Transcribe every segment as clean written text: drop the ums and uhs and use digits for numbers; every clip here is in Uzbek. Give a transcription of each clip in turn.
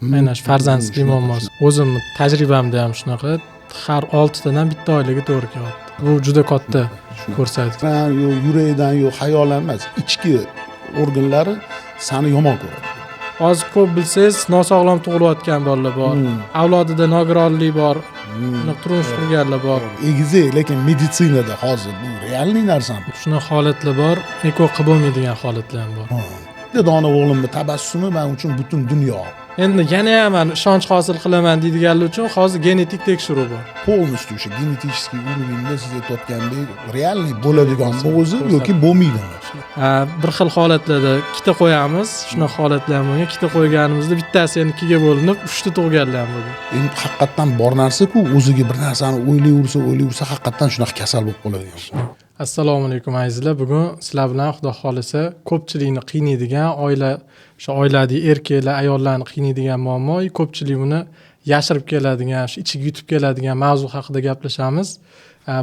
Mana shu farzandsizlik muammosi. O'zim tajribamda ham shunaqa. Har 6 tadan bitta oilaga to'g'ri kelyapti. Bu juda katta ko'rsatkich. Yurakdan xayolan emas, ichki organlari seni yomon ko'radi. Hozir ko'p bilsangiz, nosog'lom tug'ilayotgan bolalar bor. Avlodida nogironlik bor. Turmush qurganlar bor. Egizi, lekin meditsinada hozir bu realniy narsami? Shuna holatlar bor, eko qilib bo'lmaydigan holatlar ham bor. Dona o'g'limning tabassumi men uchun butun dunyo. Endi yana ham men ishonch hosil qilaman deydiganlar uchun hozir genetik tekshiruv bor. Полностью o'sha genetik uровеньda siz aytayotgandek realniy bo'ladigan o'zi yoki bo'lmaydi. Bir xil holatlarda ikkita qo'yamiz. Shunaqa holatlar ham bo'lgan. Ikkita qo'yganimizda bittasi endi ikkiga bo'linib, 3 ta tug'ganlar ham bo'lgan. Endi haqiqatan bor narsa-ku, o'ziga bir narsani o'ylayversa, haqiqatan shunaqa kasal bo'lib qoladigan. Assalomu alaykum azizlar. Bugun sizlar bilan Xudo xolisa ko'pchilikni qiynaydigan oiladagi erkaklar, ayollarni qiynaydigan muammo, ko'pchilik buni yashirib keladigan, ichiga yutib keladigan mavzu haqida gaplashamiz.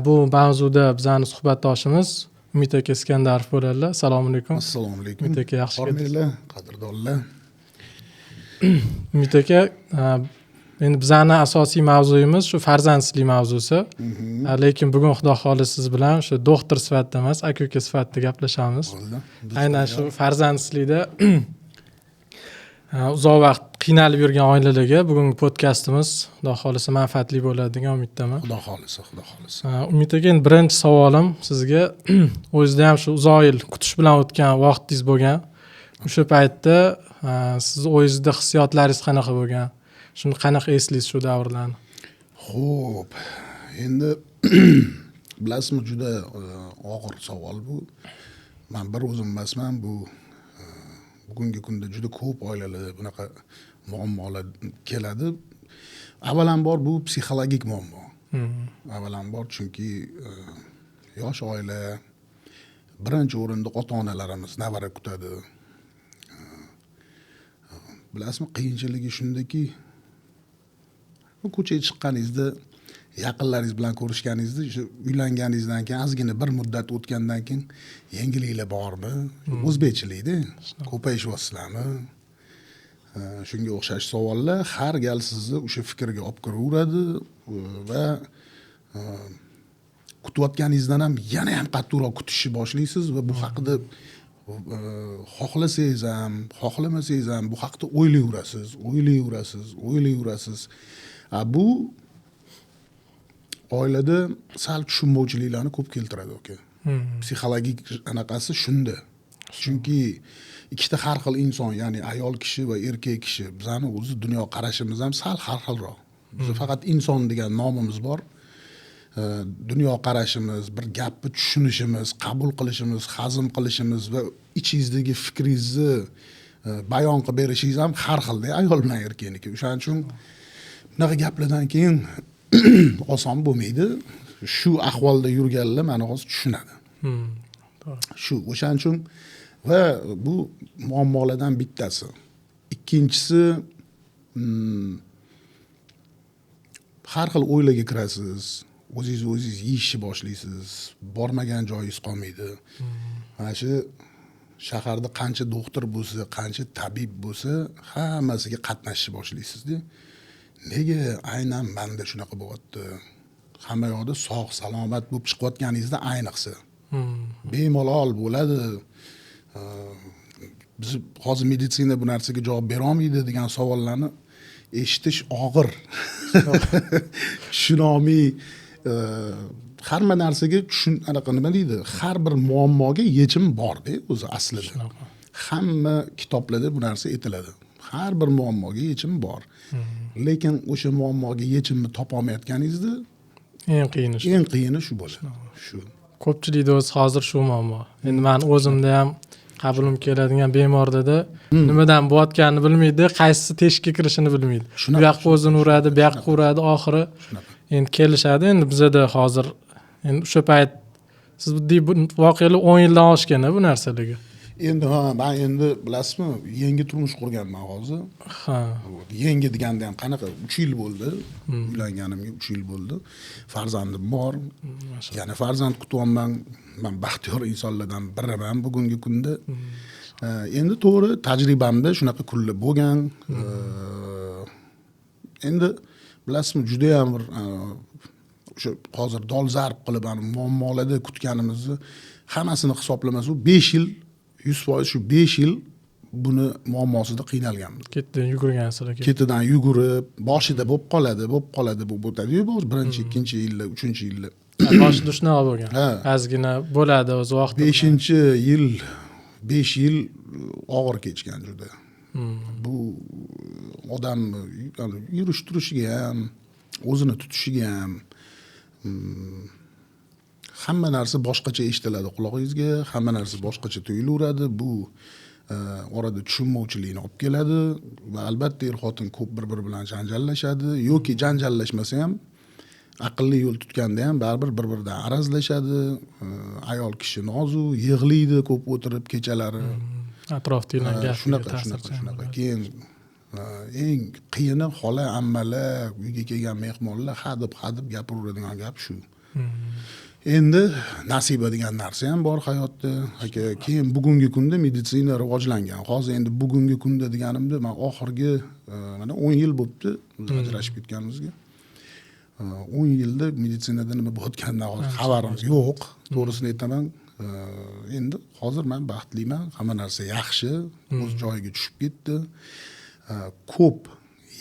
Bu mavzuda bizning suhbatdoshimiz Umid aka Iskandarov bo'ladilar. Assalomu alaykum. Assalomu alaykum. Umid aka yaxshi kelibsiz. Qadrdonlar. Umid aka, endi bizning asosiy mavzuyimiz shu farzandsizlik mavzusi. Lekin bugun Xudo xolisa siz bilan shu doktor sifatida emas, aka sifatida gaplashamiz. Aynan shu farzandsizlikda uzoq vaqt qiynalib yurgan oilalarga bugungi podkastimiz Xudo xolisa manfaatli bo'ladi degan umiddaman. Xudo xolisa. Umid aka, endi birinchi savolim sizga o'zida ham shu uzoq yil kutish bilan o'tgan vaqtingiz bo'lgan. O'sha paytda siz o'zingizda hissiyotlaringiz qanaqa bo'lgan? Shuni qanaqa eslaysiz shu davrlarni? Xo'p, endi bilasizmi, juda og'ir savol bu. Men bir o'zim emasman, bugungi kunda juda ko'p oilalarda bunaqa muammolar keladi. Avvalambor bu psixologik muammo. Avvalambor chunki yosh oila birinchi o'rinda ota-onalarimiz navara kutadi. Bilasizmi, qiyinchiligi shundaki, ko'chaga chiqqaningizda, yaqinlaringiz bilan ko'rishganingizda, uylanganingizdan keyin ozgina bir muddat o'tgandan keyin yangiliklar bormi? O'zbekchilikda ko'payishyapsizlarmi? Shunga o'xshash savollar har gal sizni o'sha fikrga olib kiraveradi va kutayotganingizdan ham yana ham qattiqroq kutishni boshlaysiz va bu haqida xohlasangiz ham, xohlamasangiz ham bu haqida o'ylayverasiz. Bu oilada sal tushunmovchiliklarni ko'p keltiradi aka. Psixologik anaqasi shunda. Chunki ikkita har xil inson, ya'ni ayol kishi va erkak kishi, bizning o'zi dunyo qarashimiz ham sal har xilroq. Biz faqat inson degan nomimiz bor. Dunyo qarashimiz, bir gapni tushunishimiz, qabul qilishimiz, hazm qilishimiz va ichingizdagi fikringizni bayon qilib berishingiz ham har xilda, ayol bilan erkakniki. O'shaning uchun bunaqa gaplardan keyin oson bo'lmaydi. Shu ahvolda yurganlar meni hozir tushunadi. O'shaning uchun va bu muammolardan bittasi. Ikkinchisi, har xil o'ylarga kirasiz. O'zingiz yeyishni boshlaysiz. Bormagan joyingiz qolmaydi. Mana shu shaharda qancha doktor bo'lsa, qancha tabib bo'lsa, hammasiga qatnashishni boshlaysiz-da. Nega aynan menda shunaqa bo'lyapti? Hamma yoqda sog' salomat bo'lib chiqayotganingizda ayniqsa. Bemalol bo'ladi. Biz hozir meditsina bu narsaga javob bera olmaydi degan savollarni eshitish og'ir. Tushunolmay hamma narsaga anaqa nima deydi? Har bir muammoga yechim bor-da o'zi aslida. Hamma kitoblarda bu narsa aytiladi. Har bir muammoga yechim bor. Lekin o'sha muammoga yechimni topa olmayotganingizda eng qiyini shu bo'ladi. Shu. Ko'pchilikda o'zi hozir shu muammo. Endi men o'zimda ham qabulim keladigan bemorlarda nimadan bo'layotganini bilmaydi, qaysi teshikka kirishini bilmaydi. Bu yoqqa o'zini uradi, bu yoqqa uradi, oxiri endi kelishadi. Endi bizada hozir endi o'sha payt siz bu voqealar 10 yildan oshgan bu narsalarga. Endi men endi bilasizmi, yangi turmush qurganman hozir. Yangi deganda ham qanaqa 3 yil bo'ldi. Uylanganimga 3 yil bo'ldi. Farzandim bor. Yana farzand kutyapman. Men baxtiyor insonlardan biriman bugungi kunda. Endi to'g'ri tajribamda shunaqa kunlar bo'lgan. endi bilasizmi juda ham bir o'sha hozir dolzarb qilib muammolarda kutganimizni hammasini hisoblamasa 5 yil 100% shu 5 yil buni muammosida qiynalganmiz. Ketidan yugurgansizlar. Ketidan yugurib, boshida bo'lib qoladi, bu o'tadi-yu, birinchi, ikkinchi yilda, uchinchi yilda. Boshida shunaqa bo'lgan. Ozgina bo'ladi o'z vaqtida. 5-yil 5 yil og'ir kechgan juda. Bu odam yurish turishiga ham, o'zini tutishiga ham hamma narsa boshqacha eshitiladi quloqingizga, hamma narsa boshqacha tuyulaveradi. Bu orada tushunmovchilikni olib keladi va albatta er-xotin ko'p bir-biri bilan janjallashadi yoki janjallashmasa ham aqlli yo'l tutganda ham baribir bir-biridan arazlashadi. Ayol kishi nozu, yig'laydi ko'p o'tirib kechalari. Atrofdagilar gapiga shunaqa. Keyin eng qiyini xola, ammalar, uyga kelgan mehmonlar hadib gapiraveradigan gap shu. Endi nasiba degan narsa ham bor hayotda. Keyin bugungi kunda meditsina rivojlangan. Hozir endi bugungi kunda deganimda men oxirgi mana 10 yil bo'libdi biz ajrashib ketganimizga. 10 yilda meditsinada nima bo'layotganidan hozir xabarim yo'q. To'g'risini aytaman. Endi hozir men baxtliman. Hamma narsa yaxshi, o'z joyiga tushib ketdi. Ko'p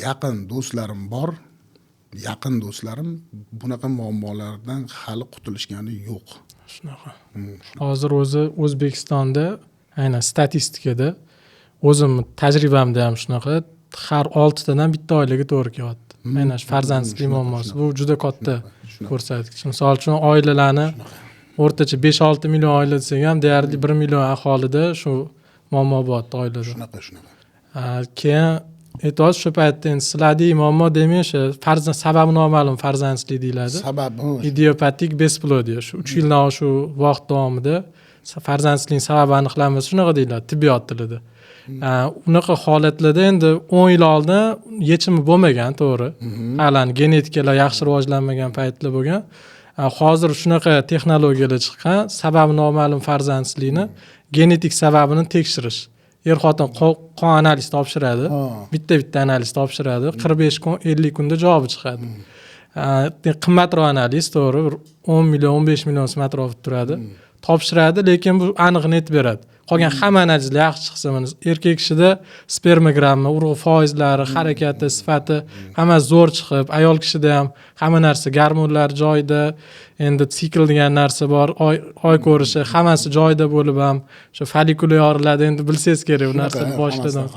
yaqin do'stlarim bor. Yaqin do'stlarim bunaqa muammolardan hali qutulishgani yo'q. Shunaqa. Hozir o'zi O'zbekistonda aynan statistikada o'zim tajribamda ham shunaqa har 6 tadan bitta oilaga to'g'ri kelyapti. Aynan shu farzandlik muammosi. Bu juda katta ko'rsatkich. Misol uchun oilalarni o'rtacha 5-6 million oila desak ham deyarli 1 million aholida shu muammo bor oilada. Shunaqa. Keyin aytasiz shu paytda endi sizlardagi muammo demay o'sha farzand sababi noma'lum farzandsizlik deyiladi. Sababi idiopatik besplodiya. Shu 3 yildan shu vaqt davomida farzandsizlik sababi aniqlanmasa shunaqa deyiladi tibbiyot tilida. Unaqa holatlarda endi 10 yil oldin yechimi bo'lmagan, to'g'ri. Hali genetikalar yaxshi rivojlanmagan paytlar bo'lgan. Hozir shunaqa texnologiyalar chiqqan, sababi noma'lum farzandsizlikni genetik sababini tekshirish. Er-xotin qon analiz topshiradi. Bitta analiz topshiradi. 45 kun, 50 kunda javobi chiqadi. Qimmatroq analiz, to'g'ri, 10 million, 15 million so'm atrofida turadi. Topshiradi, lekin bu aniq net beradi. Qolgan hamma analizlar yaxshi chiqsa, mana erkak kishida spermogramma, urug' foizlari, harakati, sifati hamma zo'r chiqib, ayol kishida ham hamma narsa gormonlar joyida, endi sikl degan narsa bor, oy ko'rishi hammasi joyida bo'lib ham shu follikula yoriladi. Endi bilsangiz kerak bu narsani boshidan.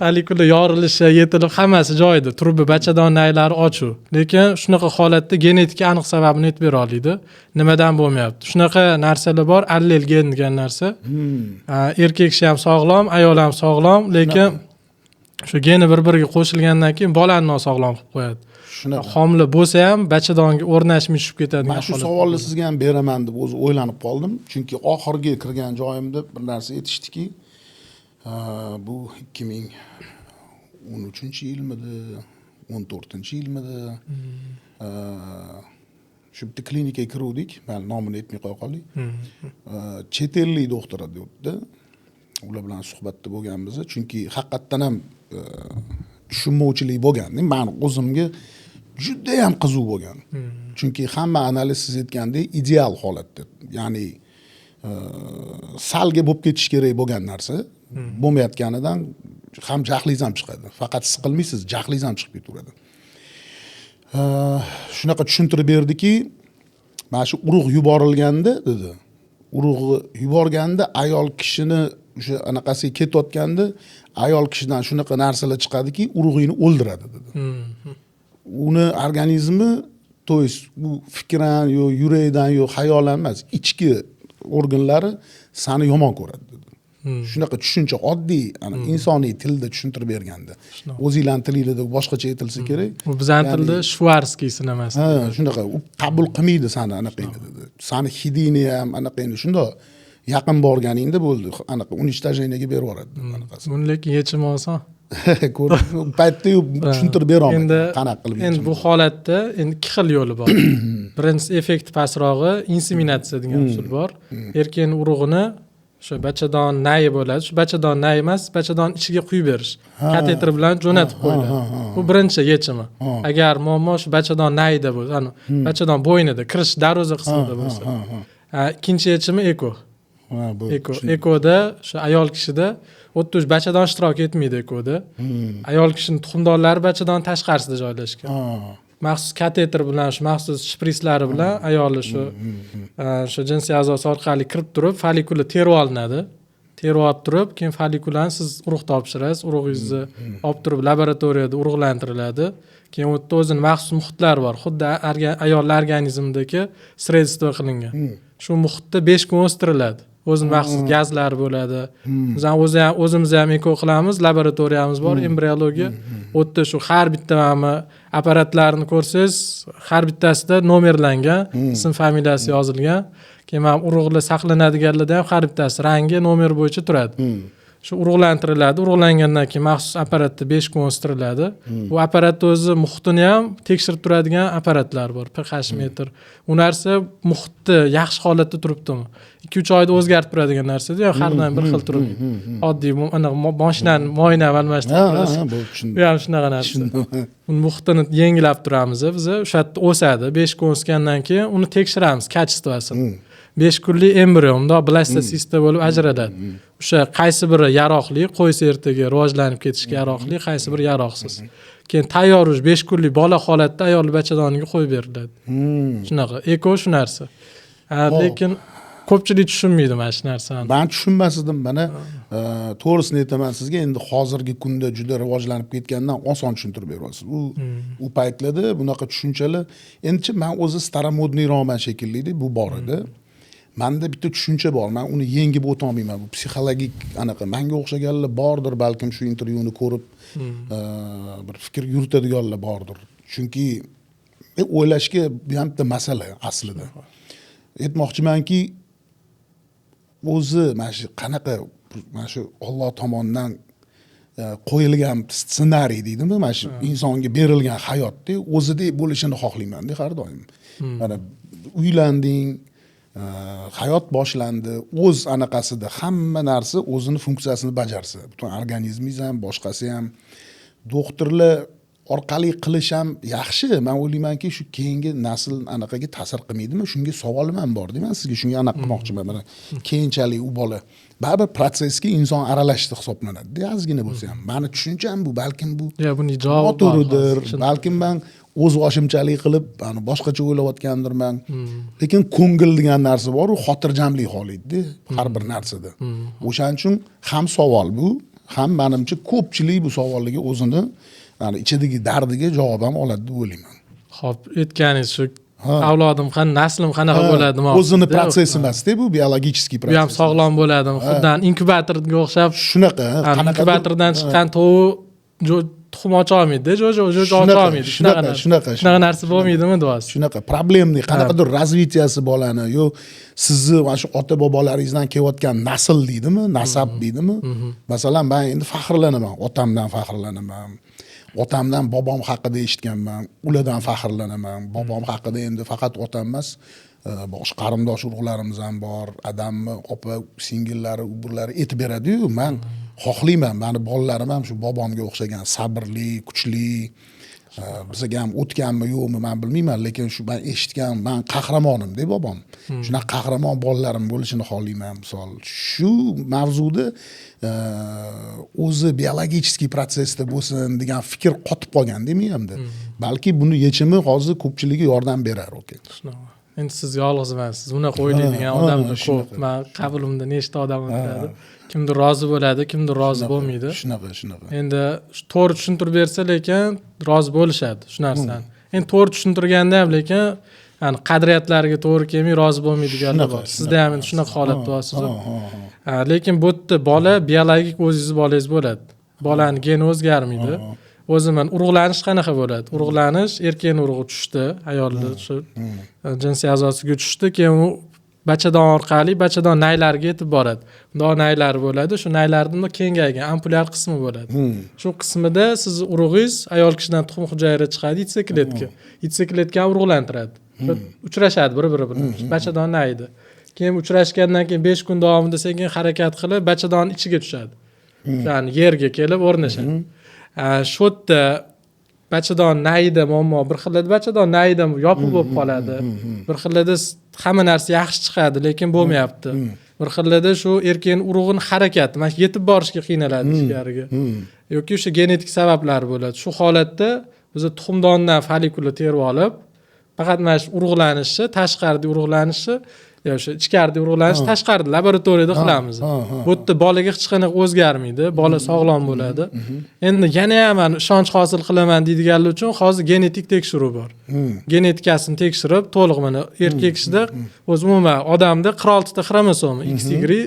Follikula yorilishi, yetilib hammasi joyida, turbi bachadon naylari ochuv. Lekin shunaqa holatda genetik aniq sababini aytib bera oladi. Nimadan bo'lmayapti? Shunaqa narsalar bor, allel gen degan narsa. Erkak kishi ham sog'lom, ayol ham sog'lom, lekin shu geni bir-biriga qo'shilgandan keyin bolani nosog'lom qilib qo'yadi. Shunaqa. Homila bo'lsa ham bachadonga o'rnashmay tushib ketadi. Men shu savolni sizga ham beraman deb o'zi o'ylanib qoldim. Chunki oxirgi kirgan joyimda bir narsa aytishdiki, bu 2013-yilmidi, 14-yilmidi, shu bitta klinikaga kiruvdik, men nomini aytmay qo'ya qoldik. Chet ellik doktor edi. Ular bilan suhbatda bo'lganmiz, chunki haqiqatdan ham tushunmovchilik bo'lgan. Men o'zimga juda ham qiziq bo'lgan. Chunki hamma analiz siz aytgandek ideal holatda, ya'ni salga bo'lib ketish kerak bo'lgan narsa bo'lmayotganidan ham jahlingiz ham chiqadi. Faqat siz qilmaysiz, jahlingiz ham chiqib ketaveradi. Shunaqa tushuntirib berdiki, mana shu urug' yuborilganda dedi. Urug'ni yuborganda ayol kishini o'sha anaqasiga ketayotganda ayol kishidan shunaqa narsalar chiqadiki, urug'ingni o'ldiradi dedi. Uni organizmi, to есть bu fikran yo yurakdan yo xayolan emas, ichki organlari seni yomon ko'radi dedi. Shunaqa tushuncha oddiy, insoniy tilda tushuntirib berganda. O'zingizlarning tilingizda boshqacha aytilsa kerak. Bu bizning tilda shvarskiy sinamas. Shunaqa u qabul qilmaydi seni anaqangni dedi. Seni hidingni ham anaqangni shundoq yaqin borganingda bo'ldi. Anaqa unishtajeniyaga berib yuboradi anaqasi. Buni lekin yechim oson. Ko'rib, paytda tushuntirib bera olmaydi. Qanaqa qilib. Endi bu holatda endi ikki xil yo'li bor. Birinchisi effekt pasrog'i inseminatsiya degan usul bor. Erkakning urug'ini O'sha bachadon nayi bo'ladi. Shu bachadon nay emas, bachadon ichiga quyib berish. Kateter bilan jo'natib qo'yiladi. Bu birinchi yechimi. Agar muammo shu bachadon nayida bo'lsa, ya'ni bachadon bo'ynida, kirish darvoza qismida bo'lsa. Ikkinchi yechimi eko. Ekoda shu ayol kishida o'tda bachadon ishtirok etmaydi ekoda. Ayol kishining tuxumdonlari bachadon tashqarisida joylashgan. Maxsus kateter bilan, shu maxsus shprislari bilan ayoli shu jinsiy a'zosi orqali kirib turib, follikula terib olinadi. Terib olib turib, keyin follikulani siz urug' topshirasiz, urug'ingizni olib turib laboratoriyada urug'lantiriladi. Keyin o'tda o'zining maxsus muhitlari bor. Xuddi ayollar organizmidagi sredstvo qilingan. Shu muhitda 5 kun o'stiriladi. O'zining maxsus gazlari bo'ladi. Biz ham o'zimiz ham eko qilamiz, laboratoriyamiz bor, embriologiya. O'tda shu har bitta apparatlarni ko'rsangiz, har bittasida nomerlangan, ism familiyasi yozilgan. Keyin ham urug'lar saqlanadiganlarda ham har bittasi rangi, nomer bo'yicha turadi. Shu urug'lantiriladi. Urug'langandan keyin maxsus apparatda 5 kun o'stiriladi. Bu apparat o'zi muhitini ham tekshirib turadigan apparatlar bor, pH metr. U narsa muhitda yaxshi holatda turibdimi? 2-3 oyda o'zgarib turadigan narsa-da, yo har doim bir xil turib. Oddiy mashinani moyna almashtirib turasiz. Bu ham shunaqa narsa. Uni muhitini yengilab turamiz biz. O'sha yerda o'sadi. 5 kun o'sgandan keyin uni tekshiramiz kачествосini. 5 kunlik embrion, unda blastosista bo'lib ajraladi. O'sha qaysi biri yaroqli, qo'ysa ertaga rivojlanib ketishga yaroqli, qaysi biri yaroqsiz. Keyin tayyor 5 kunlik bola holatda ayol bachadoniga qo'yib beriladi. Shunaqa, eko shu narsa. Lekin ko'pchilik tushunmaydi mana shu narsani. Men tushunmas edim. Mana to'g'risini aytaman sizga, endi hozirgi kunda juda rivojlanib ketgandan oson tushuntirib beryapsiz. U paytlarda bunaqa tushunchalar, endi men o'zi staromodniyroqman shekilli, bu bor edi. Menda bitta tushuncha bor. Men uni yengib o'ta olmayman. Bu psixologik anaqa. Menga o'xshaganlar bordir, balkim shu intervyuni ko'rib bir fikr yuritadiganlar bordir. Chunki o'ylashga bu ham bitta masala aslida. Aytmoqchimanki, o'zi mana shu qanaqa mana shu Alloh tomonidan qo'yilgan ssenariy deydimi, mana shu insonga berilgan hayotda o'zidek bo'lishini xohlayman-da har doim. Mana uylanding, hayot boshlandi, o'z anaqasida hamma narsa o'zini funksiyasini bajarsa, butun organizmingiz ham, boshqasi ham doktorlar orqali qilish ham yaxshi. Men o'ylaymanki, shu keyingi nasl anaqaga ta'sir qilmaydimi? Shunga savolim ham bor, deyman sizga. Shunga aniq qilmoqchiman. Mana keyinchalik u bola baribir prosesga inson aralashdi hisoblanadi. Ozgina bo'lsa ham. Meni tushuncham bu, balkim bu buni javobi bor. Balkim men o'z boshimchalik qilib, boshqacha o'ylayotgandirman. Lekin ko'ngil degan narsa bor, u xotirjamlik holaydi har bir narsada. O'shaning uchun ham savol bu, ham menimcha ko'pchilik bu savollarga o'zini ichidagi dardiga javob ham oladi deb o'ylayman. Xo'p, aytganingiz shu avlodim naslim qanaqa bo'ladi demoqchi. O'zini protsess emas-da, bu biologический protsess. Bu ham sog'lom bo'ladimi? Xuddan inkubatorga o'xshab shunaqa, inkubatordan chiqqan tovuq tuxum ocha olmaydi, jo'jo ocha olmaydi. Shunaqa narsa bo'lmaydimi deyapsiz? Shunaqa problemli, qanaqadir razvitiyasi bolani, yo sizni mana shu ota bobolaringizdan kelayotgan nasl deydimi, nasab deydimi? Masalan, men endi faxrlanaman, otamdan faxrlanaman. Otamdan bobom haqida eshitganman, ulardan faxrlanaman. Bobom haqida endi faqat otam emas, boshqa qarindosh urug'larimiz ham bor. Adammi, opa, singillari, ularlari aytib beradi-yu, men xohlayman, meni bolalarim ham shu bobomga o'xshagan sabrli, kuchli. Bizga ham o'tganmi, yo'qmi men bilmayman, lekin shu men eshitgan, men qahramonim-da bobom. Shunaqa qahramon bolalarim bo'lishini xohlayman, misol. Shu mavzuda o'zi biologический protsessda bo'lsin degan fikr qotib qolgan deymi hamda. Balki buni yechimi hozir ko'pchiligiga yordam berar, okey. Endi siz yolg'iz emansiz. Bunaqa o'ylaydigan odamlar ko'p. Men qabulimda nechta odam o'tiradi. Kimdir rozi bo'ladi, kimdir rozi bo'lmaydi. Shunaqa. Endi to'g'ri tushuntirib bersa, lekin rozi bo'lishadi shu narsani. Endi to'g'ri tushuntirganda ham lekin qadriyatlariga to'g'ri kelmay rozi bo'lmaydiganlar bor. Sizda ham endi shunaqa holat bo'lyapsiz. Lekin bu yerda bola biologik o'zingiz bolangiz bo'ladi. Bolani geni o'zgarmaydi. O'ziman urug'lanish qanaqa bo'ladi? Urug'lanish erkakning urug'i tushdi, ayolning shu jinsiy a'zosiga tushdi, keyin u bachadon orqali bachadon naylariga yetib boradi. Unda naylari bo'ladi, shu naylarning kengaygan ampulyar qismi bo'ladi. Shu qismida siz urug'ingiz ayol kishidan tuxum hujayra chiqadi, yetsikletga urug'lantiradi. Uchrashadi bir-biri bilan. Bachadon naydi. keyin uchrashgandan keyin 5 kun davomida sekin harakat qilib bachadonni ichiga tushadi. Ya'ni yerga kelib o'rnashadi. Shu yerda bachadon nayida muammo bir xilda bachadon nayida yopib bo'lib qoladi. Bir xilda hamma narsa yaxshi chiqadi, lekin bo'lmayapti. Bir xilda shu erkakning urug'ining harakati, mana yetib borishga qiynaladi ichkariga. Yoki o'sha genetik sabablar bo'ladi. Shu holatda biz tuxumdondan folikula terib olib, faqat mana shu urug'lanishi, tashqarida urug'lanishi, yo o'sha ichkarida urug'lanish tashqarida laboratoriyada qilamiz. Bu yerda bolaga hech qanaqa o'zgarmaydi, bola sog'lom bo'ladi. Endi yana ham men ishonch hosil qilaman deydiganlar uchun hozir genetik tekshiruv bor. Genetikasini tekshirib, to'liq mana erkak kishida o'z umuman odamda 46 ta xromosomi XY,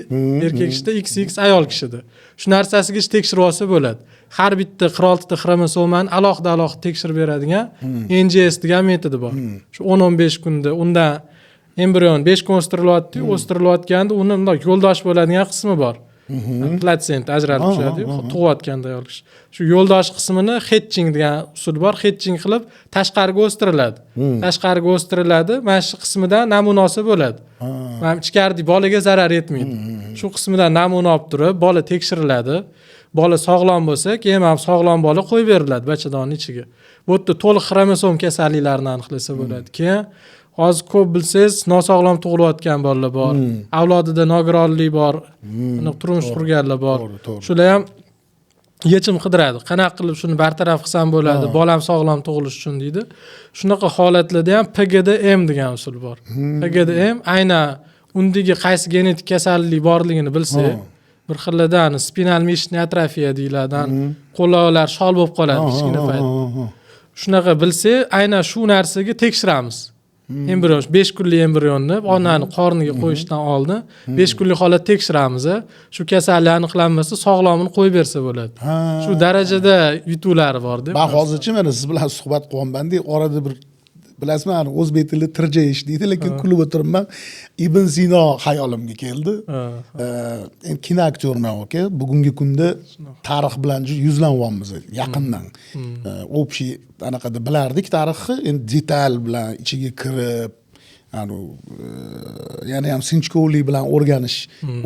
erkak kishida XX, ayol kishida. Shu narsasiga tekshirib olsa bo'ladi. Har bitta 46 ta xromosomani alohida tekshirib beradigan NGS degan metodi bor. Shu 10-15 kunda undan embrion 5 kun o'stirilayotganda uni bunday yo'ldosh bo'ladigan qismi bor. Platsenta ajralib tushadi, tug'ayotganda ayol kishi. Shu yo'ldosh qismini hatching degan usul bor. Hatching qilib tashqariga o'stiriladi. Tashqariga o'stiriladi, mana shu qismidan namuna olsa bo'ladi. Mana ichkarida bolaga zarar yetmaydi. Shu qismidan namuna olib turib, bola tekshiriladi. Bola sog'lom bo'lsa, keyin ham sog'lom bola qo'yib beriladi bachadonning ichiga. Bu yerda to'liq xromosom kasalliklarini aniqlasa bo'ladi. Keyin hozir ko'p bilsangiz, nosog'lom tug'ilayotgan bolalar bor. Avlodida nogironlik bor, turmush qurganlar bor. Shular ham yechim qidiradi. Qanaqa qilib shuni bartaraf qilsam bo'ladi, bolam sog'lom tug'ilishi uchun deydi. Shunaqa holatlarda ham PGD-M degan usul bor. PGD-M aynan undagi qaysi genetik kasallik borligini bilsa, bir xildan spinal meshni atrofiya deyiladi. Qo'llar shol bo'lib qoladi kichkina paytda. Shunaqa bilsa, aynan shu narsaga tekshiramiz. Embrion 5 kunlik embrionni onani qorniga qo'yishdan oldin 5 kunlik holat tekshiramiz. Shu kasallik aniqlanmasa, sog'lomini qo'yib bersa bo'ladi. Shu darajada yutuvlari bor deb. Men hozircha mana siz bilan suhbat qilyapman-da, orada bir bilasizmi, o'zbek tilida tirjayish deydi, lekin kulib o'tiribman. Ibn Sino xayolimga keldi. Endi kino aktyorman aka. Bugungi kunda tarix bilan yuzlanyapmiz yaqindan. Общий anaqada bilardik tarixni, endi detal bilan ichiga kirib, yana ham sinchkovlik bilan o'rganish,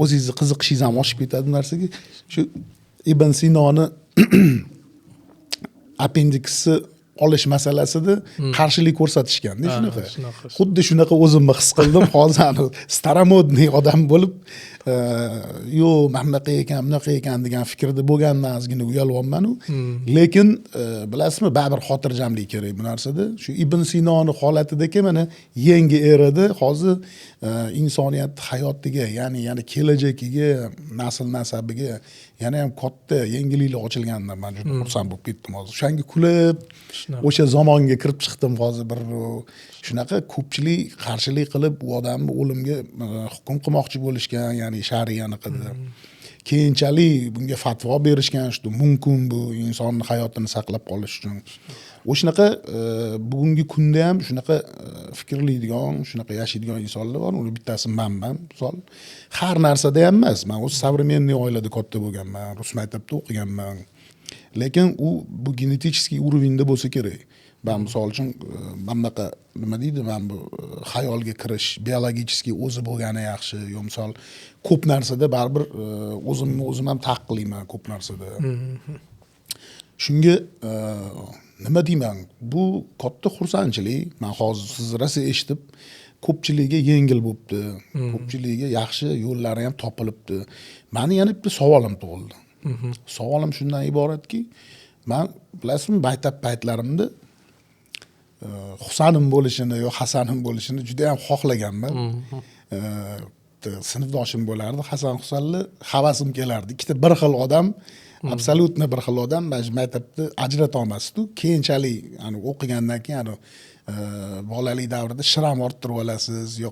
o'zingizni qiziqishingiz ham oshib ketadi bu narsaga. Shu Ibn Sinoni appendiksi olish masalasida qarshilik ko'rsatishganda shunaqa. Xuddi shunaqa o'zimni his qildim. Hozir staromodniy odam bo'lib, yo bunaqa ekan degan fikrda bo'lgandan ozgina uyalyapman-u. Lekin bilasizmi, baribir xotirjamlik kerak bu narsada. Shu Ibn Sinoni holatidagi mana yangi erada hozir insoniyat hayotiga, ya'ni kelajagiga, nasl nasabiga yana ham katta yangiliklar ochilganidan men juda xursand bo'lib ketdim hozir. O'shanga kulib, o'sha zamonga kirib chiqdim hozir. Bir shunaqa ko'pchilik qarshilik qilib u odamni o'limga hukm qilmoqchi bo'lishgan, ya'ni shariyani qildi. Keyinchalik bunga fatvo berishgan, shu mumkin bu insonning hayotini saqlab qolish uchun. O'shanaqa bugungi kunda ham shunaqa fikrlaydigan, shunaqa yashaydigan insonlar bor. Uning bittasi menman, misol. Har narsada ham emas. Men o'z современный oilada katta bo'lganman, rus maktabida o'qiganman. Lekin u bu genetik уровеньda bo'lsa kerak. Ben misol uchun bunaqa nima deydi, men bu xayolga kirish, biologический o'zi bo'lgani yaxshi, yo misol ko'p narsada baribir o'zim ham taqqilayman ko'p narsada. Shunga nima deyman, bu katta xursandchilik. Men hozir siz rosa eshitib, ko'pchilikga yengil bo'libdi, ko'pchilikga yaxshi yo'llari ham topilibdi. Meni yana bitta savolim tug'ildi. Savolim shundan iboratki, men bilasizmi, maktab paytlarimda Husanim bo'lishini yo Hasanim bo'lishini juda ham xohlaganman. Sinfdoshim bo'lardi, Hasan Husanli, havasim kelardi. Ikkita bir xil odam, absolutno bir xil odam maktabda ajrata olmasdi. Keyinchalik o'qigandan keyin bolalik davrida shiram orttirib olasiz yo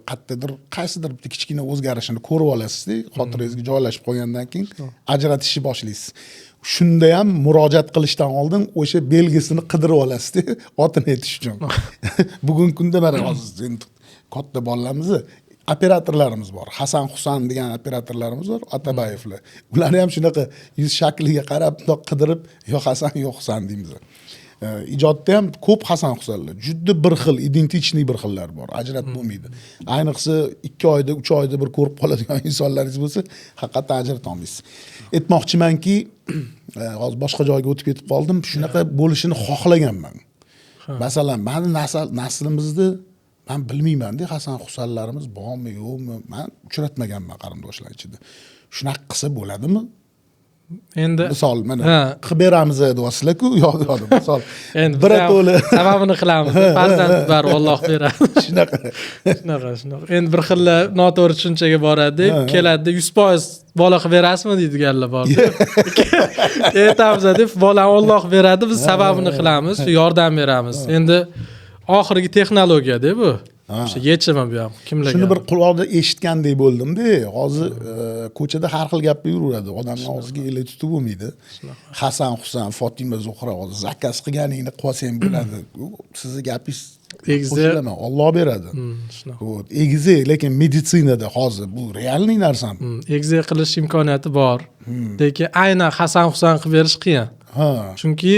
qaysidir bitta kichkina o'zgarishini ko'rib olasiz-da, xotirangizga joylashib qolgandan keyin ajratishni boshlaysiz. Shunda ham murojaat qilishdan oldin o'sha belgisini qidirib olasiz-da, otini aytish uchun. Bugungi kunda mana hozir katta bolalarimiz operatorlarimiz bor. Hasan Husan degan operatorlarimiz bor, Atabayevlar. Ularni ham shunaqa yuz shakliga qarab, bundoq qidirib, yo Hasan, yo Husan deymiz. Ijodda ham ko'p Hasan Husanlar, juda bir xil, identichniy bir xillar bor, ajratib bo'lmaydi. Ayniqsa 2 oyda, 3 oyda bir ko'rib qoladigan insonlaringiz bo'lsa, haqiqatan ajrata olmaysiz. Aytmoqchimanki, hozir boshqa joyga o'tib ketib qoldim, shunaqa bo'lishini xohlaganman. Masalan, meni naslimizda men bilmayman-da, Hasan Husanlarimiz bormi, yo'qmi? Men uchratmaganman qarindoshlar ichida. Shunaqa qilsa bo'ladimi? Endi misol mana qilib beramiz deyapsizlar-ku, yo'q, misol endi bir to'la sababini qilamiz. Farzand bor, Alloh beradi. Shunaqa. Endi bir xil noto'g'ri tushunchaga boradi, keladi 100% bola qilib berasizmi deydiganlar bor. Aytamiz deb bolani Alloh beradi, biz sababini qilamiz, yordam beramiz. Endi oxirgi texnologiya-da bu. O'sha yechimi bu ham kimlarga? Shuni bir quloqda eshitgandek bo'ldim-da. Hozir ko'chada har xil gap yuraveradi. Odamning og'ziga ele tutib bo'lmaydi. Hasan Husan, Fatima Zuhra hozir zakaz qilganingni qilsang bo'ladi. Sizni gapingiz egizi Alloh beradi. Egizi, lekin meditsinada hozir bu realniy narsami? Egizi qilish imkoniyati bor. Lekin aynan Hasan Husan qilib berish qiyin. Chunki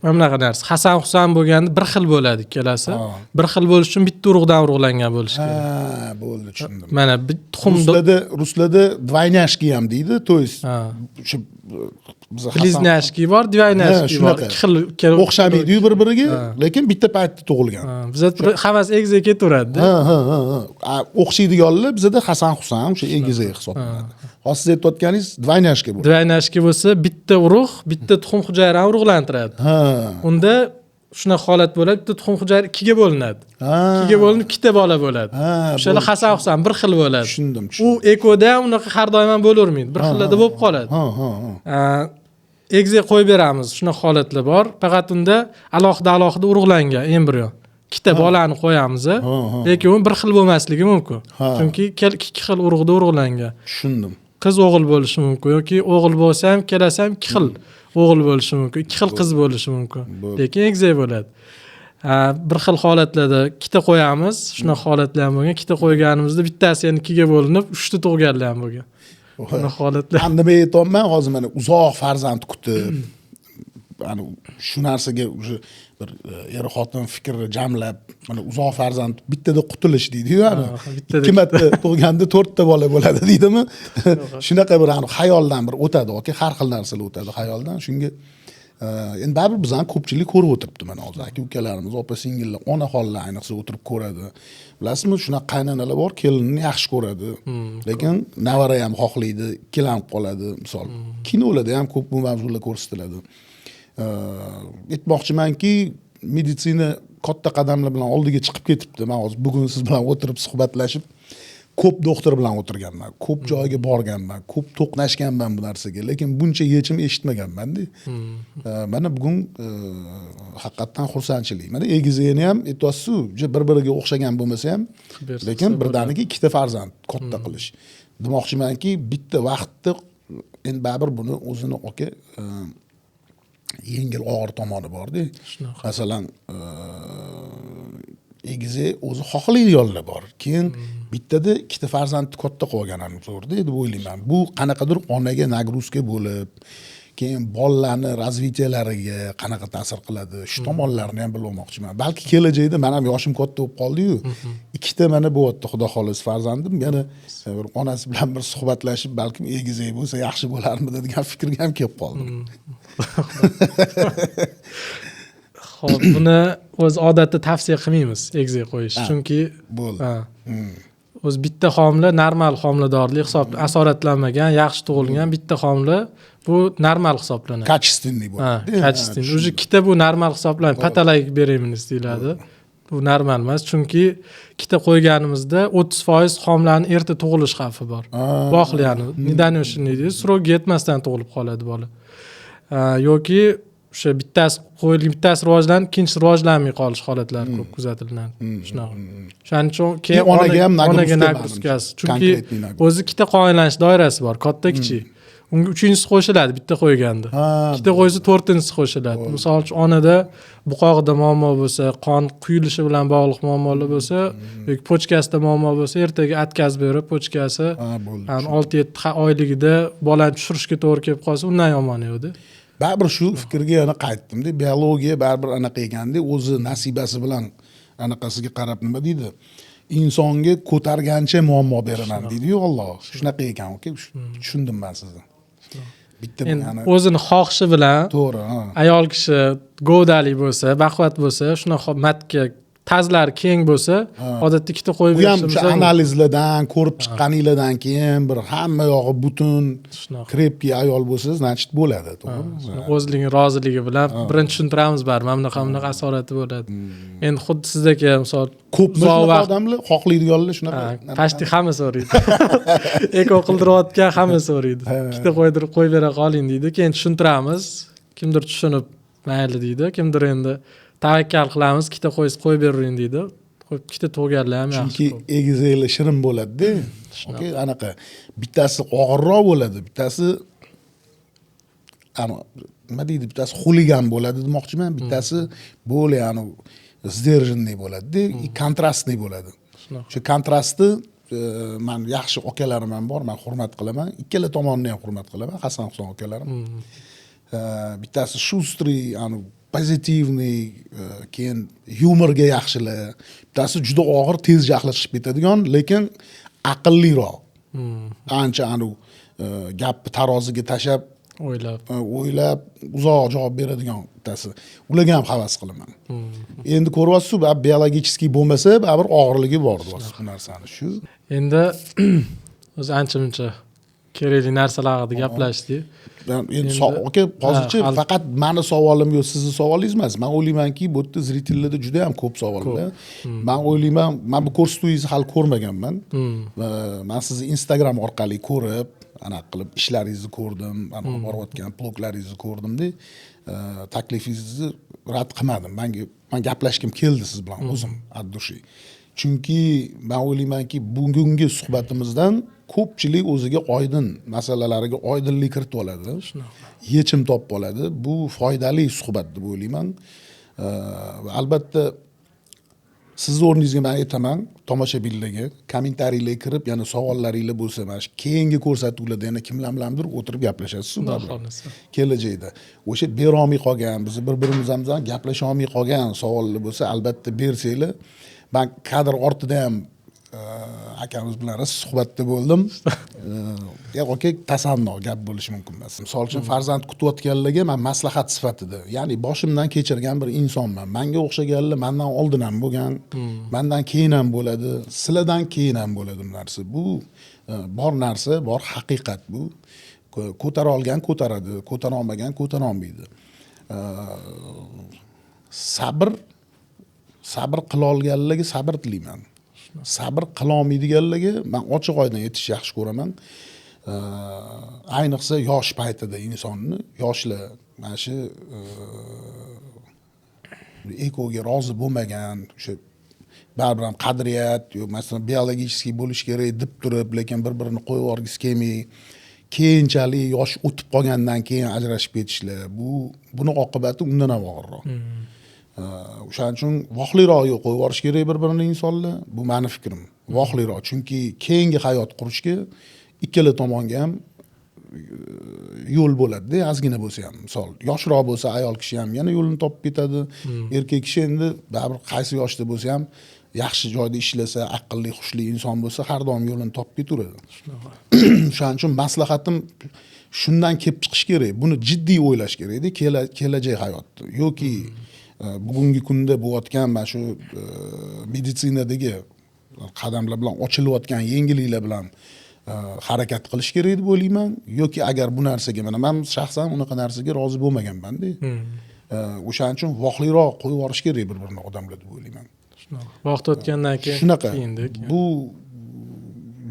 mana bunaqa narsa. Hasan Husan bo'lganda bir xil bo'ladi ikkalasi. Bir xil bo'lish uchun bitta urug'dan urug'langan bo'lishi kerak. Bo'ldi, tushundim. Mana tuxumda ruslarda двойняшки ham deydi, to есть shu bliznashki bor, двойняшки bor. Ikki xil o'xshamaydi-yu bir-biriga, lekin bitta paytda tug'ilgan. Bizda hammasi egiz ketaveradi-da. O'xshaydiganlar bizda Hasan Husan o'sha egiz hisoblanadi. Hozir siz aytayotganingiz двойняшки bo'ladi. Двойняшки bo'lsa, bitta urug', bitta tuxum hujayrani urug'lantiradi. Unda shunaqa holat bo'ladi, bitta tuxum hujayra 2 ga bo'linadi. 2 ga bo'linib ikkita bola bo'ladi. O'shalar Hasan Husan bir xil bo'ladi. Tushundim. U ekoda ham unaqa har doim ham bo'lavermaydi. Bir xillarda bo'lib qoladi. Egizga qo'yib beramiz, shunaqa holatlar bor. Faqat unda alohida urug'langan embrion. Ikkita bolani qo'yamiz, lekin u bir xil bo'lmasligi mumkin. Chunki 2 xil urug'da urug'langan. Tushundim. Qiz o'g'il bo'lishi mumkin yoki o'g'il bo'lsa ham, kelasa ham 2 xil o'g'il bo'lishi mumkin, 2 xil qiz bo'lishi mumkin. Lekin egizak bo'ladi. Bir xil holatlarda ikkita qo'yamiz, shunaqa holatlar ham bo'lgan. Ikkita qo'yganimizda bittasi yana 2 ga bo'linib, 3 ta tug'ganlar ham bo'lgan. Buni holatlar. Endi men aytayman, hozir mana uzoq farzand kutib, ana shu narsaga o'sha bir er xotin fikri jamlab, mana uzoq farzand bittada qutulish deydi-yu, ana 2 marta tug'ganda 4 ta bola bo'ladi deydimi? Shunaqa bir xayoldan bir o'tadi, yoki har xil narsalar o'tadi xayoldan. Shunga endi baribir biz ham ko'pchilik ko'rib o'tiribdi mana hozir. Aka-ukalarimiz, opa-singillar, onaxonlar ayniqsa o'tirib ko'radi. Bilasizmi, shunaqa qaynanalar bor, kelinni yaxshi ko'radi. Lekin navara ham xohlaydi, ikkilanib qoladi, misol. Kinolarda ham ko'p bu mavzular ko'rsatiladi. Aytmoqchimanki, meditsina katta qadamlar bilan oldiga chiqib ketibdi. Men hozir bugun siz bilan o'tirib suhbatlashib, ko'p doktor bilan o'tirganman, ko'p joyga borganman, ko'p to'qnashganman bu narsaga, lekin buncha yechim eshitmaganman-da. Mana bugun haqiqatan xursandchilik. Mana egizini ham aytasiz-ku, bir-biriga o'xshagan bo'lmasa ham, lekin birdaniga 2 ta farzand katta qilish. Demoqchimanki, bitta vaqtda endi baribir buni o'zini yengil og'ir tomoni bor-da. Masalan, egizi o'zi xohlaydiganlar bor. Keyin bittada 2 ta farzandni katta qilgan ham zo'rda deb o'ylayman. Bu qanaqadir onaga nagruzka bo'lib, keyin bolalarni razvitiyalariga qanaqa ta'sir qiladi, shu tomonlarini ham bilmoqchiman. Balki kelajakda men ham yoshim katta bo'lib qoldi-yu, 2 ta mana bo'yapti, xudo xolis farzandim, yana bir onasi bilan bir suhbatlashib, balkim egizak bo'lsa yaxshi bo'larmidi degan fikrga ham kelib qoldim. Xo'p, buni o'z odatda tavsiya qilmaymiz egizak qo'yish, chunki o'z bitta homila normal homiladorlik hisoblanadi, asoratlanmagan, yaxshi tug'ilgan bitta homila bu normal hisoblanadi. Качественный bo'ladi. Качественный. Уже 2 ta bu normal hisoblanadi. Patologik bereminiz deyiladi. Bu normal emas, chunki 2 ta qo'yganimizda 30% homilaning erta tug'ilish xavfi bor. Voqeani, недоношенный deydi, srok yetmasdan tug'ilib qoladi bola. Yoki o'sha bittasi qo'yilgan, bittasi rivojlanib, ikkinchisi rivojlanmay qolish holatlari ko'p kuzatiladi. Shunaqa. Shuning uchun keyin onaga nagruzkasi, chunki o'zi 2 ta qonlanish doirasi bor, katta kichik. unga uchinchisi qo'shiladi bitta qo'yganda. Ikkita qo'ysa to'rtinchisi qo'shiladi. Misol uchun onada buqog'ida muammo bo'lsa, qon quyilishi bilan bog'liq muammolar bo'lsa, yoki pochkasida muammo bo'lsa, ertaga atkaz berib pochkasi 6-7 oyligida bolani tushirishga to'g'ri kelib qolsa, undan yomon edi. Baribir shu fikrga yana qaytdim-da, biologiya baribir anaqa ekanda, o'zi nasibasi bilan anaqasiga qarab nima deydi? Insonga ko'targancha muammo beraman deydi-yu Alloh. Shunaqa ekan, oke, tushundim men sizni. Bitta o'zini xohishi bilan to'g'ri, ayol kishi govdali bo'lsa, baquvvat bo'lsa, shunaqa matga tazlari keng bo'lsa, odatda ikkita qo'yib bu ham o'sha analizlardan ko'rib chiqqaninglardan keyin bir hamma yog'i butun krepki ayol bo'lsa, значит bo'ladi, to'g'rimi? O'zligining roziligi bilan birinchi tushuntiramiz baribir, mana bunaqa asorati bo'ladi. Endi xuddi sizdagi misol ko'p odamlar xohlaydiganlar shunaqa. Pashti hamma so'raydi. Eko qildirayotgan hamma so'raydi. Ikkita qo'ydirib qo'yib bera qoling deydi. Keyin tushuntiramiz. Kimdir tushunib mayli deydi, kimdir endi tavakkal qilamiz, ikkita qo'yib bering deydi. Ikkita tug'ganlar ham yaxshi. Chunki egizaklar shirin bo'ladi-da. Okey, anaqa bittasi og'irroq bo'ladi, bittasi nima deydi, bittasi xuligan bo'ladi demoqchiman, bittasi bo'li anu sdержанный bo'ladi-da, kontrastniy bo'ladi. Shu kontrastni men yaxshi akalarim ham bor, men hurmat qilaman. Ikkala tomonni ham hurmat qilaman, Hasan Husan akalarim. Bittasi shustri, anu pozitivniy, keyin yumorga yaxshilar. Bittasi juda og'ir, tez jahlashib ketadigan, lekin aqlliroq. Ancha anu gapni taroziga tashab, o'ylab uzoq javob beradigan bittasi. Ularga ham havas qilaman. Endi ko'ryapsiz, biologический bo'lmasa, baribir og'irligi bor bu narsani. Shu. Endi o'zi ancha-muncha kerakli narsalar haqida gaplashdik. Endi hozircha faqat meni savolim yo'q, sizning savolingiz emas. Men o'ylaymanki, bu yerda zritellarda juda ham ko'p savollar. Men o'ylayman, men bu ko'rsatuvingizni hali ko'rmaganman. Men sizni Instagram orqali ko'rib, anaqa qilib ishlaringizni ko'rdim, ana borayotgan bloglaringizni ko'rdim-da, taklifingizni rad qilmadim. Men gaplashkim keldi siz bilan o'zim ad dushi. Chunki men o'ylaymanki, bugungi suhbatimizdan ko'pchilik o'ziga oydin masalalariga oydinlik kiritib oladi. Yechim topib oladi. Bu foydali suhbat deb o'ylayman. Albatta siz o'rningizga men aytaman, tomoshabinlarga kommentariylarga kirib, yana savollaringiz bo'lsa, mana shu keyingi ko'rsatuvlarda yana kimlar bilandir o'tirib gaplashasiz. Kelajakda o'sha berolmay qolgan, biz bir-birimizdan gaplasha olmay qolgan savollar bo'lsa, albatta bersanglar. Ben kadr ortida ham akamiz bilan suhbatda bo'ldim. Yo'q, tasanno gap bo'lishi mumkin emas. Misol uchun farzand kutayotganlarga men maslahat sifatida, ya'ni boshimdan kechirgan bir insonman. Menga o'xshaganlar mendan oldin ham bo'lgan, mendan keyin ham bo'ladi, sizlardan keyin ham bo'ladi bu narsa. Bu bor narsa, bor haqiqat bu. Ko'tara olgan ko'taradi, ko'tara olmagan ko'tara olmaydi. Sabr qila olganlarga sabr tilayman. Sabr qila olmaydiganlarga men ochiq oydin aytish yaxshi ko'raman. Ayniqsa yosh paytida insonni, yoshlar mana shu ekoga rozi bo'lmagan, o'sha baribir ham qadriyat, yo masalan biologический bo'lish kerak deb turib, lekin bir-birini qo'yib yuborgisi kelmay, keyinchalik yosh o'tib qolgandan keyin ajrashib ketishlar. Buni oqibati undan ham og'irroq. O'shaning uchun vohliroq qo'yib yuborish kerak bir-birini insonlar. Bu meni fikrim. Vohliroq, chunki keyingi hayot qurishga ikkala tomonga ham yo'l bo'ladi-da, ozgina bo'lsa ham. Misol, yoshroq bo'lsa ayol kishi ham yana yo'lini topib ketadi. Erkak kishi endi baribir qaysi yoshda bo'lsa ham yaxshi joyda ishlasa, aqlli, xushli inson bo'lsa, har doim yo'lini topib ketaveradi. O'shaning uchun maslahatim shundan kelib chiqish kerak. Buni jiddiy o'ylash kerak-da, kelajak hayotni. Yoki bugungi kunda bo'layotgan mana shu meditsinadagi qadamlar bilan ochilayotgan yangiliklar bilan harakat qilish kerak deb o'ylayman. Yoki agar bu narsaga, men shaxsan unaqa narsaga rozi bo'lmaganman-da. O'shaning uchun vohliroq qo'yib yuborish kerak bir-birini odamlar deb o'ylayman. Vaqt o'tgandan keyin shunaqa. Bu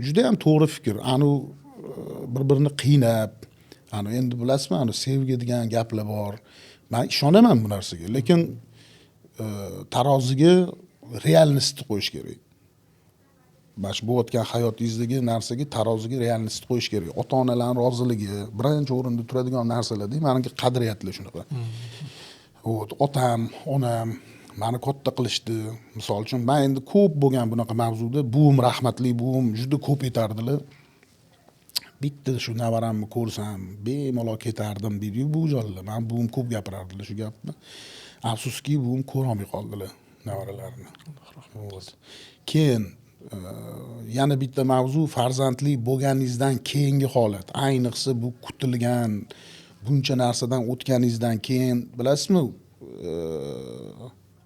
juda ham to'g'ri fikr. Anu bir-birini qiynab, endi bilasizmi, sevgi degan gaplar bor. Men ishonaman bu narsaga, lekin taroziga realnostni qo'yish kerak. mana shu bo'layotgan hayotingizdagi narsaga taroziga realist qo'yish kerak. Ota-onalarning roziligi birinchi o'rinda turadigan narsalarda, meniki qadriyatlar shunaqa. Otam, onam meni katta qilishdi. Misol uchun men endi ko'p bo'lgan bunaqa mavzuda, buvim rahmatli buvim juda ko'p aytardilar. Bitta shu navaramni ko'rsam, bemalol ketardim deydi-yu bu jonlar. Men buvim ko'p gapirardilar shu gapni. Afsuski buvim ko'rolmay qoldilar navaralarini. Keyin yana bitta mavzu farzandli bo'lganingizdan keyingi holat. Ayniqsa bu kutilgan buncha narsadan o'tganingizdan keyin bilasizmi?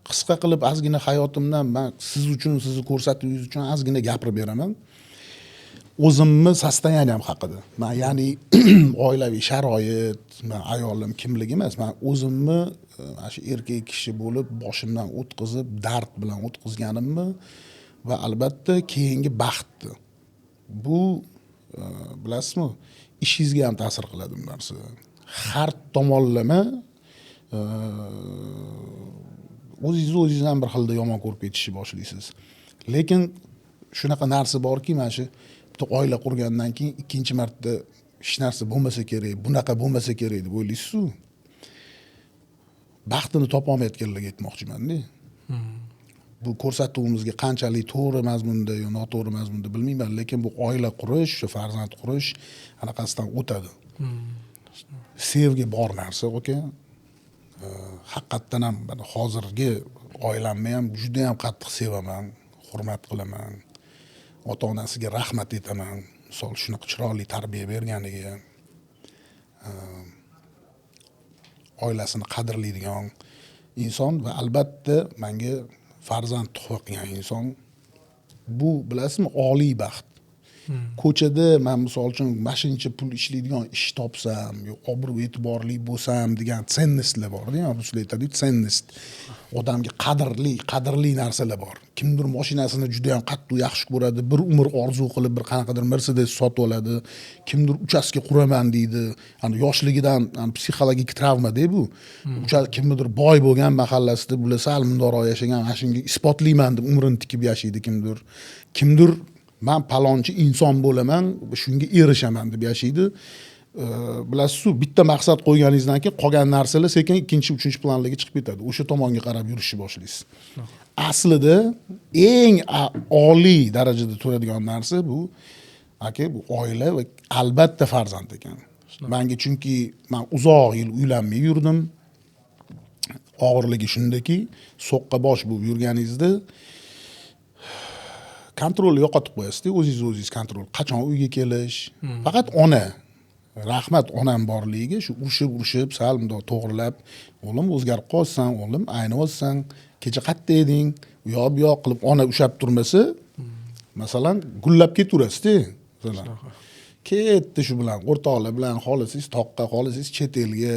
Qisqa qilib ozgina hayotimdan men siz uchun, sizni ko'rsatuvingiz uchun ozgina gapirib beraman. O'zimni sostoyaniyam haqida. Men ya'ni oilaviy sharoit, men ayolim kimligi emas, men o'zimni mana shu erkak kishi bo'lib boshimdan o'tkazib, dard bilan o'tkazganimni va albatta keyingi baxtni. Bu bilasizmi, ishingizga ham ta'sir qiladi bu narsa. Har tomonlama o'zingizdan bir xilda yomon ko'rib ketishni boshlaysiz. Lekin shunaqa narsa borki, mana shu bitta oila qurgandan keyin ikkinchi marta hech narsa bo'lmasa kerak, bunaqa bo'lmasa kerak deb o'ylaysiz-ku. Baxtini topolmayotganlarga aytmoqchiman-da. Bu ko'rsatuvimizga qanchalik to'g'ri mazmunda yo noto'g'ri mazmunda bilmayman, lekin bu oila qurish, shu farzand qurish anaqasidan o'tadi. Sevgi bor narsa, aka. Haqiqatdan ham hozirgi oilamni ham juda ham qattiq sevaman, hurmat qilaman. Ota-onasiga rahmat aytaman. Misol shunaqa chiroyli tarbiya berganiga, oilasini qadrlaydigan inson va albatta menga farzand tuhfa qilgan inson. Bu bilasizmi, oliy baxt. Ko'chada men misol uchun mashincha pul ishlaydigan ish topsam, yo obro' e'tiborli bo'lsam degan tsennislar bor-da, ruslar aytadi, tsennost. Odamga qadrli narsalar bor. Kimdir mashinasini juda ham qattiq yaxshi ko'radi, bir umr orzu qilib bir qanaqadir Mercedes sotib oladi. Kimdir uchastka quraman deydi. Ani yoshligidan psixologik travma-da bu. Kimdir boy bo'lgan mahallasida bular sal mundoq yashagan, ana shunga isbotlayman deb umrini tikib yashaydi kimdir. Kimdir men palonchi inson bo'laman, shunga erishaman deb yashaydi. Bilasiz-ku, bitta maqsad qo'yganingizdan keyin qolgan narsalar sekin ikkinchi, uchinchi planlarga chiqib ketadi. O'sha tomonga qarab yurishni boshlaysiz. Aslida eng oliy darajada turadigan narsa bu bu oila va albatta farzand ekan. Menga chunki men uzoq yil uylanmay yurdim. Og'irligi shundaki, so'qqa bosh bo'lib yurganingizda kontrolni yo'qotib qo'yasiz-da, o'zingiz kontrol. Qachon uyga kelish? Faqat ona. Rahmat onam borligiga shu urishib, sal bundoq to'g'rilab, o'g'lim o'zgarib qolsan, o'g'lim aynib olsan, kecha qayerda eding? U yoq bu yoq qilib ona ushab turmasa, masalan, gullab ketaverasiz-da. Masalan, ketdi shu bilan, o'rtoqlar bilan xolisiz toqqa, xolisiz chet elga,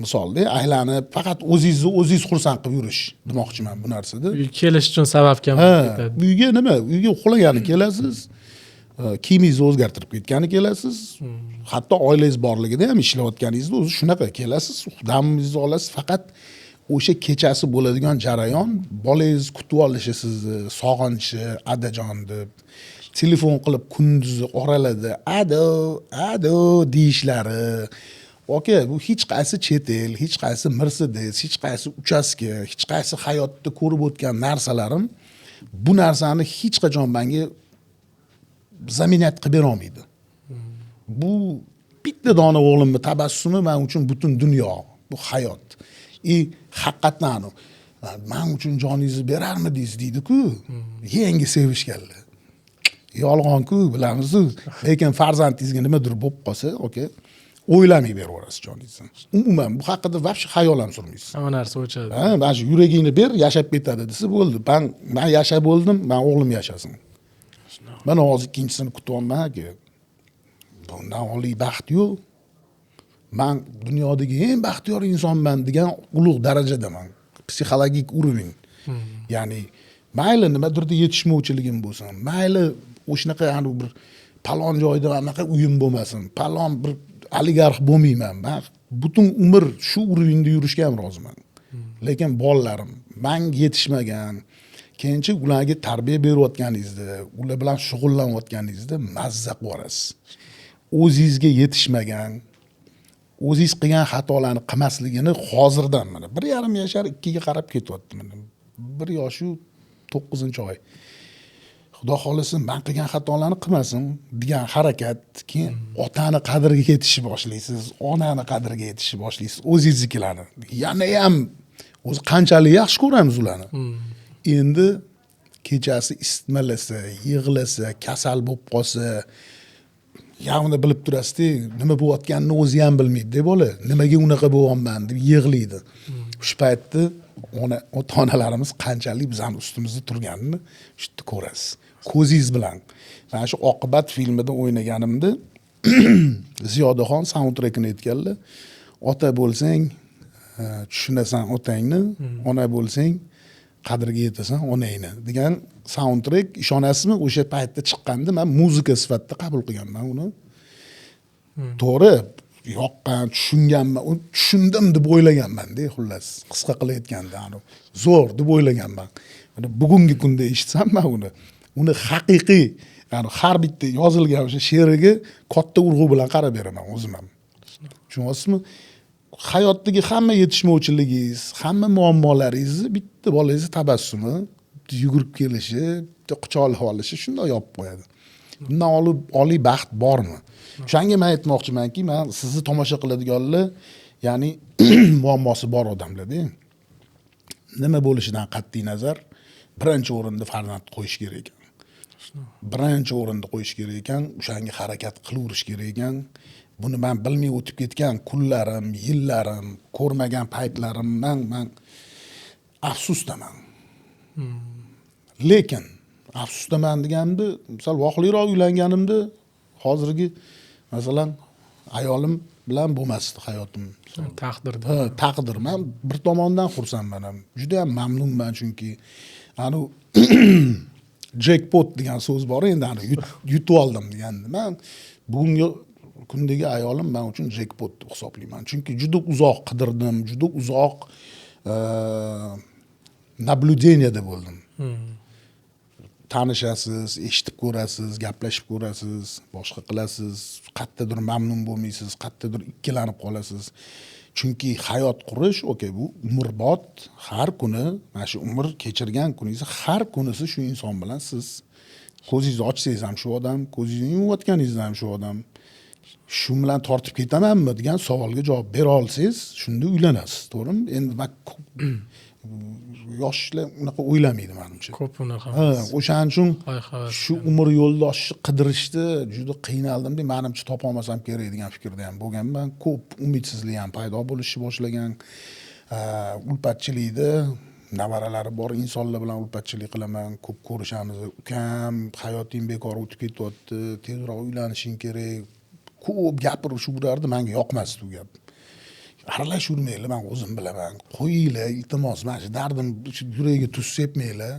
misolda aylanib, faqat o'zingiz xursand qilib yurish demoqchiman bu narsada. Uyga kelish uchun sabab kam ketadi. Uyga nima? Uyga uxlagani kelasiz. Kiyimingizni o'zgartirib ketgani kelasiz. Hatto oilangiz borligida ham ishlayotganingizda o'zi shunaqa kelasiz, damingizni olasiz, faqat o'sha kechasi bo'ladigan jarayon, bolangiz kutib olishi sizni, sog'inchi, adajon deb telefon qilib kunduzi oraladi, ado deyishlari. Oka, bu hech qaysi chet el, hech qaysi Mercedes, hech qaysi uchaska, hech qaysi hayotda ko'rib o'tgan narsalarim bu narsani hech qachon menga zaminat qilib bera olmaydi. Bu bitta dona o'g'limning tabassumi men uchun butun dunyo, bu hayot. Haqiqatan men uchun joningizni berarmidingiz deydi-ku. Yangi sevishganlar. Yolg'on-ku, bilamiz-ku. Lekin farzandingizga nimadir bo'lib qolsa, oka, o'ylamay beraverasiz joningizni. Umuman bu haqida vobshe xayol ham surmaysiz. Hamma narsa o'chadi. Mana shu yuragingni ber, yashab ketadi desa bo'ldi. Men yashab bo'ldim, men o'g'lim yashasin. Mana hozir ikkinchisini kutyapman-ki. Bundan oliy baxt yo'q. Men dunyodagi eng baxtiyor insonman degan ulug' darajadaman. Psixologik urovень. Ya'ni mayli nimadirda yetishmovchiligim bo'lsin, mayli o'shanaqa bir palon joyda anaqa uyim bo'lmasin, palon bir oligarx bo'lmayman. Men butun umr shu urovengda yurishga ham roziman. Lekin bolalarim menga yetishmagan, keyinchi ularga tarbiya berayotganingizda, ular bilan shug'ullanayotganingizda mazza qilasiz. O'zingizga yetishmagan, o'zingiz qilgan xatolarni qilmasligini hozirdan mana 1,5 yashar 2ga qarab ketyapti mana. 1 yoshu 9-oy. Xudo xolasa men qilgan xatolarni qilmasin degan harakat, keyin otani qadriga yetishib boshlaysiz, onani qadriga yetishib boshlaysiz, o'zingiznikilarni. Yana ham o'zi qanchalik yaxshi ko'ramiz ularni. Endi kechasi isitmalasa, yig'lasa, kasal bo'lib qolsa, ya'ni bilib turasiz, nima bo'layotganini o'zi ham bilmaydi deb bola, nimaga unaqa bo'lyapman deb yig'laydi. Shu paytda ota-onalarimiz qanchalik bizning ustimizda turganini shu yerda ko'rasiz. Ko'zingiz bilan. Mana shu Oqibat filmida o'ynaganimda Ziyodaxon soundtrackini aytganlar. Ota bo'lsang, tushunasan otangni, ona bo'lsang, qadriga yetasan onangni degan soundtrack, ishonasizmi, o'sha paytda chiqqanda men muzika sifatida qabul qilganman uni. To'g'ri, yoqqan, tushunganman, tushundim deb o'ylaganman-da, xullas. Qisqa qilib aytganda, zo'r deb o'ylaganman. Bugungi kunda eshitsam men uni haqiqiy, ya'ni har bitta yozilgan o'sha she'riga katta urg'u bilan qarab beraman o'zim ham. Tushunyapsizmi? Hayotdagi hamma yetishmovchiligingiz, hamma muammolaringizni bitta bolangiz tabassumi, yugurib kelishi, quchoqlab olishi shunday yopib qo'yadi. Bundan oliy baxt bormi? O'shanga men aytmoqchimanki, men sizni tomosha qiladiganlar, ya'ni muammosi bor odamlar-da. Nima bo'lishidan qat'iy nazar, birinchi o'rinda farzand qo'yish kerak ekan. Birinchi o'rinda qo'yish kerak ekan, o'shanga harakat qilaverish kerak ekan. Buni men bilmay o'tib ketgan kunlarim, yillarim, ko'rmagan paytlarimdan men afsusdaman. Lekin afsusdaman deganimda, misol voqliroq uylanganimda, hozirgi masalan ayolim bilan bo'lmasdi hayotim. Taqdirda. Taqdir. Men bir tomondan xursandman ham. Juda ham mamnunman, chunki ani jackpot degan so'z bor endi, yutib oldim deganda. Men bugungi kundagi ayolim men uchun jackpot deb hisoblayman. Chunki juda uzoq qidirdim, juda uzoq nablюдениеda bo'ldim. Tanishasiz, eshitib ko'rasiz, gaplashib ko'rasiz, boshqa qilasiz, qayerdadir mamnun bo'lmaysiz, qayerdadir ikkilanib qolasiz. Chunki hayot qurish, okey, bu umrbod, har kuni, mana shu umr kechirgan kuningiz har kunisi shu inson bilan siz ko'zingizni ochsangiz ham shu odam, ko'zingizni yumayotganingizda ham shu odam. Shu bilan tortib ketamanmi degan savolga javob bera olsangiz, shunda uylanasiz, to'g'rimi? Endi yoshlar unaqa o'ylamaydi menimcha. Ko'p unaqa. O'shaning uchun shu umr yo'ldoshni qidirishda juda qiynaldim deb, menimcha topa olmasam kerak degan fikrda ham bo'lganman. Ko'p umidsizlik ham paydo bo'lishni boshlagan. Ulpatchilikda navaralari bor insonlar bilan ulpatchilik qilaman, ko'p ko'rishamiz. Ukam, hayoting bekor o'tib ketyapti, tezroq uylanishing kerak. Ko'p gapirib urardi, menga yoqmasdi u gap. Aralashurmanglar, men o'zim bilaman. Qo'yinglar, iltimos, mana shu dardim yuragiga tuz sepmanglar.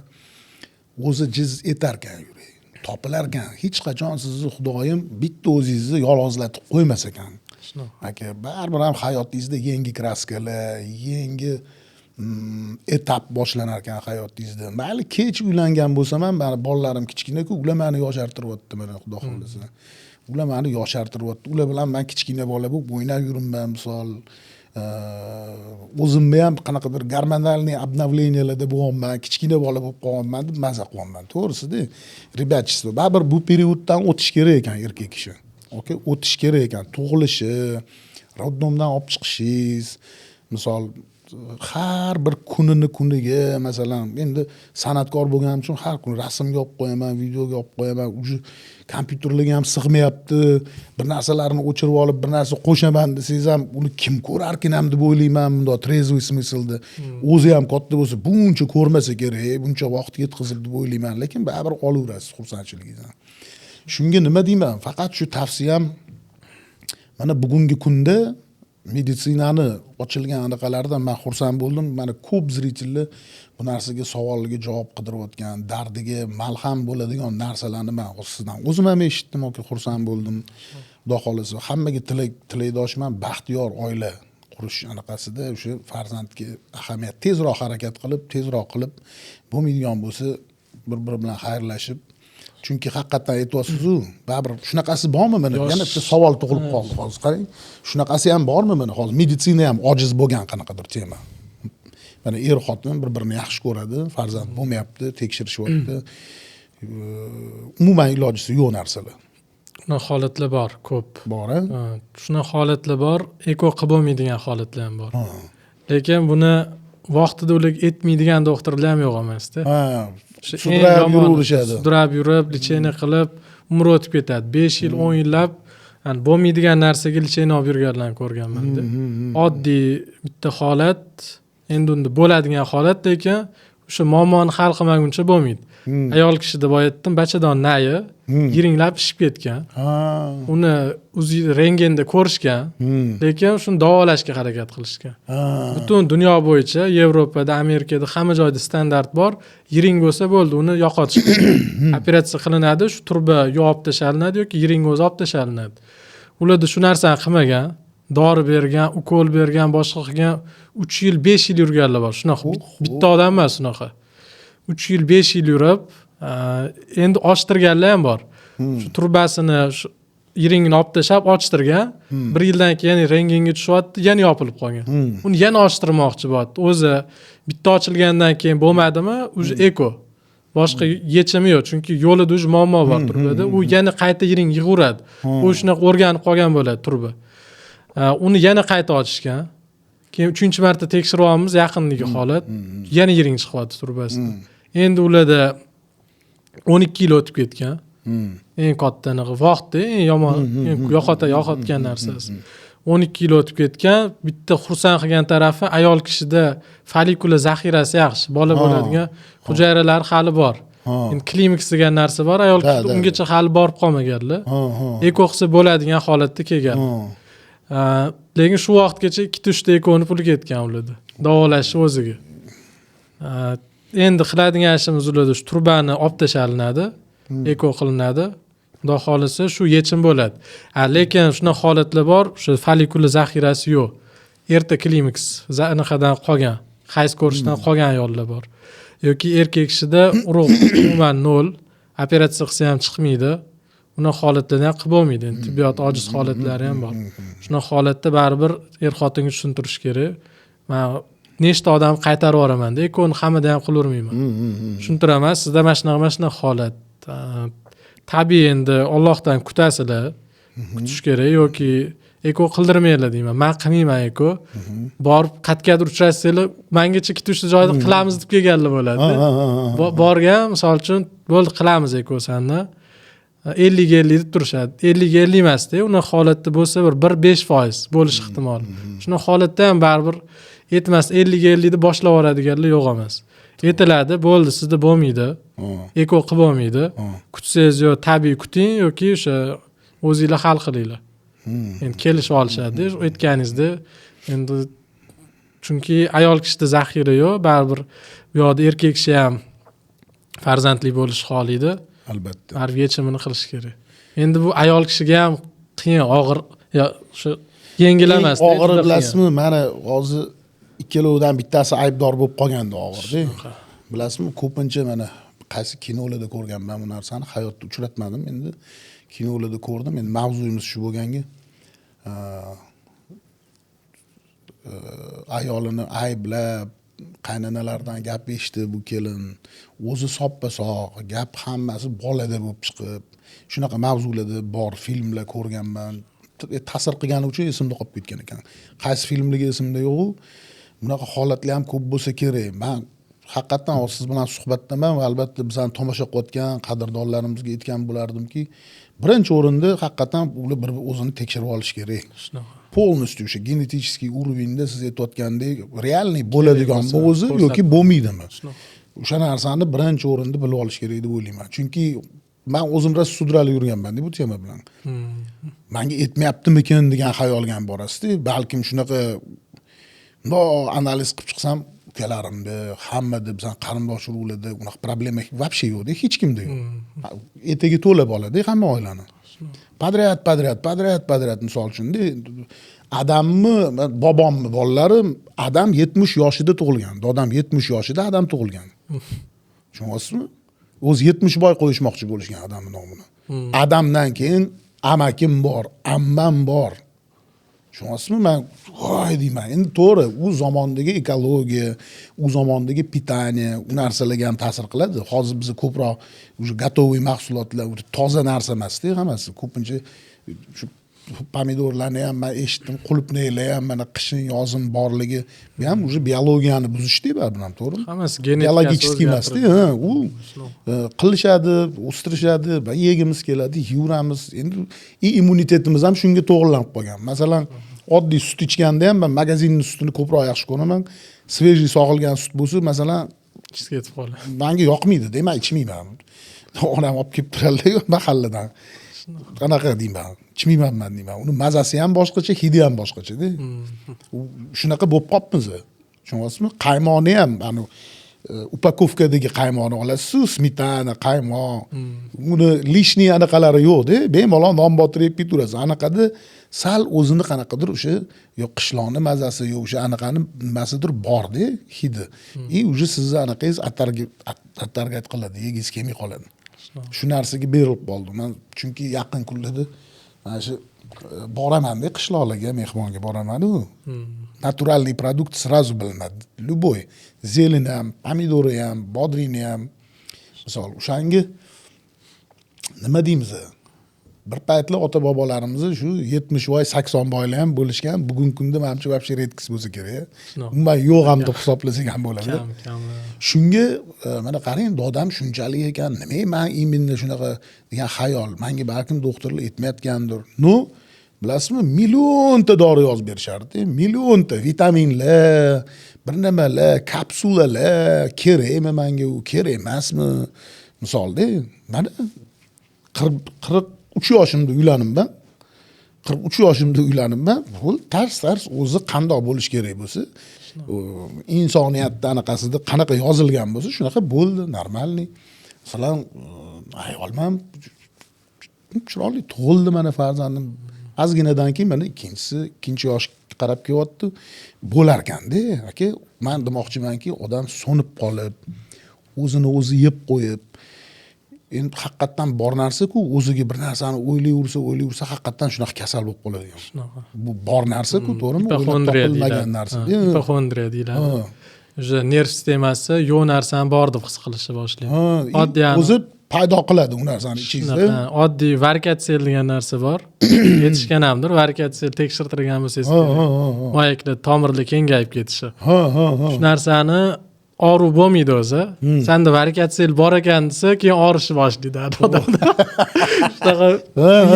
O'zi jiz etarkan yurak. Topilar ekan. Hech qachon sizni Xudoyim bitta o'zingizni yolg'izlatib qo'ymas ekan. Aka, baribir ham hayotingizda yangi kraskalar, yangi etap boshlanar ekan hayotingizda. Mayli kech uylangan bo'lsam ham, meni bolalarim kichkina-ku, ular meni yoshartiryapti mana Xudo xolasa. Ular meni yoshartiryapti. Ular bilan men kichkina bola bo'lib o'ynab yuribman, misol o'zimni ham qanaqadir gormonalniy обновленияларда bo'lyapman, kichkina bola bo'lib qolganman deb maza qilyapman. To'g'risida, rебятчество, baribir bu perioddan o'tish kerak ekan erkak kishi. Okay, o'tish kerak ekan. Tug'ilishi, roddomdan olib chiqishingiz, misol har bir kuniga, masalan, endi san'atkor bo'lganim uchun har kun rasmga olib qo'yaman, videoga olib qo'yaman. Kompyuterlarga ham sig'mayapti. Bir narsalarni o'chirib olib, bir narsa qo'shaman desangiz ham, uni kim ko'rarkin ham deb o'ylayman, bunda trezvoy smyslda. O'zi ham katta bo'lsa, buncha ko'rmasa kerak, buncha vaqt yetkazib deb o'ylayman, lekin baribir olaverasiz xursandchiligingizdan. Shunga nima deyman? Faqat shu tavsiyam, mana bugungi kunda meditsinani ochilgan anaqalardan men xursand bo'ldim. Mana ko'p zritellar bu narsaga savollarga javob qidirayotgan, dardiga malham bo'ladigan narsalarni men sizdan o'zim ham eshitdim, xursand bo'ldim. Xudo xolasa hammaga tilakdoshman, baxtiyor oila qurish anaqasida o'sha farzandga ahamiyat tezroq harakat qilib, tezroq qilib bo'lmaydigan bo'lsa bir-biri bilan xayrlashib. Chunki haqiqatan aytyapsiz-ku, baribir shunaqasi bormi mana? Yana bitta savol tug'ilib qoldi hozir. Qarang, shunaqasi ham bormi mana? Hozir meditsina ham ojiz bo'lgan qanaqadir tema. Mana xotin bir-birini yaxshi ko'radi, farzand bo'lmayapti, tekshirishyapti. Umuman ilojisi yo'q narsalar. Shunaqa holatlar bor, ko'p. Bor-a? Shunaqa holatlar bor, eko qilib bo'lmaydigan holatlar ham bor. Lekin buni vaqtida ular etmaydigan doktorlar ham yo'q emasda. Sudrab yuraverishadi. Sudrab yurib, lecheniya qilib, umr o'tib ketadi. 5 yil, 10 yillab bo'lmaydigan narsaga lecheniya olib yurganlarni ko'rganman-da. Oddiy bitta holat, endi unda bo'ladigan holat, lekin o'sha muammoni hal qilmaguncha bo'lmaydi. Ayol kishi deb aytdim, bachadon nayi, yiringlab ishib ketgan. Uni o'zi rentgenda ko'rishgan, lekin shuni davolashga harakat qilishgan. Butun dunyo bo'yicha, Yevropada, Amerikada hamma joyda standart bor. Yiring bo'lsa bo'ldi, uni yo'qotish. Operatsiya qilinadi, shu turba yo'qib tashalinadi yoki yiring o'zi olib tashalinadi. Ularda shu narsani qilmagan, dori bergan, ukol bergan, boshqa qilgan 3 yil, 5 yil yurganlar bor. Shunaqa bitta odam emas shunaqa. 3 yil, 5 yil yurib, endi ochtirganlar ham bor. Shu turbasini, shu yiringini olib tashab ochtirgan, 1 yildan keyin rentgenga tushyapti, yana yopilib qolgan. Uni yana ochtirmoqchi bo'lyapti. O'zi bitta ochilgandan keyin bo'lmadimi, o'zi eko. Boshqa yechimi yo'q, chunki yo'lida o'zi muammo bor turbada. U yana qayta yiring yig'uradi. U shunaqa o'rganib qolgan bo'ladi turba. Uni yana qayta ochishgan. Keyin 3-marta tekshiryapmiz, yaqindagi holat. Yana yiring chiqyapti turbasidan. Endi ularda 12 yil o'tib ketgan. Eng kattani vaqtda eng yomon, yo'qotgan narsasi. 12 yil o'tib ketgan. Bitta xursand qilgan tarafi ayol kishida follikula zaxirasi yaxshi, bola bo'ladigan hujayralar hali bor. Endi klimaks degan narsa bor, ayol kishida ungacha hali borib qolmaganlar. Eko qilsa bo'ladigan holatda kelgan. Lekin shu vaqtgacha 2-3 ta ekoni puli ketgan ularda. Davolash o'ziga. Endi qiladigan ishimiz ularda shu turbani olib tashalinadi, eko qilinadi. Xudo xolisa shu yechim bo'ladi. Lekin shunaqa holatlar bor, o'sha follikula zaxirasi yo'q. Erta klimaks anaqadan qolgan, hayz ko'rishdan qolgan ayollar bor. Yoki erkak kishida urug' umuman 0, operatsiya qilsa ham chiqmaydi. Uni holatlarni ham qilib bo'lmaydi. Tibbiyot ojiz holatlari ham bor. Shunaqa holatda baribir xotinga tushuntirish kerak. Men nechta odam qaytarib yuboraman-da, ekoni hammada ham qilavermayman. Tushuntiraman, sizda mana shunaqa holat. Tabiiy endi Allohdan kutasizlar. Kutish kerak yoki eko qildirmaylar deyman. Men qilmayman eko. Borib qatgadir uchrashsanglar, mengacha 2-3 joyda qilamiz deb kelganlar bo'ladi. Borgan, misol uchun, bo'ldi qilamiz eko sanni. 50-50 deb turishadi. 50-50 emasda, uni holatda bo'lsa bir 5% bo'lish ehtimoli. Shuna holatda ham baribir etmas 50-50 deb boshlab yuboradiganlar yo'q emas. Aytiladi, bo'ldi, sizda bo'lmaydi. Eko qilib bo'lmaydi. Kutsangiz yo tabiiy kuting yoki o'sha o'zingizlar hal qilinglar. Endi kelishib olishadi. Aytganingizda endi chunki ayol kishida zaxira yo'q, baribir bu yoqda erkak kishi ham farzandli bo'lish xohlaydi. Albatta. Baribir yechimini qilish kerak. Endi bu ayol kishiga ham qiyin, og'ir, yo shu yengil emas. Og'ir bilasizmi? Mana hozir ikkalovidan bittasi aybdor bo'lib qolgandi og'irda. Bilasizmi, ko'pincha mana qaysi kinolarda ko'rganman bu narsani, hayotda uchratmadim. Endi kinolarda ko'rdim. Endi mavzuyimiz shu bo'lganga, ayolini ayblab, qaynanalardan gap eshitdi bu kelin, o'zi soppa-sog', gap hammasi bolada bo'lib chiqib, shunaqa mavzularda bor filmlar ko'rganman. Ta'sir qilgani uchun esimda qolib ketgan ekan. Qaysi filmligi esimda yo'q. Bunaqa holatlar ham ko'p bo'lsa kerak. Men haqiqatan siz bilan suhbatdaman va albatta bizani tomosha qilayotgan qadrdonlarimizga aytgan bo'lardimki, birinchi o'rinda haqiqatan ular bir o'zini tekshirib olish kerak. Полностью o'sha genetik уровеньda siz aytayotgandek realniy bo'ladigan o'zi yoki bo'lmaydimi? O'sha narsani birinchi o'rinda bilib olish kerak deb o'ylayman. Chunki men o'zim rosa sudralib yurganman bu tema bilan. Menga etmayaptimikin degan xayolga ham borasizda, balkim shunaqa analiz qilib chiqsam, ukalarimda, hammada bizning qarindosh urug'larda unaqa problema вообще yo'q, hech kimda yo'q. Etagi to'la bo'ladi hamma oilani. Padriyat misol uchun Adammi, bobommi bolalari adam 70 yoshida tug'ilgan. Dadam 70 yoshida adam tug'ilgan. Tushunyapsizmi? O'zi 70 boy qo'yishmoqchi bo'lishgan odamning nomini. Adamdan keyin amakim bor, ammam bor. Tushunyapsizmi? Men voy deyman. Endi to'g'ri, u zamondagi ekologiya, u zamondagi pitaniya, u narsalarga ham ta'sir qiladi. Hozir biz ko'proq o'sha gotovoy mahsulotlar, toza narsa emas-da hammasi. Ko'pincha shu pomidorlarni ham men eshitdim, qulupnaylar ham mana qishin yozim borligi, bu ham o'sha biologiyani buzishdi bu ham, to'g'rimi? Hammasi genetika biologik emas-da, u qilishadi, o'stirishadi, va yegimiz keladi, yuramiz. Endi immunitetimiz ham shunga to'g'rilanib qolgan. Masalan, oddiy sut ichganda ham men magazinning sutini ko'proq yaxshi ko'raman. Svejiy sog'ilgan sut bo'lsa, masalan, ichga ketib qoladi. Menga yoqmaydi, demak ichmayman. Onam olib kelib turadilar mahalladan. Qanaqa deyman, ichmayman men deyman. Uni mazasi ham boshqacha, hidi ham boshqacha-da. Shunaqa bo'lib qolibmiz. Tushunyapsizmi? Qaymoqni ham, ana upakovkadagi qaymoqni olasiz, smetana, qaymoq. Uni lishniy anaqalari yo'q-da, bemalol non botirib ketaverasiz. Anaqada sal o'zini qanaqadir o'sha yo qishloqni mazasi, yo o'sha anaqani nimasidir bor-da, hidi. O'sha sizni anaqangiz attarga qiladi, yegingiz kelmay qoladi. Shu narsaga berilib qoldim. Men chunki yaqin kunlarda mana shu boraman-da qishloqlarga, mehmonga boraman-ku. Naturalniy produkt сразу bilinadi. Любой. Zelini ham, pomidori ham, bodrini ham. Misol, o'shanga nima deymiz? Bir paytlar ota bobolarimiz shu 70 voy, 80 boylar ham bo'lishgan. Bugungi kunda menimcha вообще redkis bo'lsa kerak. Umuman yo'q ham deb hisoblasak ham bo'ladi. Shunga mana qarang, dadam shunchalik ekan, nima men imенно shunaqa degan xayol menga balkim doktorlar aytmayotgandir. No, bilasizmi, millionta dori yozib berishardi. Millionta vitaminlar, bir nimalar, kapsulalar, kerakmi menga u, kerak emasmi? Misolda, mana 43 yoshimda uylandim ben. 43 yoshimda uylandim ben. Bu ters o'zi qandoq bo'lish kerak bo'lsa, insoniyatda anaqasida qanaqa yozilgan bo'lsa, shunaqa bo'ldi, normalniy. Masalan, ayolman chiroyli tug'ildi mana farzandim. Ozginadan keyin mana ikkinchi yosh qarab kelyapti. Bo'lar ekanda, aka. Men demoqchimanki, odam so'nib qolib, o'zini o'zi yeb qo'yib, endi haqiqatdan bor narsa-ku, o'ziga bir narsani o'ylayversa, haqiqatdan shunaqa kasal bo'lib qoladi. Shunaqa. Bu bor narsa-ku, to'g'rimi? Topilmagan narsa. Ipokondriya deyiladi. O'sha nerv sistemasi yo'q narsani bor deb his qilishni boshlaydi. Oddiy o'zi paydo qiladi u narsani ichingizda. Oddiy varikatsel degan narsa bor. Yetishgan hamdir, varikatsel tekshirtirgan bo'lsangiz, moyaklar tomirlar kengayib ketishi. Shu narsani og'riq bo'lmaydi o'zi. Senda varikatsel bor ekan desa, keyin og'rishni boshlaydi odamda. Shunaqa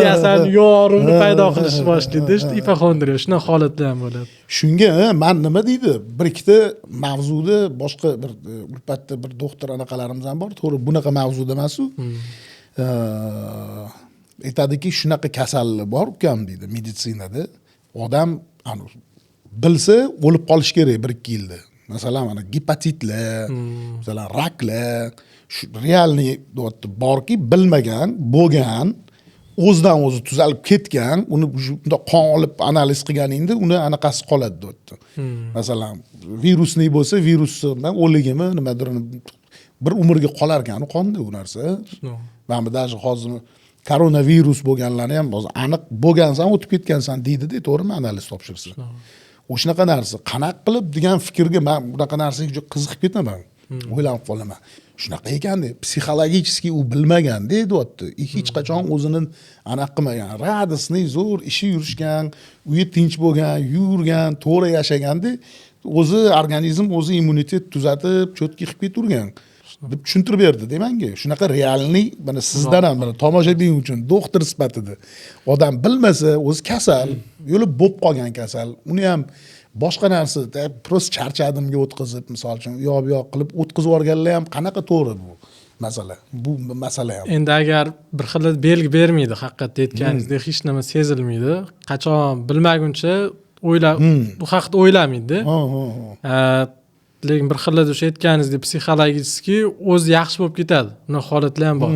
yasan og'riqni paydo qilishni boshlaydi. Ipokondriya shunaqa holatda ham bo'ladi. Shunga men nima deydi? Bir ikkita mavzuda boshqa bir ulpatda bir doktor anaqalarimiz ham bor. To'g'ri, bunaqa mavzuda emas-u. Aytadiki, shunaqa kasallik bor ukam deydi meditsinada. Odam bilsa o'lib qolish kerak 1-2 yilda. Masalan, mana gepatitlar, masalan, raklar, shu realniy borki, bilmagan, bo'lgan, o'zidan o'zi tuzalib ketgan, uni bunda qon olib analiz qilganingda uni anaqasi qoladi deyapti. Masalan, virusli bo'lsa, virusdan o'ligimi, nimadir bir umrga qolar ekan qonda u narsa. Mana даже hozir koronavirus bo'lganlarni ham hozir aniq bo'lgansan, o'tib ketgansan deydi-da, to'g'rimi, analiz topshirsa. O'shanaqa narsa qanaqa qilib degan fikrga men bunaqa narsaga juda qiziqib ketaman. O'ylanib qolaman. Shunaqa ekanda, psixologически u bilmagan deyapti. Hech qachon o'zini anaqa qilmagan. Radosniy, zo'r ishi yurishgan, uyi tinch bo'lgan, yurgan, to'g'ri yashaganda, o'zi organizm o'zi immunitet tuzatib, cho'tki qilib keturgan. deb tushuntirib berdi demanga. Shunaqa realniy mana sizdan ham mana tomoshabin uchun doktor sifatida odam bilmasa o'zi kasal, yo'li bo'lib qolgan kasal. Uni ham boshqa narsa, prosta charchadimga o'tkazib, misol uchun u yoq qilib o'tkazib yuborganlar ham qanaqa to'g'ri bu masala. Bu masala ham. Endi agar bir xil belgi bermaydi, haqiqatda aytganingizdek hech nima sezilmaydi. Qachon bilmaguncha o'ylab bu haqda o'ylamaydi. Lekin bir xilda o'sha aytganingizdek psixologически o'zi yaxshi bo'lib ketadi. Buni holatlar ham bor.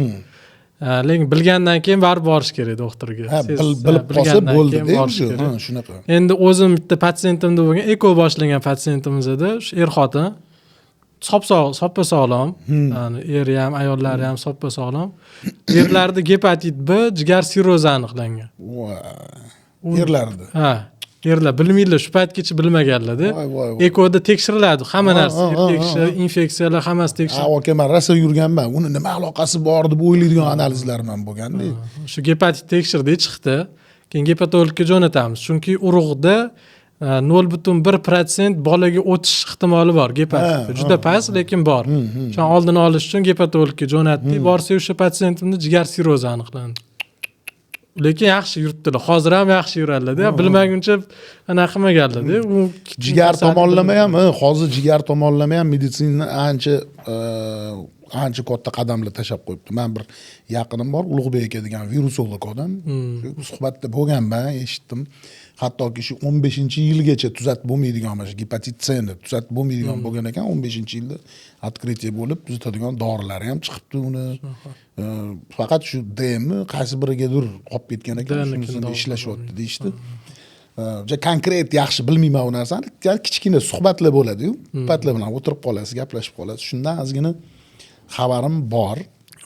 Lekin bilgandan keyin baribir borish kerak doktorga. Ha, bilib qolsa bo'ldi kerak. shunaqa. Endi o'zim bitta patsientimda bo'lgan eko boshlangan patsientimiz edi. Shu er-xotin soppa sog'lom, ya'ni er ham, ayollari ham soppa sog'lom. Erlarda gepatit B, jigar sirrozi aniqlangan. Erlarda. Ha, erlar bilmaydilar, shu paytgacha bilmaganlar-da. Voy. Ekoda tekshiriladi hamma narsa, tekishi, infeksiyalar hammasi tekshiriladi. Aka men rosa yurganman. Uni nima aloqasi bor deb o'ylaydigan analizlar ham bo'lganda. Shu gepatit tekshirdi, chiqdi. Keyin gepatologga jo'natamiz. Chunki urug'da 0,1% bolaga o'tish ehtimoli bor gepatit. Juda past, lekin bor. Shu oldini olish uchun gepatologga jo'natdik. Borsa o'sha patsientimda jigar sirrozi aniqlandi. Lekin yaxshi yuribdilar. Hozir ham yaxshi yuradilar-da. Bilmaguncha anaqa qilmaganlar-da. U Jigar tomonlama ham, hozir jigar tomonlama ham meditsina ancha katta qadamlar tashab qo'yibdi. Men bir yaqinim bor, Ulug'bek aka degan virusolog odam. Suhbatda bo'lganman, eshitdim. Hattoki shu 15-yilgacha tuzatib bo'lmaydigan mana shu gepatit C ni tuzatib bo'lmaydigan bo'lgan ekan, 15-yilda открытие bo'lib tuzatadigan dorilar ham chiqibdi uni. Faqat shu D mi qaysi birigadir qolib ketgan ekan, shunisini ishlashyapti deyishdi. Konkret yaxshi bilmayman u narsani. Kichkina suhbatlar bo'ladi-yu. Suhbatlar bilan o'tirib qolasiz, gaplashib qolasiz. Shundan ozgina xabarim bor.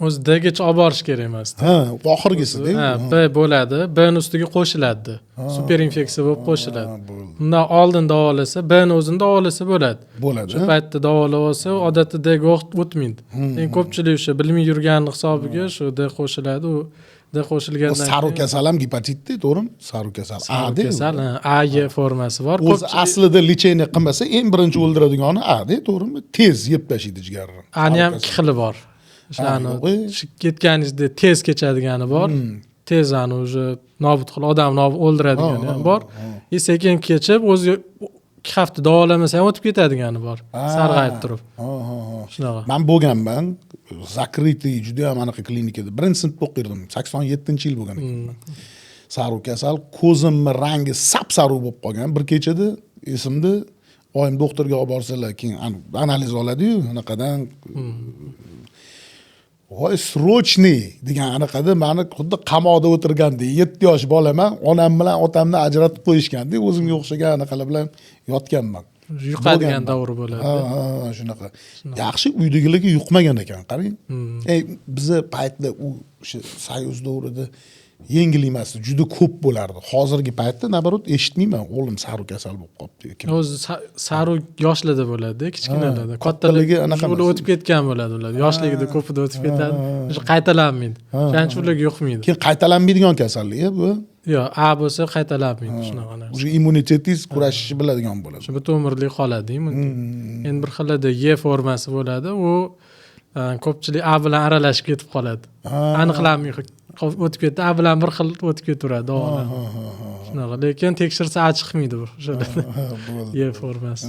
O'zi D'gacha olib borish kerak emas. Ha, oxirgisi-da. Ha, B bo'ladi. B'ning ustiga qo'shiladi. Super infeksiya bo'lib qo'shiladi. Undan oldin davolasa, B'ni o'zini davolasa bo'ladi. Shu paytda davolab olsa, odatda D'ga o'tmaydi. Eng ko'pchilik o'sha bilmay yurgan hisobiga shu D qo'shiladi. U D qo'shilgandan keyin saru kasal ham gepatitda, to'g'rimi? Saru kasal. A-da. Kasal, A formasi bor. O'zi aslida lecheniya qilmasa, eng birinchi o'ldiradigani A-da, to'g'rimi? Tez yeb tashlaydi jigarni. Ani ham ikki xili bor. Shu ketganingizda tez kechadigani bor. Tez ani o'zi nobud qilib, odam nobud o'ldiradigan ham bor. Sekin kechib o'zi 2 hafta davolamasa ham o'tib ketadigani bor. Sarg'ayib turib. Shunaqa. Men bo'lganman. Zakritый juda ham anaqa klinikada. Birinchi sinfda o'qirdim. 87-yil bo'lgan ekan. Saru kasal, ko'zimning rangi sap-saru bo'lib qolgan. Bir kechada esimda oyim doktorga olib borsalar, keyin analiz oladi-yu, anaqadan voy srochniy degan anaqada meni xuddi qamoqda o'tirganda 7 yosh bolaman, onam bilan otamni ajratib qo'yishganda, o'zimga o'xshagan anaqalar bilan yotganman. Yuqadigan davr bo'ladi. Ha, shunaqa. Yaxshi uydagilarga yuqmagan ekan, qarang. Biza paytda u o'sha Soyuz davrida yengil emas, juda ko'p bo'lardi. Hozirgi paytda nabarot eshitmayman, o'g'lim saru kasal bo'lib qolibdi. O'zi saru yoshlarda bo'ladi, kichkinalarda. Kattaligi anaqa o'tib ketgan bo'ladi ular. Yoshligida ko'pida o'tib ketadi. O'sha qaytalanmaydi. Shuning ularga yuqmaydi. Keyin qaytalanmaydigan kasallik bu. Yo'q, A bo'lsa qaytalanmaydi shunaqa narsa. O'sha immunitetingiz kurashishni biladigan bo'ladi. Shu butun umrlik qoladi, mumkin. Endi bir xilda Y formasi bo'ladi, u ko'pchilik A bilan aralashib ketib qoladi. Aniqlanmaydi. O'tib ketdi, A bilan bir xil o'tib ketaveradi davolar. Shunaqa, lekin tekshirsa A chiqmaydi bu. O'shada Y formasi.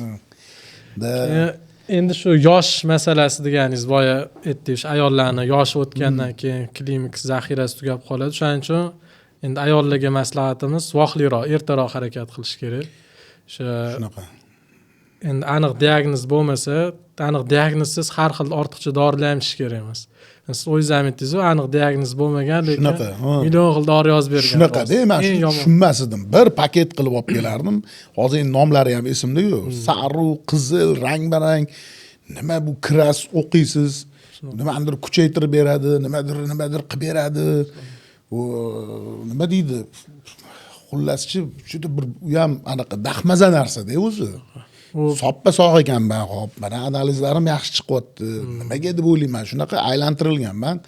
Endi shu yosh masalasi deganingiz boya aytdik, shu ayollarni yoshi o'tgandan keyin klinik zaxirasi tugab qoladi. Shuning uchun endi ayollarga maslahatimiz vaqtliroq, ertaroq harakat qilish kerak. Shunaqa. Endi aniq diagnoz bo'lmasa, aniq diagnozsiz har xil ortiqcha dorilar ichish kerak emas. Siz o'zingiz ham aytdingiz, aniq diagnoz bo'lmagan, lekin million xil dori yozib bergan. Shunaqa-da, men tushunmas edim. Bir paket qilib olib kelardim. Hozir endi nomlari ham esimda-yu. Saru, qizil, rang-barang. Nima bu kiras o'qiysiz? Nimadir kuchaytirib beradi, nimadir qilib beradi. U nima deydi? Xullaschi, juda bir u ham anaqa dahmaza narsa-da o'zi. Soppa sog' ekanman, hop, mana analizlarim yaxshi chiqyapti. Nimaga deb o'ylayman, shunaqa aylantirilganman.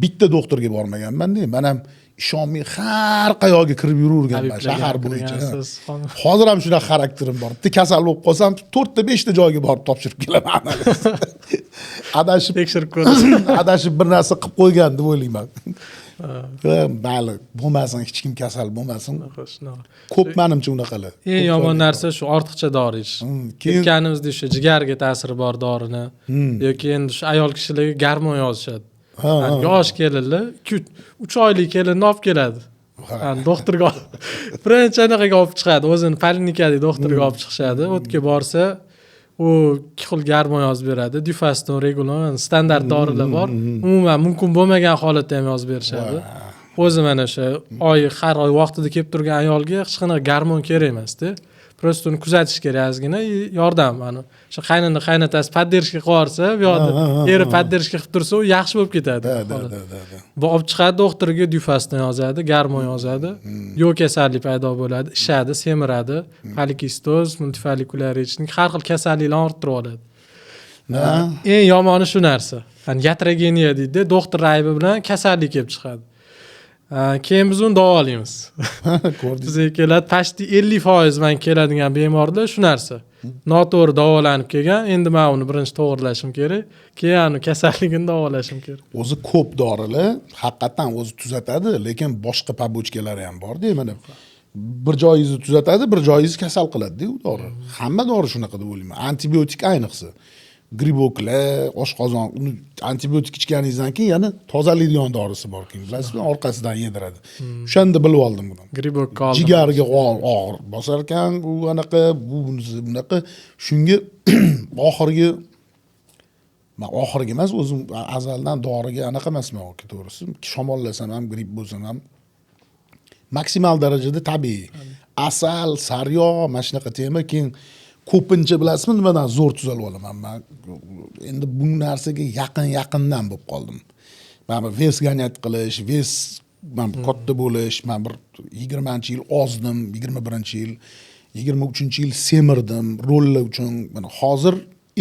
Bitta doktorga bormaganman-da, men ham ishonmay har qayoqqa kirib yuraverganman shahar bo'yicha. Hozir ham shunaqa xarakterim bor. Bitta kasal bo'lib qolsam, 4 ta 5 ta joyga borib topshirib kelaman analiz. Adashib tekshirib ko'rasan. Adashib bir narsa qilib qo'ygan deb o'ylayman. Mayli, bo'lmasin, hech kim kasal bo'lmasin. Ko'p menimcha unaqalar. Eng yomon narsa shu ortiqcha dori ichish. Ketganimizda shu jigarga ta'siri bor dorini yoki endi shu ayol kishilarga garmon yozishadi. Yosh kelinlar 3 oylik kelinni olib keladi. Doktorga birinchi anaqaga olib chiqadi, o'zini poliklinikada doktorga olib chiqishadi. O'tga borsa, u ikki xil garmon yozib beradi. Dufaston, Regulon, standart dorilar bor. Umuman mumkin bo'lmagan holatda ham yozib berishadi. O'zi mana o'sha har oy vaqtida kelib turgan ayolga hech qanaqa garmon kerak emas-da. Prosta uni kuzatish kerak ozgina, yordam mana. O'sha qaynotasi podderishga qo'yarsa, bu yoqda eri podderishga qilib tursa, u yaxshi bo'lib ketadi. Bu olib chiqadi doktorga Dufaston yozadi, garmon yozadi. Yo'l kasallik paydo bo'ladi, ishadi, semiradi, polikistoz, multifolikulyarichnik har xil kasalliklarni orttirib oladi. Eng yomoni shu narsa. Hani yatrogeniya deydi, doktor aybi bilan kasallik kelib chiqadi. Keyin biz uni davolaymiz. Bizga keladi, pashti 50% man keladigan bemorlar shu narsa. Noto'g'ri davolanib kelgan, endi men uni birinchi to'g'rilashim kerak, keyin kasalligini davolashim kerak. O'zi ko'p dorilar haqiqatan o'zi tuzatadi, lekin boshqa pobochkalari ham bor-da, mana bir joyingizni tuzatadi, bir joyingizni kasal qiladi-da u dori. Hamma dori shunaqa deb o'ylayman. Antibiotik ayniqsa. Griboklar, oshqozon, uni antibiotik ichganingizdan keyin yana tozalaydigan dorisi bor keyin. Bilasizmi, orqasidan yediradi. O'shanda bilib oldim buni. Gribok qoldi. Jigarga og'ir bosar ekan, u anaqa, bu bunisi bunaqa. Shunga oxirgi emas, o'zim azaldan doriga anaqa emasman, to'g'risi. Shamollasam ham, gripp bo'lsam ham maksimal darajada tabiiy. Asal, sariyog', mana shunaqa tema, keyin ko'pincha bilasizmi nimadan zo'r tuzalib olaman men. Endi bu narsaga yaqindan bo'lib qoldim. Men ves ganyat qilish, ves katta bo'lish, men bir 20-yil ozdim, 21-yil, 23-yil semirdim rollar uchun. Mana hozir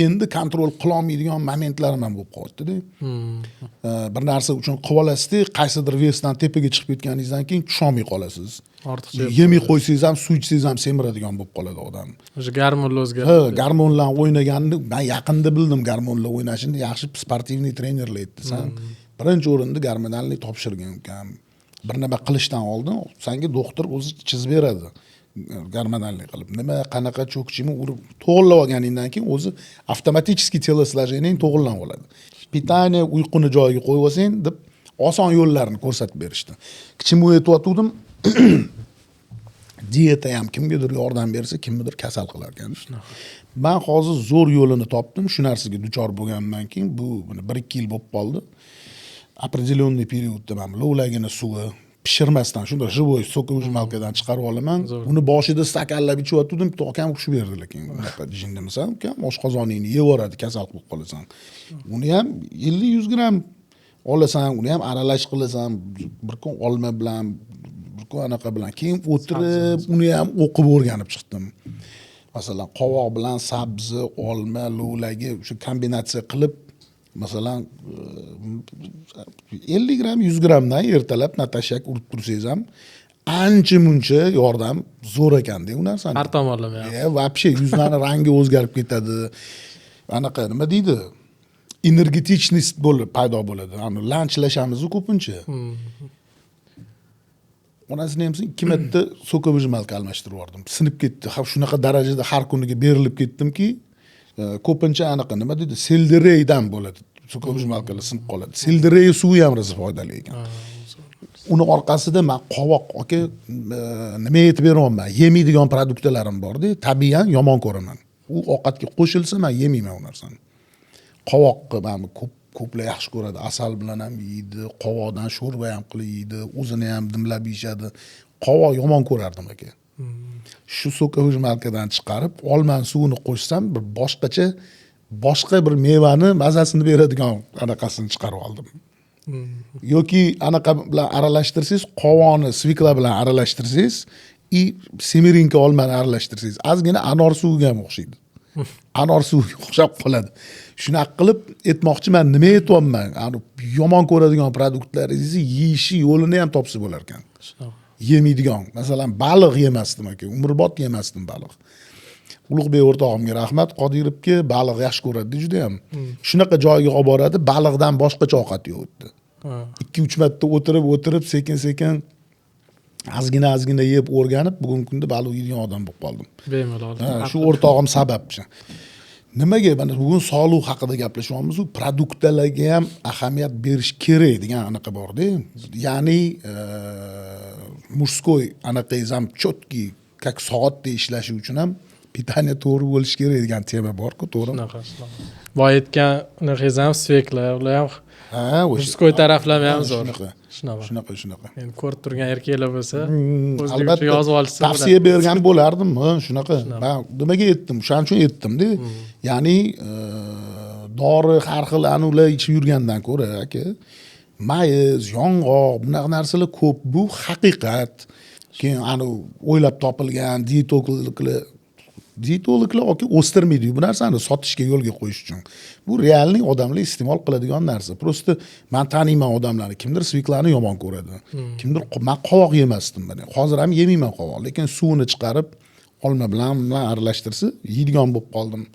endi kontrol qila olmaydigan momentlarim ham bo'lib qolyapti-da. Bir narsa uchun qilib olasizda, qaysidir vesdan tepaga chiqib ketganingizdan keyin tusha olmay qolasiz. Ortiqcha yemay qo'ysangiz ham, suv ichsangiz ham semiradigan bo'lib qoladi odam. O'sha gormonlar o'zgaradi. Gormonlar o'ynaganini men yaqinda bildim, gormonlar o'ynashini yaxshi sportivniy trenerlar aytdi. Sen birinchi o'rinda gormonalni topshirgan ekan. Bir nima qilishdan oldin senga doktor o'zi chizib beradi. Gormonalni qilib. Nima, qanaqa cho'kchimi urib to'g'rilab olganingdan keyin o'zi avtomatik telosложениең to'g'rilanib oladi. Pitание, uyquni joyiga qo'yib olsang deb oson yo'llarini ko'rsatib berishdi. Kichimni aytayotgandim. Dieta ham kimgadir yordam bersa, kimnidir kasal qilar ekan. Men hozir zo'r yo'lini topdim. Shu narsaga duchor bo'lgandan keyin bu 1-2 yil bo'lib qoldi. Определенный периодda men lovlagini suvi pishirmasdan shunda живой sokovujmalkadan chiqarib olaman. Uni boshida stakanlab ichyotgandim, bitta akam hushi berdi, lekin unaqa jinnimisan, ukam oshqozoningni yevoradi, kasal qilib qolasan. Uni ham 50-100 gram olasan, uni ham aralash qilasan, bir kun olma bilan, bir kun anaqa bilan, keyin o'tirib uni ham o'qib o'rganib chiqdim. Masalan, qovoq bilan sabzi, olma, lo'lagi o'sha kombinatsiya qilib, masalan 50 gram 100 gramdan ertalab natashak urib tursangiz ham ancha muncha yordam zo'r ekanda u narsani. Har tomonlama. Вообще yuzlarni rangi o'zgarib ketadi. Anaqa nima deydi? Energetichность paydo bo'ladi. Ani lanchlashamiz ko'pincha. Onasini ham 2 marta sokovujmalka almashtirib yubordim. Sinib ketdi. Shunaqa darajada har kuniga berilib ketdimki, ko'pincha anaqa nima deydi? Seldereydan bo'ladi. Sokovujmalkalar sinib qoladi. Selderey suvi ham rosa foydali ekan. Uni orqasida men qovoq aka nima aytib beraman? Yemaydigan produktlarim bor-da, tabiiyan yomon ko'raman. U ovqatga qo'shilsa men yemayman u narsani. Qovoqni men ko'plar yaxshi ko'radi. Asal bilan ham yeydi, qovoqdan sho'rva ham qilib yeydi, o'zini ham dimlab yeyishadi. Qovoq yomon ko'rardim aka. Shu sokovujmalkadan chiqarib, olman suvini qo'shsam, bir boshqa bir mevani mazasini beradigan anaqasini chiqarib oldim. Yoki anaqa bilan aralashtirsangiz, qovoqni svikla bilan aralashtirsangiz, semirinka olmani aralashtirsangiz, ozgina anor suviga ham o'xshaydi. Anor suviga o'xshab qoladi. Shunaqa qilib aytmoqchi, men nima aytyapman? Yomon ko'radigan produktlaringizni yeyishi yo'lini ham topsa bo'lar ekan. Yemaydigan, masalan, baliq yemasdim aka, umrbod yemasdim baliq. Ulug'bek o'rtog'imga rahmat, Qodirovga baliq yaxshi ko'radi juda ham. Shunaqa joyga olib boradi, baliqdan boshqacha ovqat yo'q edi. 2-3 marta o'tirib sekin-sekin ozgina yeb o'rganib, bugungi kunda baliq yeydigan odam bo'lib qoldim. Bemalol. Shu o'rtog'im sababchi. Nimaga mana bugun sog'liq haqida gaplashyapmiz, produktlarga ham ahamiyat berish kerak degan anaqa bor-da. Ya'ni mujskoy anaqangiz ham chotki, как soatda ishlashi uchun ham pitaniya to'g'ri bo'lishi kerak degan tema bor-ku, to'g'rimi? Shunaqa. Boya aytgan unaqangiz ham svetlar, ular ham Ha, o'sha muzko'y taraflari ham zo'r. Shunaqa. Endi ko'rib turgan erkaklar bo'lsa, Albatta yozib olsa tavsiya bergan bo'lardim. Shunaqa. Men nimaga aytdim? O'shaning uchun aytdim-da. Ya'ni dori har xil ular ichib yurgandan ko'ra, aka, mayiz, yong'oq, bunaqa narsalar ko'p. Bu haqiqat. Keyin o'ylab topilgan dietologlar o'stirmaydi bu narsani sotishga yo'lga qo'yish uchun. Bu realniy odamlar iste'mol qiladigan narsa. Prosta men taniyman odamlarni. Kimdir sviklarni yomon ko'radi. Kimdir men qovoq yemasdim mana. Hozir ham yemayman qovoq, lekin suvini chiqarib olma bilan aralashtirsa yeydigan bo'lib qoldim.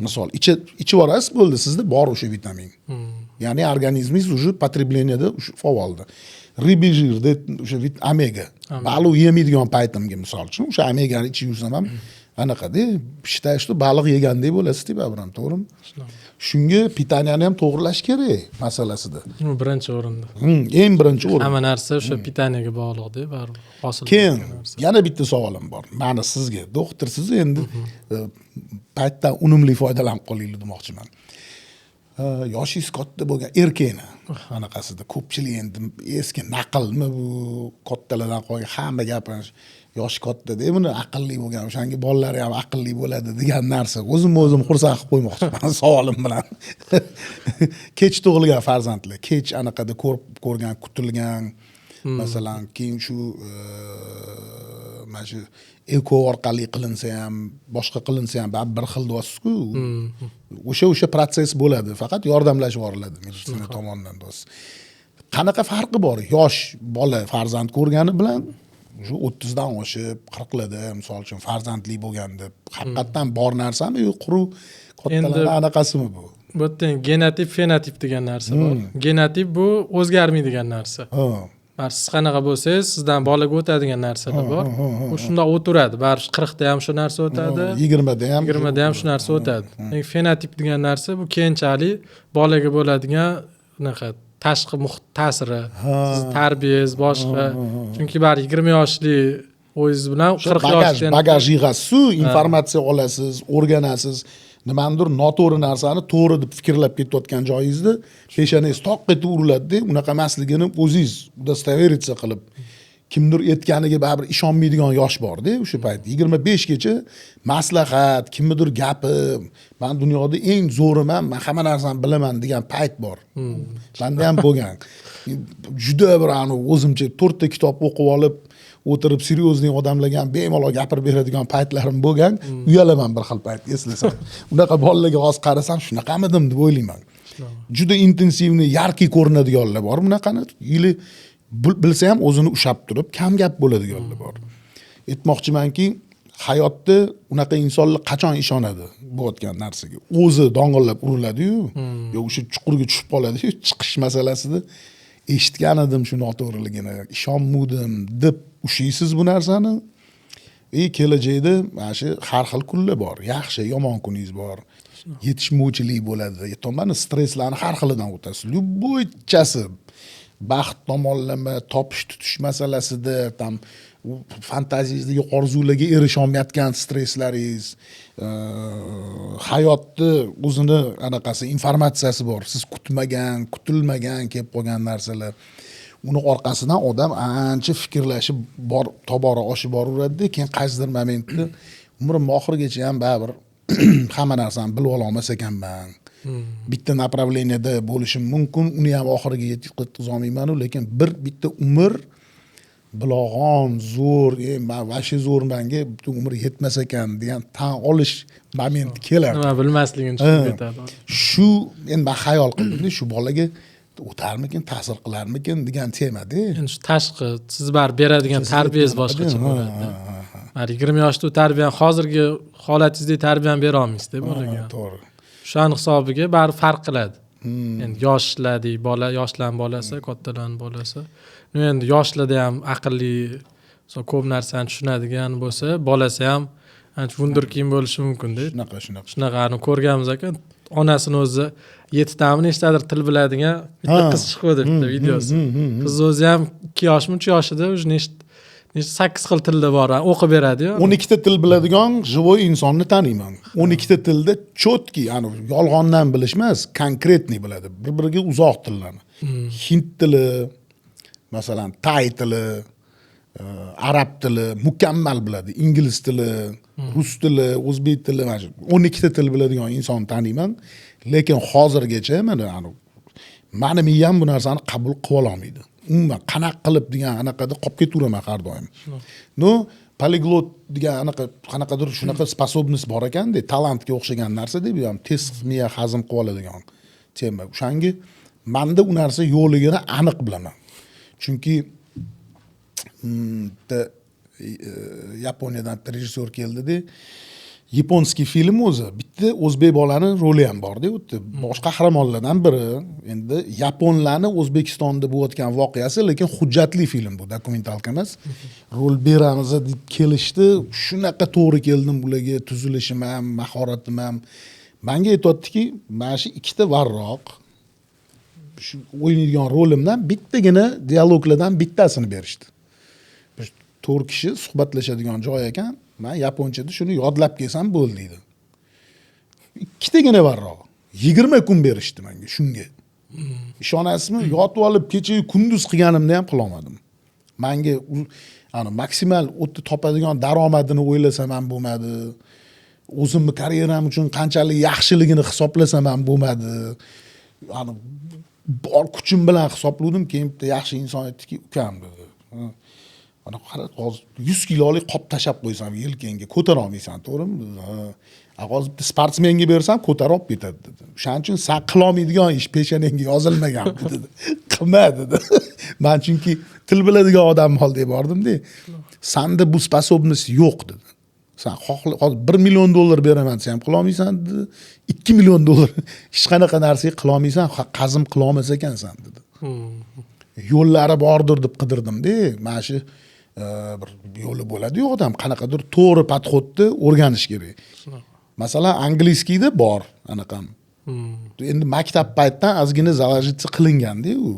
Misol, ichib olasiz bo'ldi, sizda bor o'sha vitamin. Ya'ni organizmingiz уже потребленияda faolda. Ribi jirda o'sha omega. Baliq yemaydigan paytimga misol uchun o'sha omegani ichib yursam ham anaqada считаешь, что baliq yegandek bo'lasiz deb biram, to'g'rimi? Shunga pitaniyani ham to'g'rilash kerak masalasida. Birinchi o'rinda. Eng birinchi o'rin. Hamma narsa o'sha pitaniyaga bog'liq-da, baribir. Hosil. Keyin yana bitta savolim bor. Meni sizga, doktorsiz endi paytdan unumli foydalanib qolaylik demoqchiman. Yoshingiz katta bo'lgan erkakni anaqasida ko'pchilik endi eski naqlmi bu kattalardan qolgan hamma gapirish yoshi katta-da, buni aqlli bo'lgan, o'shanga bolalari ham aqlli bo'ladi degan narsa. O'zim xursand qilib qo'ymoqchiman savolim bilan. Kech tug'ilgan farzandlar, kech anaqada ko'rgan, kutilgan, masalan, keyin shu mana shu eko orqali qilinsa ham, boshqa qilinsa ham bir xil deyapsiz-ku. O'sha protsess bo'ladi, faqat yordamlashib yuboriladi meditsina tomonidan deyapsiz. Qanaqa farqi bor yosh bola farzand ko'rgani bilan shu 30 dan oshib 40 larda misol uchun farzandli bo'lganda haqiqatan bor narsami yo quruq kattalar anaqasimi bu? Bu yerda genotip, fenotip degan narsa bor. Genotip bu o'zgarmaydigan narsa. Siz qanaqa bo'lsangiz, sizdan bolaga o'tadigan narsalar bor. U shundoq o'tiradi. Baribir 40 da ham shu narsa o'tadi, 20 da ham shu narsa o'tadi. Fenotip degan narsa bu keyinchalik bolaga bo'ladigan unaqa tashqi muhit ta'siri, siz tarbiyangiz boshqa. Chunki bari 20 yoshli o'zingiz bilan 40 yoshli bagaj yig'asiz, informatsiya olasiz, o'rganasiz. Nimandir noto'g'ri narsani to'g'ri deb fikrlab ketayotgan joyingizda peshanangiz toq etib uriladi-da, unaqa emasligini o'zingiz dostoverиться qilib kimdir aytganiga baribir ishonmaydigan yosh bor-da o'sha payt. 25 gacha maslahat, kimdir gapi, men dunyoda eng zo'riman, men hamma narsani bilaman degan payt bor. Menda ham bo'lgan. Juda bir o'zimcha 4 ta kitob o'qib olib o'tirib seriozniy odamlarga ham bemalol gapirib beradigan paytlarim bo'lgan. Uyalaman bir xil payt eslasam. Unaqa bolalarga hozir qarasam shunaqamidim deb o'ylayman. Juda intensivniy, yarki ko'rinadiganlar bor bunaqani. Yili bilsa ham o'zini ushab turib kam gap bo'ladiganlar bor. Aytmoqchimanki, hayotda unaqa insonlar qachon ishonadi bo'layotgan narsaga? O'zi dong'illab uriladi-yu, yo o'sha chuqurga tushib qoladi-yu, chiqish masalasida eshitgan edim shu noto'g'riligini, ishonmadim deb ushaysiz bu narsani. Kelajakda mana shu har xil kunlar bor, yaxshi, yomon kuningiz bor. Yetishmovchilik bo'ladi. Aytolmani stresslarni har xilidan o'tasiz. Любойchasi baxt tomonlama, topish tutish masalasida, tam fantaziyangizdagi orzularga erisha olmayotgan stresslaringiz, hayotda o'zini anaqasi informatsiyasi bor. Siz kutmagan, kutilmagan kelib qolgan narsalar. Uni orqasidan odam ancha fikrlashib tobora oshib boraveradi, keyin qaysidir momentda umrim oxirigacha ham baribir hamma narsani bilib olmas ekanman. Bitta направленияda bo'lishim mumkin, uni ham oxiriga yetkiza olmayman, lekin bitta umr bilog'on zo'r, men vashi zo'rmanga butun umr yetmas ekan degan tan olish momenti keladi. Nima bilmasligini tushunib ketadi. Shu endi men xayol qildim, shu bolaga o'tarmikin, ta'sir qilarmikin degan temada. Endi shu tashqi siz baribir beradigan tarbiyangiz boshqacha bo'ladi. Har 20 yoshda tarbiyani hozirgi holatingizdek tarbiyani bera olmaysiz-da bolaga. To'g'ri. O'shaning hisobiga baribir farq qiladi. Endi yoshlardek bola, yoshlarning bolasi, kattalarning bolasi. Endi yoshlarda ham aqlli, ko'p narsani tushunadigan bo'lsa, bolasi ham ancha wunderkind bo'lishi mumkin-da. Shunaqani ko'rganmiz ekan. Onasini o'zi 7 tami nechtadir til biladigan bitta qiz chiqdi bitta videosi. Qiz o'zi ham 2 yoshmi, 3 yoshida, 8 xil tilda bor, o'qib beradi-yu. 12 ta til biladigan живой insonni taniyman. 12 ta tilda chotki, ya'ni yolg'ondan bilish emas, konkretniy biladi. Bir-biriga uzoq tillarni. Hind tili, masalan, tay tili, arab tili mukammal biladi. Ingliz tili, rus tili, o'zbek tili, mana shu 12 ta til biladigan insonni taniyman. Lekin hozirgacha mani miyam bu narsani qabul qila olmaydi. Umuman qanaqa qilib degan anaqada qolib ketaveraman har doim. No, poliglot degan qanaqadir shunaqa sposobnost bor ekanda, talantga o'xshagan narsa deb ham tez miya hazm qilib oladigan tema. O'shanga menda u narsa yo'qligini aniq bilaman. Chunki Yaponiyadan rejissyor keldi-da, yaponskiy film o'zi bitta o'zbek bolaning roli ham bor-da, o'tdi. Bosh qahramonlardan biri. Endi yaponlarni O'zbekistonda bo'layotgan voqeasi, lekin hujjatli film bu, dokumentalka emas. Rol beramiz deb kelishdi. Shunaqa to'g'ri keldim ularga, tuzilishim ham, mahoratim ham. Menga aytayaptiki, mana shu ikkita varroq shu o'ynaydigan rolimdan bittagina dialoglardan bittasini berishdi. 4 kishi suhbatlashadigan joy ekan. Men yaponchada shuni yodlab kelsam bo'ldi deydi. Ikkitagina varroq 20 kun berishdi menga shunga. Ishonasizmi? Yotib olib kecha kunduz qilganimni ham qila olmadim. Menga maksimal o'tni topadigan daromadini o'ylasam ham bo'lmadi. O'zimni karyeram uchun qanchalik yaxshiligini hisoblasam ham bo'lmadi. Bor kuchim bilan hisobladim, keyin bitta yaxshi inson aytdiki, ukam dedi. Mana qara, hozir 100 kilolik qop tashab qo'ysam yelkangga ko'tara olmaysan, to'g'rimi? Hozir bitta sportsmenga bersam ko'tarib olib ketadi dedi. O'shaning uchun sen qila olmaydigan ish peshanangga yozilmagan dedi. Qilma dedi. Men chunki til biladigan odamman deb bordim-da. Sanda bu sposobnost yo'q dedi. Sen hozir $1 million beraman desam qila olmaysan dedi. $2 million hech qanaqa narsaga qila olmaysan, qazim qila olmas ekansan dedi. Yo'llari bordir deb qidirdim-da. Mana shu bir yo'li bo'ladi-yu odam qanaqadir to'g'ri podxodni o'rganish kerak. Masalan, angliskiyda bor anaqam. Endi maktab paytdan ozgina zaложиться qilingan-da u.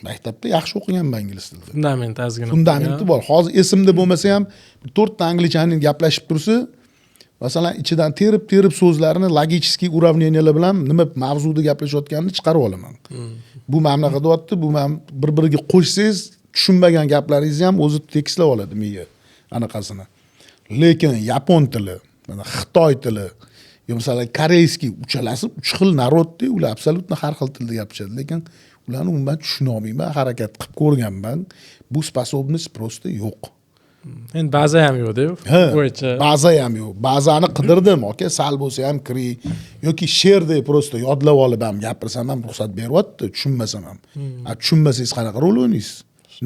Maktabda yaxshi o'qiganman ingliz tilida. Fundament ozgina. Fundamenti bor. Hozir esimda bo'lmasa ham 4 ta anglichani gaplashib tursa, masalan, ichidan terib so'zlarini logicheskiy uravneniyalar bilan nima mavzuda gaplashayotganini chiqarib olaman. Bu mana bunaqa deyapti, bu men bir-biriga qo'shsangiz tushunmagan gaplaringizni ham o'zi tekstlab oladi miya anaqasini. Lekin yapon tili, mana xitoy tili, yo masalan koreyskiy uchalasi 3 xil narodda, ular absolyutno har xil tilda gapirishadi, lekin ularni umuman tushuna olmayman, harakat qilib ko'rganman. Bu sposobnost prosta yo'q. Endi baza ham yo'q-da. Bo'yicha. Baza ham yo'q. Bazani qidirdim, sal bo'lsa ham kiri yoki she'rda prosta yodlab olib ham gapirsam ham ruxsat beryapti, tushunmasam ham. Tushunmasangiz qanaqa rol o'ynaysiz?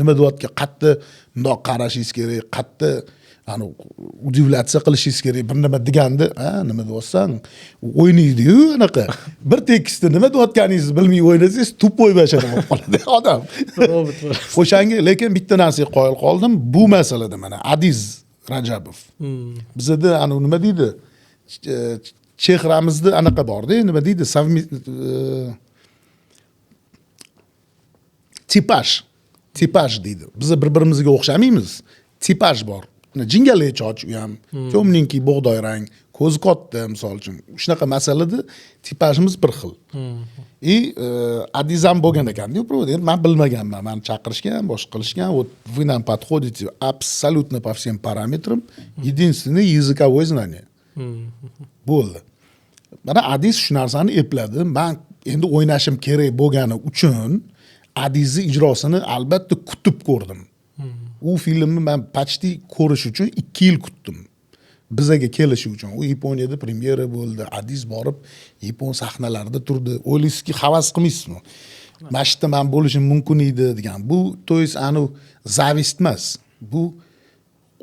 Nima deyapti? Qattiq bundoq qarashingiz kerak, qattiq udivlyatsiya qilishingiz kerak. Bir nima deganda, nima deyapsan? O'ynaydi-yu anaqa. Bir tekstni nima deyotganingizni bilmay o'ynasangiz, tupoy bashara bo'lib qoladi odam. O'shanga lekin bitta narsaga qoyil qoldim. Bu masalada mana Adiz Rajabov. Bizda nima deydi? Chehramizda anaqa bor-da, nima deydi? Tipaj deydi. Biz bir-birimizga o'xshamaymiz. Tipaj bor. Jingali choch u ham, temninki bug'doy rang, ko'zi katta misol uchun. Shunaqa masalada tipajimiz bir xil. Adizam bo'lgan ekan-da, men bilmaganman. Meni chaqirishgan, boshqa qilishgan, вы нам подходите абсолютно по всем параметрам. Единственное языковое знание. Bo'ldi. Mana Adiz shu narsani epladi. Men endi o'ynashim kerak bo'lgani uchun Adizni ijrosini albatta kutib ko'rdim. U filmni men почти ko'rish uchun 2 yil kutdim. Bizaga kelishi uchun. U Yaponiyada premyera bo'ldi. Adiz borib yapon sahnalarida turdi. O'ylaysizki, havas qilmaysizmi? Mashta men bo'lishim mumkin edi degan. Bu to'yis zavist emas. Bu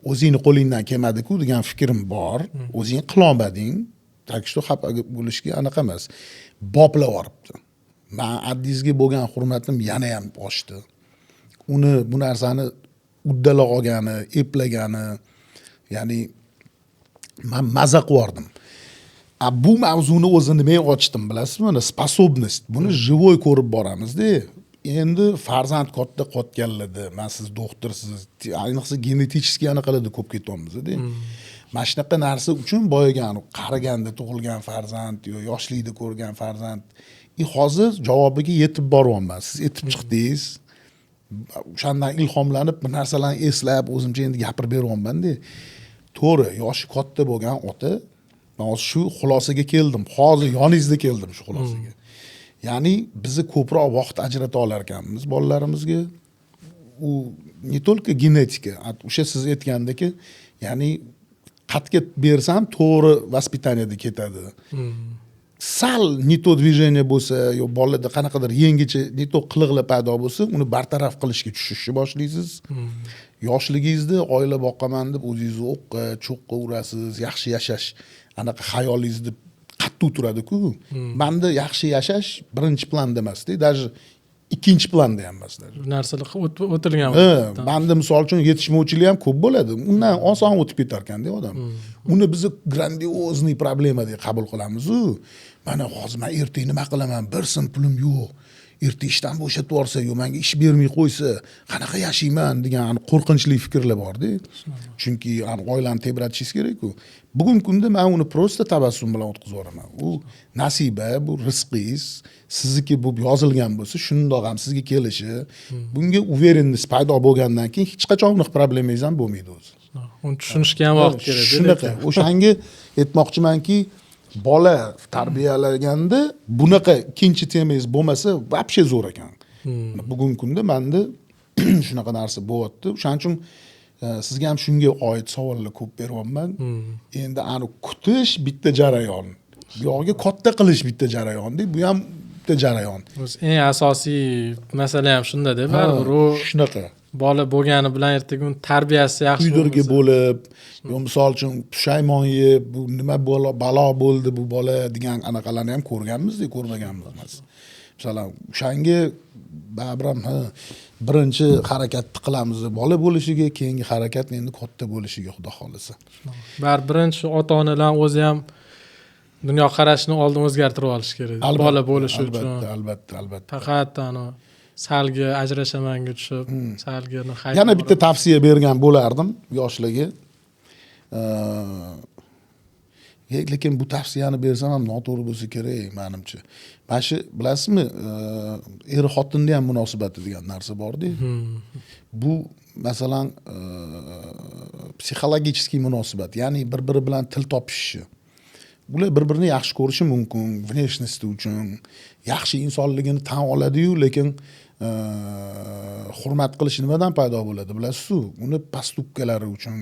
o'zingni qo'lingdan kelmadi-ku degan fikrim bor. O'zing qila olmading. Так что xafa bo'lishga anaqa emas. Boplab yoribdi. Men Adizga bo'lgan hurmatim yana ham oshdi. Uni bu narsani uddalab olgani, eplagani, ya'ni men maza qilardim. Bu mavzuni o'zini men ochdim, bilasizmi? Sposobnost. Buni живой ko'rib boramiz-da. endi farzand katta qotganlarda man siz doktorsiz, ayniqsa genetik anaqalarda ko'p ketyapmiz-da. Mana shunaqa narsa uchun boyagan qariganda tug'ilgan farzand yo yoshlikda ko'rgan farzand hozir javobiga yetib boryapman. Siz aytib chiqdingiz. O'shandan ilhomlanib bir narsalarni eslab o'zimcha endi gapirib beryapman-da. To'g'ri, yoshi katta bo'lgan ota, men hozir shu xulosaga keldim. Hozir yoningizda keldim shu xulosaga. Ya'ni bizni ko'proq vaqt ajrata olar ekanmiz bolalarimizga. U не только genetika, o'sha siz aytgandek, ya'ni qatga bersam to'g'ri vaspitaniyada ketadi. Sal не то движение bo'lsa, yo bolada qanaqadir yangicha не то qiliqlar paydo bo'lsa, uni bartaraf qilishga tushishni boshlaysiz. Yoshligingizda oila boqaman deb o'zingizni o'qqa, cho'qqa urasiz, yaxshi yashash, anaqa xayolingizda qattiq turadi-ku. Menda yaxshi yashash birinchi planda emas-da, даже ikkinchi planda ham emas. Narsalar o'tilgan. Menda misol uchun yetishmovchilik ham ko'p bo'ladi. Undan oson o'tib ketar ekanda odam. Uni biz grandiozniy problema deb qabul qilamiz-ku. Mana hozir men ertaga nima qilaman? Bir so'm pulim yo'q. Erta ishdan bo'shatib yuborsa, yo menga ish bermay qo'ysa, qanaqa yashayman degan qo'rqinchli fikrlar bor-da. Chunki oilani tebratishingiz kerak-ku. Bugungi kunda men uni prosta tabassum bilan o'tkazib yuboraman. U nasiba, bu rizqingiz, sizniki bu yozilgan bo'lsa, shundoq ham sizga kelishi, bunga uverenность paydo bo'lgandan keyin hech qachon unaqa problemangiz ham bo'lmaydi o'zi. Uni tushunishga ham vaqt kerak. Shunaqa. O'shanga aytmoqchimanki, bola tarbiyalaganda bunaqa ikkinchi temangiz bo'lmasa, вообще zo'r ekan. Bugungi kunda menda shunaqa narsa bo'lyapti. O'shaning uchun sizga ham shunga oid savollar ko'p beryapman. Endi ani kutish bitta jarayon. Bu yo'g'iga katta qilish bitta jarayon-da, bu ham bitta jarayon. O'z eng asosiy masala ham shunda-da, baribir u shunaqa. Bola bo'lgani bilan ertaga uni tarbiyasi yaxshi Kuydirgi bo'lib, yo misol uchun pushaymon yeb, bu nima balo bo'ldi bu bola degan anaqalarni ham ko'rganmiz-da, ko'rmaganmiz emas. Masalan, o'shanga baribir ham birinchi harakatni qilamiz bola bo'lishiga, keyingi harakat endi katta bo'lishiga xudo xolisa. Birinchi ota-onalar o'zi ham dunyo qarashini oldin o'zgartirib olish kerak. Bola bo'lishi uchun. Albatta. Faqat salga ajrashamanga tushib, salga yana bitta tavsiya bergan bo'lardim yoshlarga. Lekin bu tavsiyani bersam ham noto'g'ri bo'lsa kerak menimcha. Mana shu bilasizmi, er-xotinning ham munosabati degan narsa bor-da. Bu masalan psixologik munosabat, ya'ni bir-biri bilan til topishishi. Bular bir-birini yaxshi ko'rishi mumkin, внешности uchun yaxshi insonligini tan oladi-yu, lekin hurmat qilish nimadan paydo bo'ladi bilasiz-ku? Uni postupkalari uchun,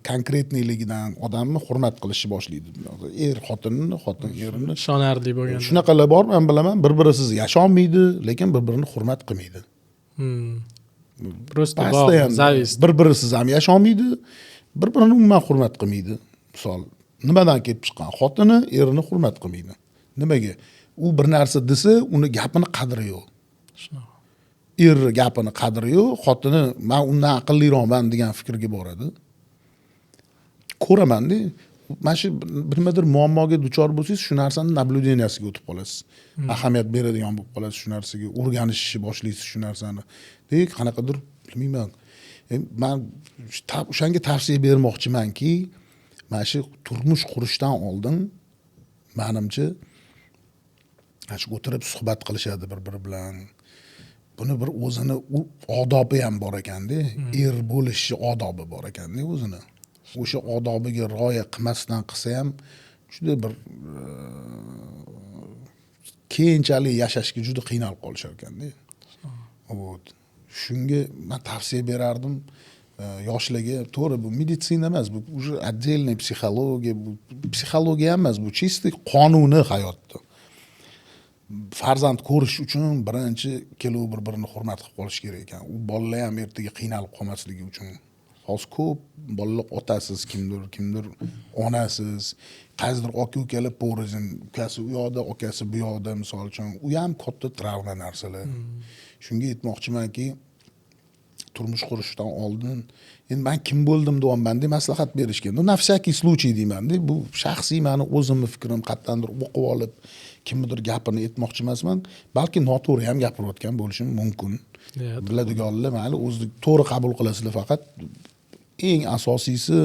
konkretniyligidan odamni hurmat qilishni boshlaydi. Er xotinni, xotin erini ishonarli bo'lgan. Shunaqalar bor, men bilaman, bir-birisiz yasholmaydi, lekin bir-birini hurmat qilmaydi. Prosta zavist. Bir-birisiz ham yasholmaydi, bir-birini umuman hurmat qilmaydi. Misol, nimadan kelib chiqqan? Xotini erini hurmat qilmaydi. Nimaga? U bir narsa desa, uni gapini qadri yo'q. Er gapini qadri yo'q, xotini men undan aqlliroqman degan fikrga boradi. Ko'raman-da, mana shu nimadir muammoga duchor bo'lsangiz, shu narsani nablюденияsiga o'tib qolasiz. Ahamiyat beradigan bo'lib qolasiz shu narsaga, o'rganishni boshlaysiz shu narsani. Qanaqadir bilmayman. Men o'shanga tavsiya bermoqchimanki, mana shu turmush qurishdan oldin menimcha shu o'tirib suhbat qilishadi bir-biri bilan. Buni bir o'zini odobi ham bor ekanda, er bo'lishni odobi bor ekanda o'zini. O'sha odobiga rioya qilmasdan qilsa ham juda bir keyinchalik yashashga juda qiynalib qolishar ekanda. Shunga men tavsiya berardim yoshlarga. To'g'ri, bu meditsina emas, bu уже отдельный psixologiya, bu psixologiya emas, bu чистый qonuni hayotda. Farzand ko'rish uchun birinchi kelib bir-birini hurmat qilib qolish kerak ekan. U bolalar ham ertaga qiynalib qolmasligi uchun. Hozir ko'p bolalar otasiz, kimdir onasiz, qaysidir aka-ukalar po'rizin, ukasi u yoqda, akasi bu yoqda misol uchun. U ham katta travma narsalar. Shunga aytmoqchimanki, turmush qurishdan oldin endi men kim bo'ldim deyapman deb maslahat berishgan. Bu nafsaki случай deyman-da. Bu shaxsiy meni o'zimning fikrim, qatdandir o'qib olib kimnidir gapini aytmoqchi emasman, balki noto'g'ri ham gapirayotgan bo'lishim mumkin. Biladiganlar mayli o'zni to'g'ri qabul qilasizlar, faqat eng asosiysi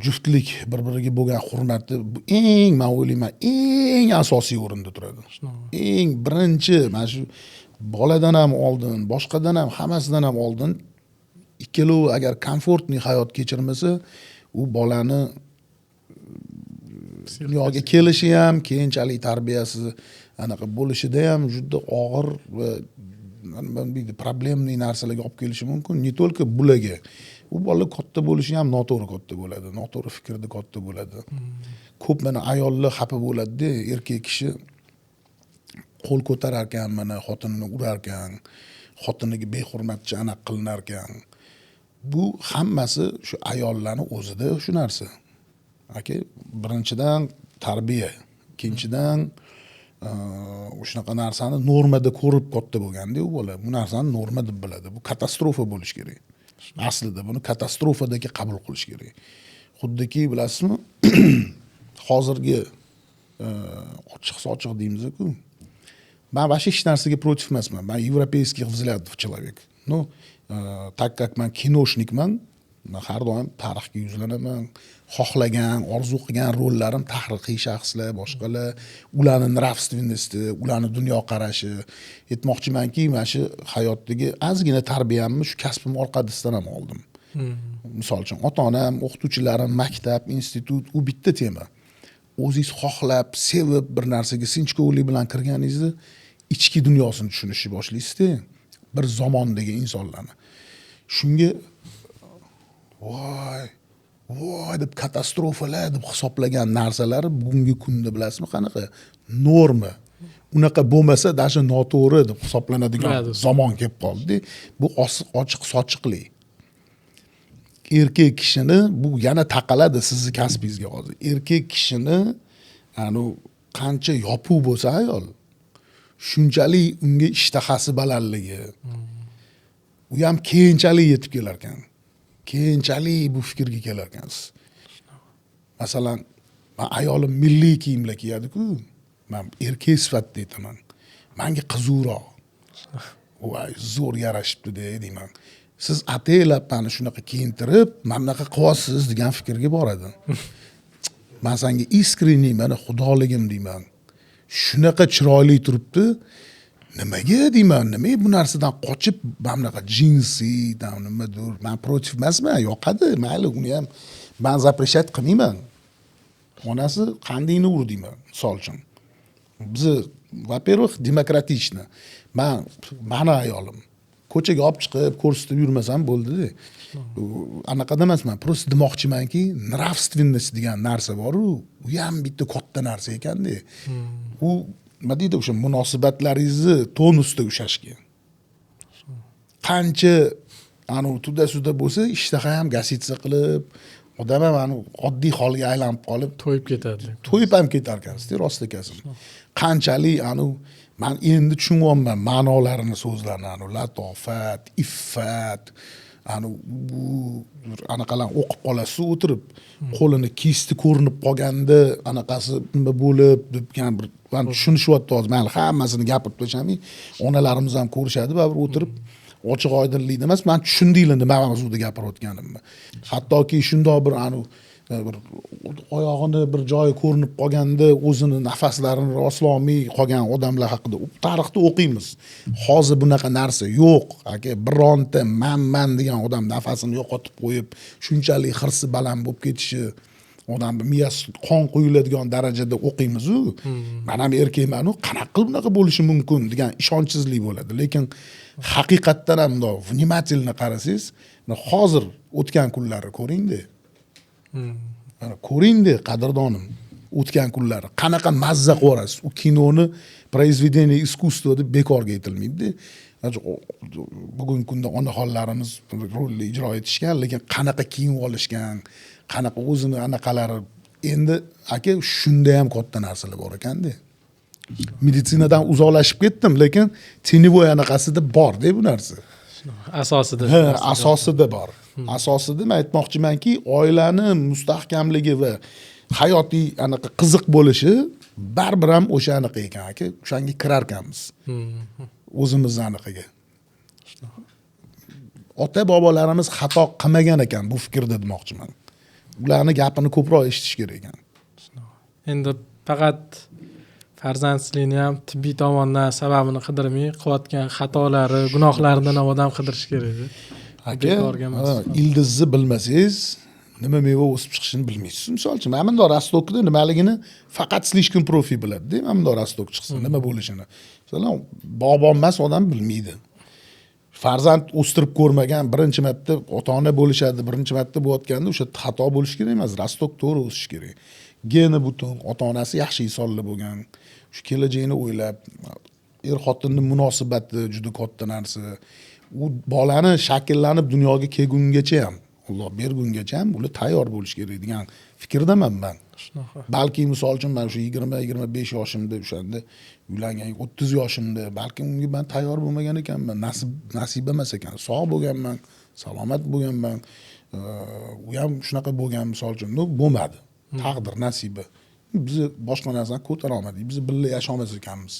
juftlik bir-biriga bo'lgan hurmati eng, men o'ylayman, eng asosiy o'rinda turadi. Eng birinchi mana shu boladan ham oldin, boshqadan ham, hammasidan ham oldin ikkalovi agar komfortli hayot kechirmasa, u bolani dunyoga kelishi ham, keyinchalik tarbiyasi anaqa bo'lishida ham juda og'ir va problemli narsalarga olib kelishi mumkin. Ne только bularga. U bola katta bo'lishi ham noto'g'ri katta bo'ladi, noto'g'ri fikrda katta bo'ladi. Ko'p mana ayollar xafa bo'ladi-da, erkak kishi qo'l ko'tarar ekan, mana xotinini urar ekan, xotiniga behurmatcha anaqa qilinar ekan. Bu hammasi shu ayollarning o'zida shu narsa. Aka, birinchidan tarbiya, ikkinchidan shunaqa narsani normada ko'rib katta bo'lganda u bola bu narsani norma deb biladi. Bu katastrofa bo'lish kerak. Aslida buni katastrofadagi qabul qilish kerak. Xuddiki bilasizmi, hozirgi ochiq deymiz-ku. Ben вообще hech narsaga protiv emasman. Ben европейский взгляд в человек. Ну, так как men kinoshnikman, men har doim tarixga yuzlanaman. Xohlagan, orzu qilgan rollarim tarixiy shaxslar, boshqalar, ularning nravственности, ularning dunyoqarashi. Aytmoqchimanki, men shu hayotdagi ozgina tarbiyamni shu kasbim orqasidan ham oldim. Misol uchun, ota-onam, o'qituvchilarim, maktab, institut, u bitta tema. O'zingiz xohlab, sevib bir narsaga sinchkovlik bilan kirganingizda ichki dunyosini tushunishni boshlaysiz-da. Bir zamondagi insonlarni. Shunga voy deb katastrofalar deb hisoblagan narsalari bugungi kunda bilasizmi qanaqa? Norma. Unaqa bo'lmasa, dasha noto'g'ri deb hisoblanadigan zamon kelib qoldi. Bu ochiq sochiqlik. Erkak kishini bu yana taqaladi sizni kasbingizga hozir. Erkak kishini qancha yopuq bo'lsa ayol, shunchalik unga ishtahasi balandligi. U ham keyinchalik yetib kelar ekan. Keyinchalik bu fikrga kelar ekansiz. Masalan, men ayolim milliy kiyimlar kiyadi-ku. Men erkak sifatida aytaman. Menga qiziqroq. Voy, zo'r yarashibdi deyman. Siz ataylab meni shunaqa kiyintirib, mana bunaqa qilyapsiz degan fikrga boradi. Men senga искренний, mana xudoligim deyman. Shunaqa chiroyli turibdi. Nimaga deyman? Nima bu narsadan qochib, mana bunaqa jinsi, nimadir. Men protiv emasman, yoqadi, mayli, uni ham men запрещать qilmayman. Onasi qandayni ur deyman, misol uchun. Biz, во-первых, demokratichni. Meni ayolim ko'chaga olib chiqib ko'rsatib yurmasam bo'ldi-da. Anaqada emasman, просто demoqchimanki, nravственность degan narsa bor-ku, u ham bitta katta narsa ekan-da. U nima deydi, o'sha munosabatlaringizni tonusda ushlashga. Qancha tuda-suda bo'lsa, ishtaha ham gasitsa qilib, odam ham oddiy holga aylanib qolib, to'yib ketadi. To'yib ham ketar ekansiz, rost ekasiz. Qanchalik men endi tushunyapman ma'nolarini so'zlarni, latofat, iffat, bu anaqalar o'qib qolasiz o'tirib, qo'lini kisti ko'rinib qolganda anaqasi nima bo'lib debgan bir men tushunishyapti hozir. Men hammasini gapirib tashamay, onalarimiz ham ko'rishadi, baribir o'tirib ochiq oydinlikda emas, men tushundinglar nima mavzuda gapirayotganimni. Hattoki shundoq bir bir oyog'ini bir joyi ko'rinib qolganda o'zini nafaslarini roslolmay qolgan odamlar haqida tarixda o'qiymiz. Hozir bunaqa narsa yo'q. Aka, bironta man degan odam nafasini yo'qotib qo'yib, shunchalik hirsi baland bo'lib ketishi, odamning miyasi qon quyiladigan darajada o'qiymiz-ku. Men ham erkakman-ku, qanaqa qilib bunaqa bo'lishi mumkin degan ishonchsizlik bo'ladi. Lekin haqiqatdan ham vнимательно qarasangiz, hozir o'tgan kunlarni ko'ring-da. Ko'ring-da, qadrdonim, o'tgan kunlar qanaqa mazza qo'rasiz. U kinoni произведение искусства deb bekorga aytilmaydi. Bugungi kunda onaxonlarimiz rolni ijro etishgan, lekin qanaqa kiyim olishgan, qanaqa o'zini anaqalari. Endi aka, shunda ham katta narsalar bor ekan-da. Meditsinadan uzoqlashib ketdim, lekin tenivoy anaqasida bor-da bu narsa. Asosida. Asosida bor. Asosida men aytmoqchimanki, oilani mustahkamligi va hayotiy anaqa qiziq bo'lishi baribir ham o'sha anaqa ekan aka, o'shanga kirar ekanmiz o'zimizni anaqaga. Ota bobolarimiz xato qilmagan ekan bu fikrda demoqchiman. Ularni gapini ko'proq eshitish kerak ekan. Endi faqat farzandsizlikni ham tibbiy tomondan sababini qidirmay, qilayotgan xatolari, gunohlaridan ham odam qidirish kerak. Aka, ildizni bilmasangiz, nima meva o'sib chiqishini bilmaysiz. Misol uchun, mana bundoq rostokni nimaligini faqat slishkin profi biladi-da, mana bundoq rostok chiqsa nima bo'lishini. Masalan, bog'bon emas odam bilmaydi. Farzand o'stirib ko'rmagan, birinchi marta ota-ona bo'lishadi, birinchi marta bo'layotganda o'sha xato bo'lish kerak emas, rostok to'g'ri o'sish kerak. Geni butun, ota-onasi yaxshi insonlar bo'lgan, shu kelajakni o'ylab, er-xotinning munosabati juda katta narsa. U bolani shakllanib dunyoga kelgungacha ham, Alloh bergungacha ham ular tayyor bo'lish kerak degan fikrdaman men. Balki misol uchun men shu 20-25 yoshimda o'shanda uylangan, 30 yoshimda balki unga men tayyor bo'lmagan ekanman, nasib emas ekan. Sog' bo'lganman, salomat bo'lganman. U ham shunaqa bo'lgan misol uchun, bo'lmadi. Taqdir, nasiba. Biz boshqa narsani ko'tara olmadik. Biz birga yashamas ekanmiz.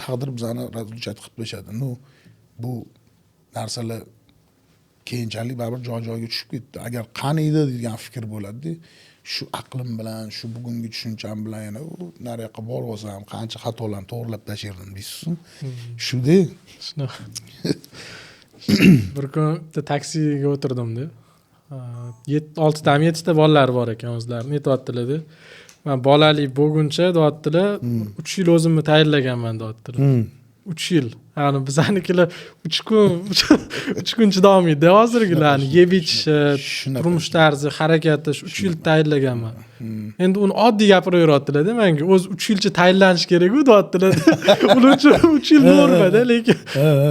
Taqdir bizani razluchat qilib qo'yishadi. Bu narsalar keyinchalik baribir joy-joyiga tushib ketdi. Agar qaniydi degan fikr bo'ladi, shu aqlim bilan, shu bugungi tushuncham bilan yana nariyoqqa borib olsam, qancha xatolarni to'g'rilab tashirdim deysizmi? Shuda. Bir kun taksiga o'tirdim-da. 6 ta 7 ta bolalar bor ekan o'zlarini yetyaptilar-da. Men bolalik bo'lguncha deyaptilar, 3 yil o'zimni tayyorlaganman deyaptilar. 3 yil. Ya'ni bizanikilar 3 kun chidamaydi. Hozirgilarni yeb ichishi, turmush tarzi, harakati 3 yil tayyorlaganman. Endi uni oddiy gapiraveryaptilar-da menga. O'zi 3 yilcha tayyorlanish kerak-ku deyaptilar. Ular uchun 3 yil normada, lekin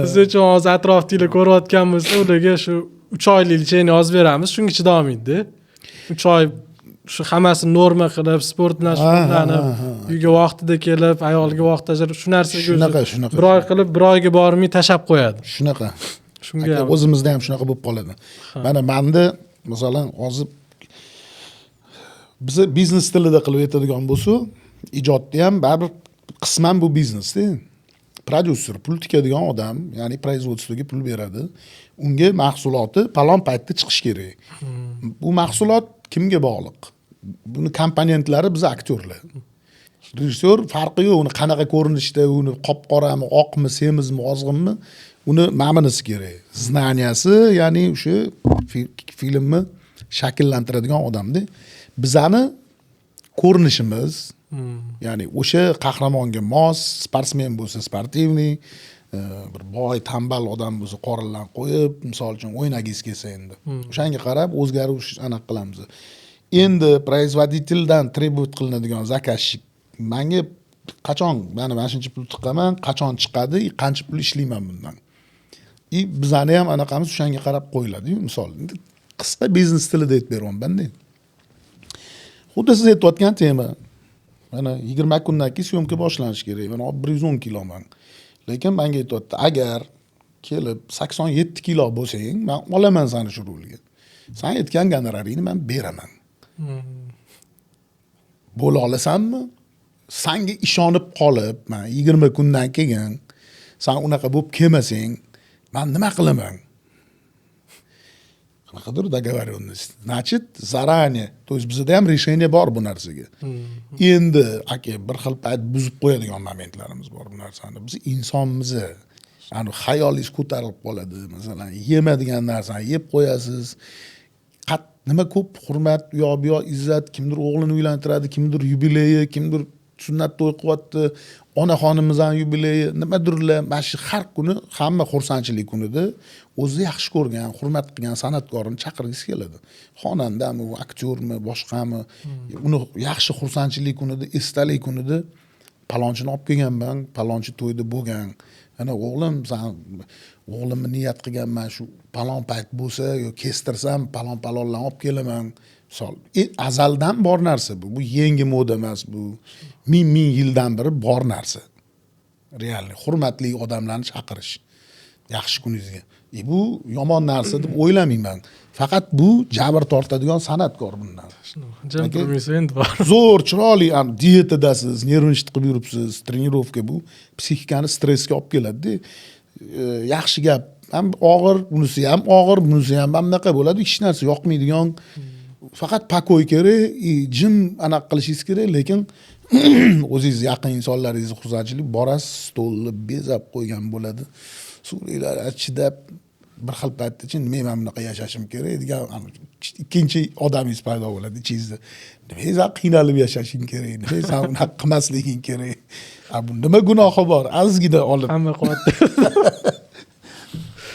biz uchun hozir atrofdagilar ko'rayotganmiz, ularga shu 3 oylik cheyni yozib beramiz, shunga chidamaydi. 3 oy shu hammasini norma qilib, sport bilan shug'ullanib, uyga vaqtida kelib, ayoliga vaqt ajratib, shu narsaga shunaqa. Bir oy qilib, bir oyga bormay tashab qo'yadi. Shunaqa. Shunga o'zimizda ham shunaqa bo'lib qoladi. Mana menda masalan hozir biz biznes tilida qilib aytadigan bo'lsa, ijodda ham baribir qisman bu biznesda. Prodyuser, pul tikadigan odam, ya'ni производствоga pul beradi. Unga mahsuloti palon paytda chiqish kerak. Bu mahsulot kimga bog'liq? Buni komponentlari biz aktyorlar. Rejissyor farqi yo'q, uni qanaqa ko'rinishda, uni qop-qorami, oqmi, semizmi, ozg'inmi, uni ma'minisi kerak. Znaniyasi, ya'ni o'sha filmni shakllantiradigan odamda. Bizani ko'rinishimiz, ya'ni o'sha qahramonga mos, sportsmen bo'lsa sportivniy, bir boy tambal odam bo'lsa qorinlarni qo'yib, misol uchun o'ynagingiz kelsa endi. O'shanga qarab o'zgarish aniq qilamiz. Endi производительdan требовать qilinadigan заказчик menga qachon mana shuncha pul tiqaman, qachon chiqadi, qancha pul ishlayman bundan. Bizani ham anaqamiz o'shanga qarab qo'yiladi-yu, misol. Qisqa biznes tilida aytib beryapman-da. Xuddi siz aytayotgan tema. Mana 20 kundan keyin syomka boshlanish kerak. Mana 110 kiloman. Lekin menga aytayapti, agar kelib 87 kilo bo'lsang, men olaman seni shu rolga. Sen aytgan gonoraringni men beraman. Bo'la olasanmi? Senga ishonib qolib, men 20 kundan keyin sen unaqa bo'lib kelmasang, men nima qilaman? Qanaqadir договоренность. Значит, заранее, то есть bizda ham решение bor bu narsaga. Endi aka bir xil payt buzib qo'yadigan momentlarimiz bor bu narsani. Biz insonmiz. Ya'ni xayolingiz ko'tarilib qoladi. Masalan, yemadigan narsani yeb qo'yasiz. Nima ko'p hurmat, u yoq bu yoq izzat, kimdir o'g'lini uylantiradi, kimdir yubileyi, kimdir sunnat to'y qilyapti, onaxonimizning yubileyi, nimadirlar, mana shu har kuni hamma xursandchilik kunida o'zi yaxshi ko'rgan, hurmat qilgan san'atkorni chaqirgisi keladi. Xonandami, aktyormi, boshqami, uni yaxshi xursandchilik kunida, esdalik kunida palonchini olib kelganman, palonchi to'yda bo'lgan. Ana o'g'lim, sen o'g'limni niyat qilganman, shu palon payt bo'lsa, yo kestirsam, palonlarni olib kelaman. Misol, azaldan bor narsa bu. Bu yangi moda emas bu. Ming yildan beri bor narsa. Realni hurmatli odamlarni chaqirish. yaxshi kuningizga. Bu yomon narsa deb o'ylamayman. Faqat bu jabr tortadigan san'atkor bundan. Jam turmaysa endi bor. Zo'r, chiroyli, diyetadasiz, nervni qilib yuribsiz, trenirovka bu psixikani stressga olib keladi. Yaxshi gap, ham og'ir, bunisi ham og'ir, bunisi ham bunaqa bo'ladi. Hech narsa yoqmaydigan. Faqat pakoy kerak, jim anaqa qilishingiz kerak, lekin o'zingiz yaqin insonlaringizni xursandchilik borasiz, stolni bezab qo'ygan bo'ladi. Suvlar chidab bir xil paytda nima men bunaqa yashashim kerak degan ikkinchi odamingiz paydo bo'ladi ichingizda. Nima qiynalib yashashing kerak, nima sen bunaqa qilmasliging kerak. Bu nima gunohi bor? Azgina olib Hamma qilyapti.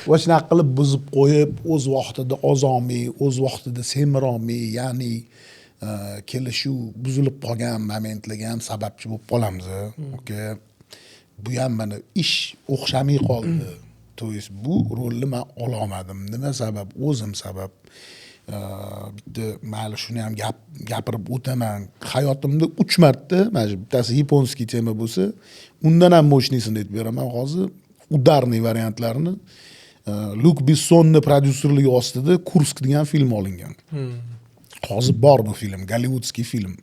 va shunaqa qilib buzib qo'yib, o'z vaqtida ozolmay, o'z vaqtida semirolmay, ya'ni kelishuv buzilib qolgan momentlarga ham sababchi bo'lib qolamiz. Okay. Bu ham mana ish o'xshamay qoldi. To есть bu rolni men ololmadim. Nima sabab? O'zim sabab. Bitta mayli shuni ham gapirib o'taman. Hayotimda 3 marta, mana bittasi yaponskiy tema bo'lsa, undan ham mo'shnisini aytib beraman hozir. Udarniy variantlarini Luc Bessonning prodyuserligi ostida Kursk degan film olingan. Hozir bor bu film, Gollivudskiy film.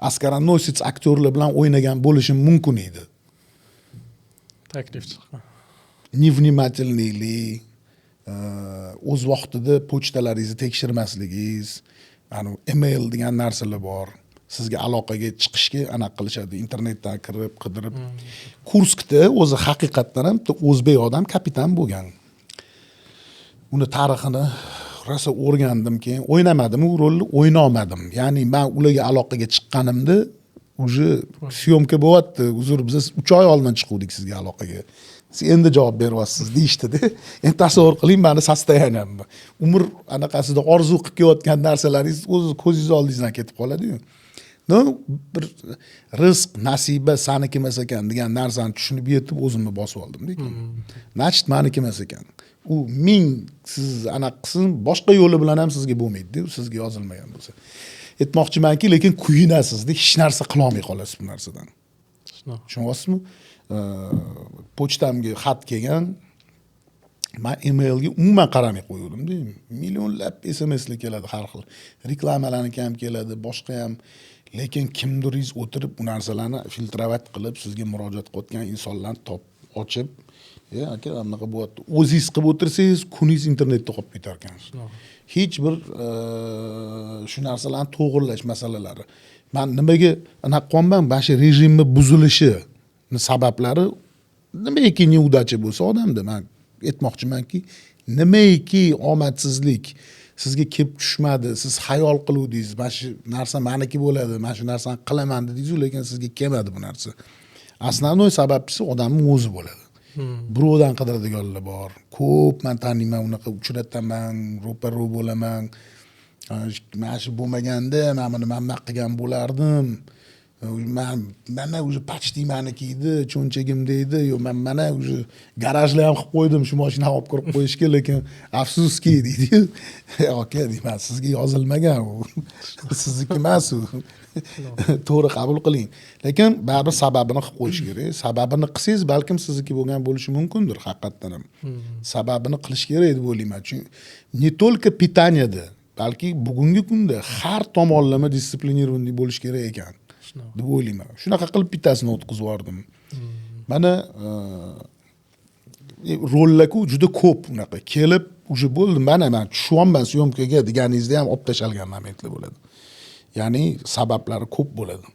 Oskar-nominasiya aktyorlar bilan o'ynagan bo'lishim mumkin edi. Taklif chiqqan. Невнимательныйlik, o'z vaqtida pochtalaringizni tekshirmasligingiz, email degan narsalar bor. Sizga aloqaga chiqishga anaqa qilishadi, internetdan kirib, qidirib. Kurskda o'zi haqiqatdan ham o'zbek odam kapitan bo'lgan. Uni tarixini rosa o'rgandim, keyin o'ynamadim, u rolni o'ynolmadim. Ya'ni men ularga aloqaga chiqqanimda уже syomka bo'lyapti. Uzr, biz 3 oy oldin chiquvdik sizga aloqaga. Siz endi javob beryapsiz deyishdida. Endi tasavvur qiling, meni sostoyaniyam. Umr anaqasida orzu qilib kelayotgan narsalaringiz o'z ko'zingiz oldingizdan ketib qoladi-yu. No, bir rizq, nasiba saniki emas ekan degan narsani tushunib yetib o'zimni bosib oldim lekin. Nachit meniki emas ekan. U ming siz anaqa boshqa yo'li bilan ham sizga bo'lmaydi, sizga yozilmagan bo'lsa. Aytmoqchimanki, lekin kuyinasizda, hech narsa qila olmay qolasiz bu narsadan. Tushunyapsizmi? Pochtamga xat kelgan, men emailga umuman qaramay qo'ygandim-da. Millionlab SMSlar keladi har xil. Reklamalarniki ham keladi, boshqa ham. Lekin kimdiringiz o'tirib bu narsalarni filtrovat qilib sizga murojaat qilayotgan insonlarni ochib, aka bunaqa bo'lyapti. O'zingiz qilib o'tirsangiz, kuningiz internetda qolib ketar ekan. Hech bir shu narsalarni to'g'irlash masalalari. Men nimaga anaqa qolman, mana shu rejimni buzilishi sabablari nimaiki neudachi bo'lsa odamda, men aytmoqchimanki, nimaiki omadsizlik sizga kelib tushmadi, siz xayol qiluvdingiz, mana shu narsa meniki bo'ladi, men shu narsani qilaman dedingiz, lekin sizga kelmadi bu narsa. Asosiy sababchisi odamning o'zi bo'ladi. Birovdan qidiradiganlar bor. Ko'p men taniyman, unaqa uchrataman, ro'paro bo'laman. Mana shu bo'lmaganda men buni mana qilgan bo'lardim. Mana уже почти meniki edi, cho'nchagimda edi, yo men mana уже garajlar ham qilib qo'ydim, shu mashinani olib kirib qo'yishga, lekin afsuski deydi-yu. Aka, deyman, sizga yozilmagan u. Sizniki emas u. To'g'ri qabul qiling. Lekin baribir sababini qilib qo'yish kerak. Sababini qilsangiz, balkim sizniki bo'lgan bo'lishi mumkindir haqiqatdan ham. Sababini qilish kerak deb o'ylayman. Chunki не только питаниеda, balki bugungi kunda har tomonlama disiplinirованный bo'lish kerak ekan deb o'ylayman. Shunaqa qilib bittasini o'tkazib yubordim. Mana rollarku juda ko'p unaqa kelib, уже bo'ldi. Mana men tushyapman syomkaga deganingizda ham olib tashalgan momentlar bo'ladi. Ya'ni sabablari ko'p bo'ladi.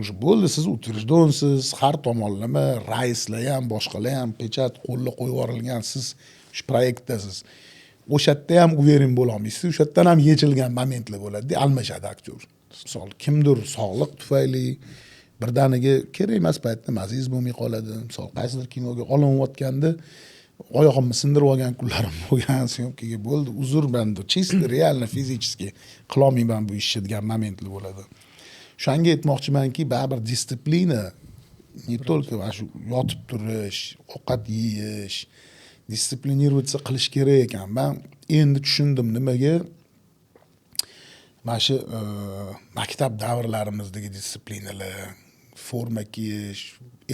Уже bo'ldi, siz utirijdonsiz, har tomonlama raislar ham, boshqalar ham pechat qo'lga qo'yib yuborilgan, siz shu proyektdasiz. O'sha yerda ham uveren bo'la olmaysiz. O'sha yerdan ham yechilgan momentlar bo'ladi, almashadi aktyor. Misol, kimdir sog'liq tufayli birdaniga kerak emas paytda maziz bo'lmay qoladi. Misol, qaysidir kinoga olinayotganda oyog'imni sindirib olgan kunlarim bo'lgan, syomkaga bo'ldi. Uzr, banda чисто реально fizически qila olmayman bu ishni degan momentlar bo'ladi. Shunga aytmoqchimanki, baribir disiplina не только shu yotib turish, ovqat yeyish, disiplinироваться qilish kerak ekan. Men endi tushundim nimaga mana shu maktab davrlarimizdagi disiplinalar, forma kiyish,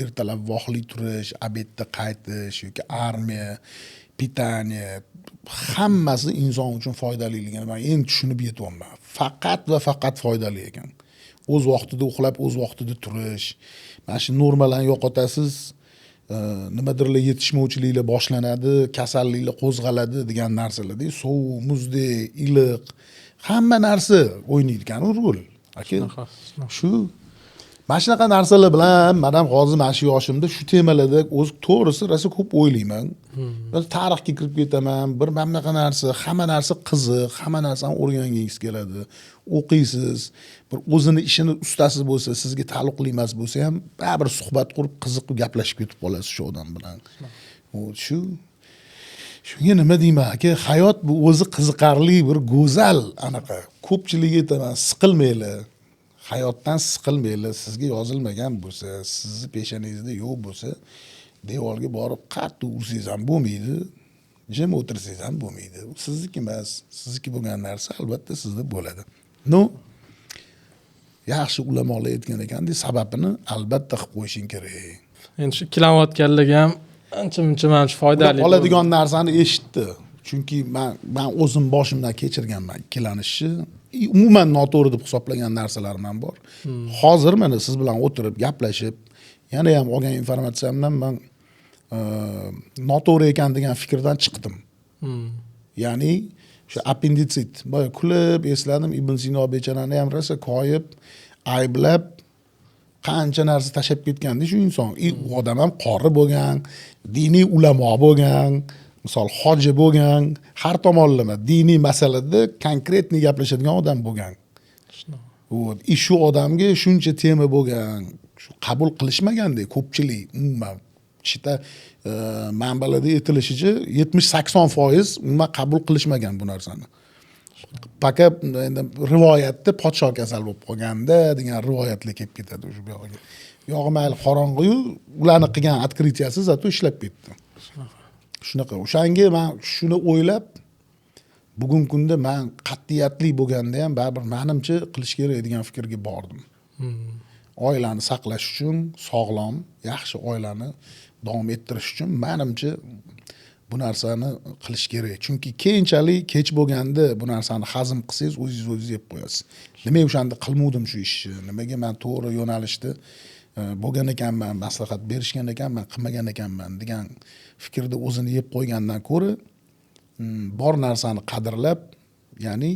ertalab vohli turish, obedda qaytish yoki armiya, pitaniya hammasi inson uchun foydaliligini man endi tushunib yetyapman. Faqat va faqat foydali ekan. O'z vaqtida uxlab, o'z vaqtida turish. Mana shu normalarni yo'qotasiz, nimadirlar yetishmovchiliklar boshlanadi, kasalliklar qo'zg'aladi degan narsalarda sovuq, muzdek, iliq hamma narsa o'ynaydi ekan rol. Aka, shu mana shunaqa narsalar bilan men ham hozir mana shu yoshimda shu temalarda o'z to'g'risi rosa ko'p o'ylayman. Tarixga kirib ketaman, bir mana bunaqa narsa, hamma narsa qiziq, hamma narsani o'rgangingiz keladi. O'qiysiz, bir o'zini ishini ustasi bo'lsa, sizga taalluqli emas bo'lsa ham baribir suhbat qurib, qiziq gaplashib ketib qolasiz shu odam bilan. Shunga nima deyman aka, hayot bu o'zi qiziqarli, bir go'zal anaqa. Ko'pchilik aytaman, siqilmaylar. Hayotdan siqilmaylar. Sizga yozilmagan bo'lsa, sizni peshonangizda yo'q bo'lsa, devorga borib qattiq ursangiz ham bo'lmaydi. Jim o'tirsangiz ham bo'lmaydi. Bu sizniki emas. Sizniki bo'lgan narsa albatta sizda bo'ladi. Yaxshi ulamolar aytgan ekanda, sababini albatta qilib qo'yishing kerak. Endi shu ikkilanayotganligi ham ancha-muncha mana shu foydali. Oladigan narsani eshitdi. Chunki men o'zim boshimdan kechirganman ikkilanishni. Umuman noto'g'ri deb hisoblagan narsalarim ham bor. Hozir mana siz bilan o'tirib gaplashib, yana ham olgan informatsiyamdan men noto'g'ri ekan degan fikrdan chiqdim. Ya'ni shu appenditsit. Boya kulib esladim, Ibn Sino bechorani ham rosa koyib, ayblab qancha narsa tashab ketganda shu inson. U odam ham qori bo'lgan, diniy ulamo bo'lgan, misol hoji bo'lgan, har tomonlama diniy masalada konkretni gaplashadigan odam bo'lgan. Shu odamga shuncha tema bo'lgan, shu qabul qilishmaganda ko'pchilik umuman chita manbalarda aytilishicha 70-80% umuman qabul qilishmagan bu narsani. Faqat rivoyatda podsho kasal bo'lib qolganda degan rivoyatlar kelib ketadi o'sha bu yoqqa. Yog'i mayli qorong'i-yu, ularni qilgan odkritiyasi zato ishlab ketdi. Shunaqa. O'shanga men shuni o'ylab, bugungi kunda men qat'iyatli bo'lganda ham baribir menimcha qilish kerak degan fikrga bordim. Oilani saqlash uchun, sog'lom, yaxshi oilani davom ettirish uchun menimcha bu narsani qilish kerak. Chunki keyinchalik kech bo'lganda bu narsani hazm qilsangiz, o'zingiz yeb qo'yasiz. Nimaga o'shanda qilmovdim shu ishni? Nimaga men to'g'ri yo'nalishda bo'lgan ekanman, maslahat berishgan ekanman, qilmagan ekanman degan fikrda o'zini yeb qo'ygandan ko'ra bor narsani qadrlab, ya'ni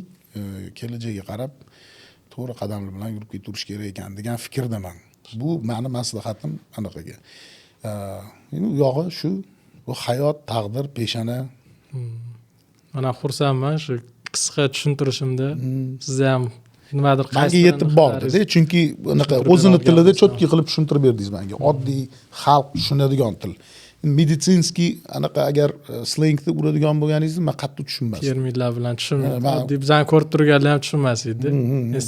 kelajagiga qarab to'g'ri qadamlar bilan yurib ketirish kerak ekan degan fikrdaman. Bu meni maslahatim anaqaga. Endi u yog'i shu, bu hayot, taqdir, peshona. Mana xursandman shu qisqa tushuntirishimda. Siz ham nimadir menga yetib bordi-da, chunki unaqa o'zini tilida cho'tki qilib tushuntirib berdingiz menga. Oddiy xalq tushunadigan til. Meditsinskiy anaqa agar slengni uradigan bo'lganingizni men qattiq tushunmasdim. Terminlar bilan tushunmayman. Oddiy bizani ko'rib turganlar ham tushunmas edi.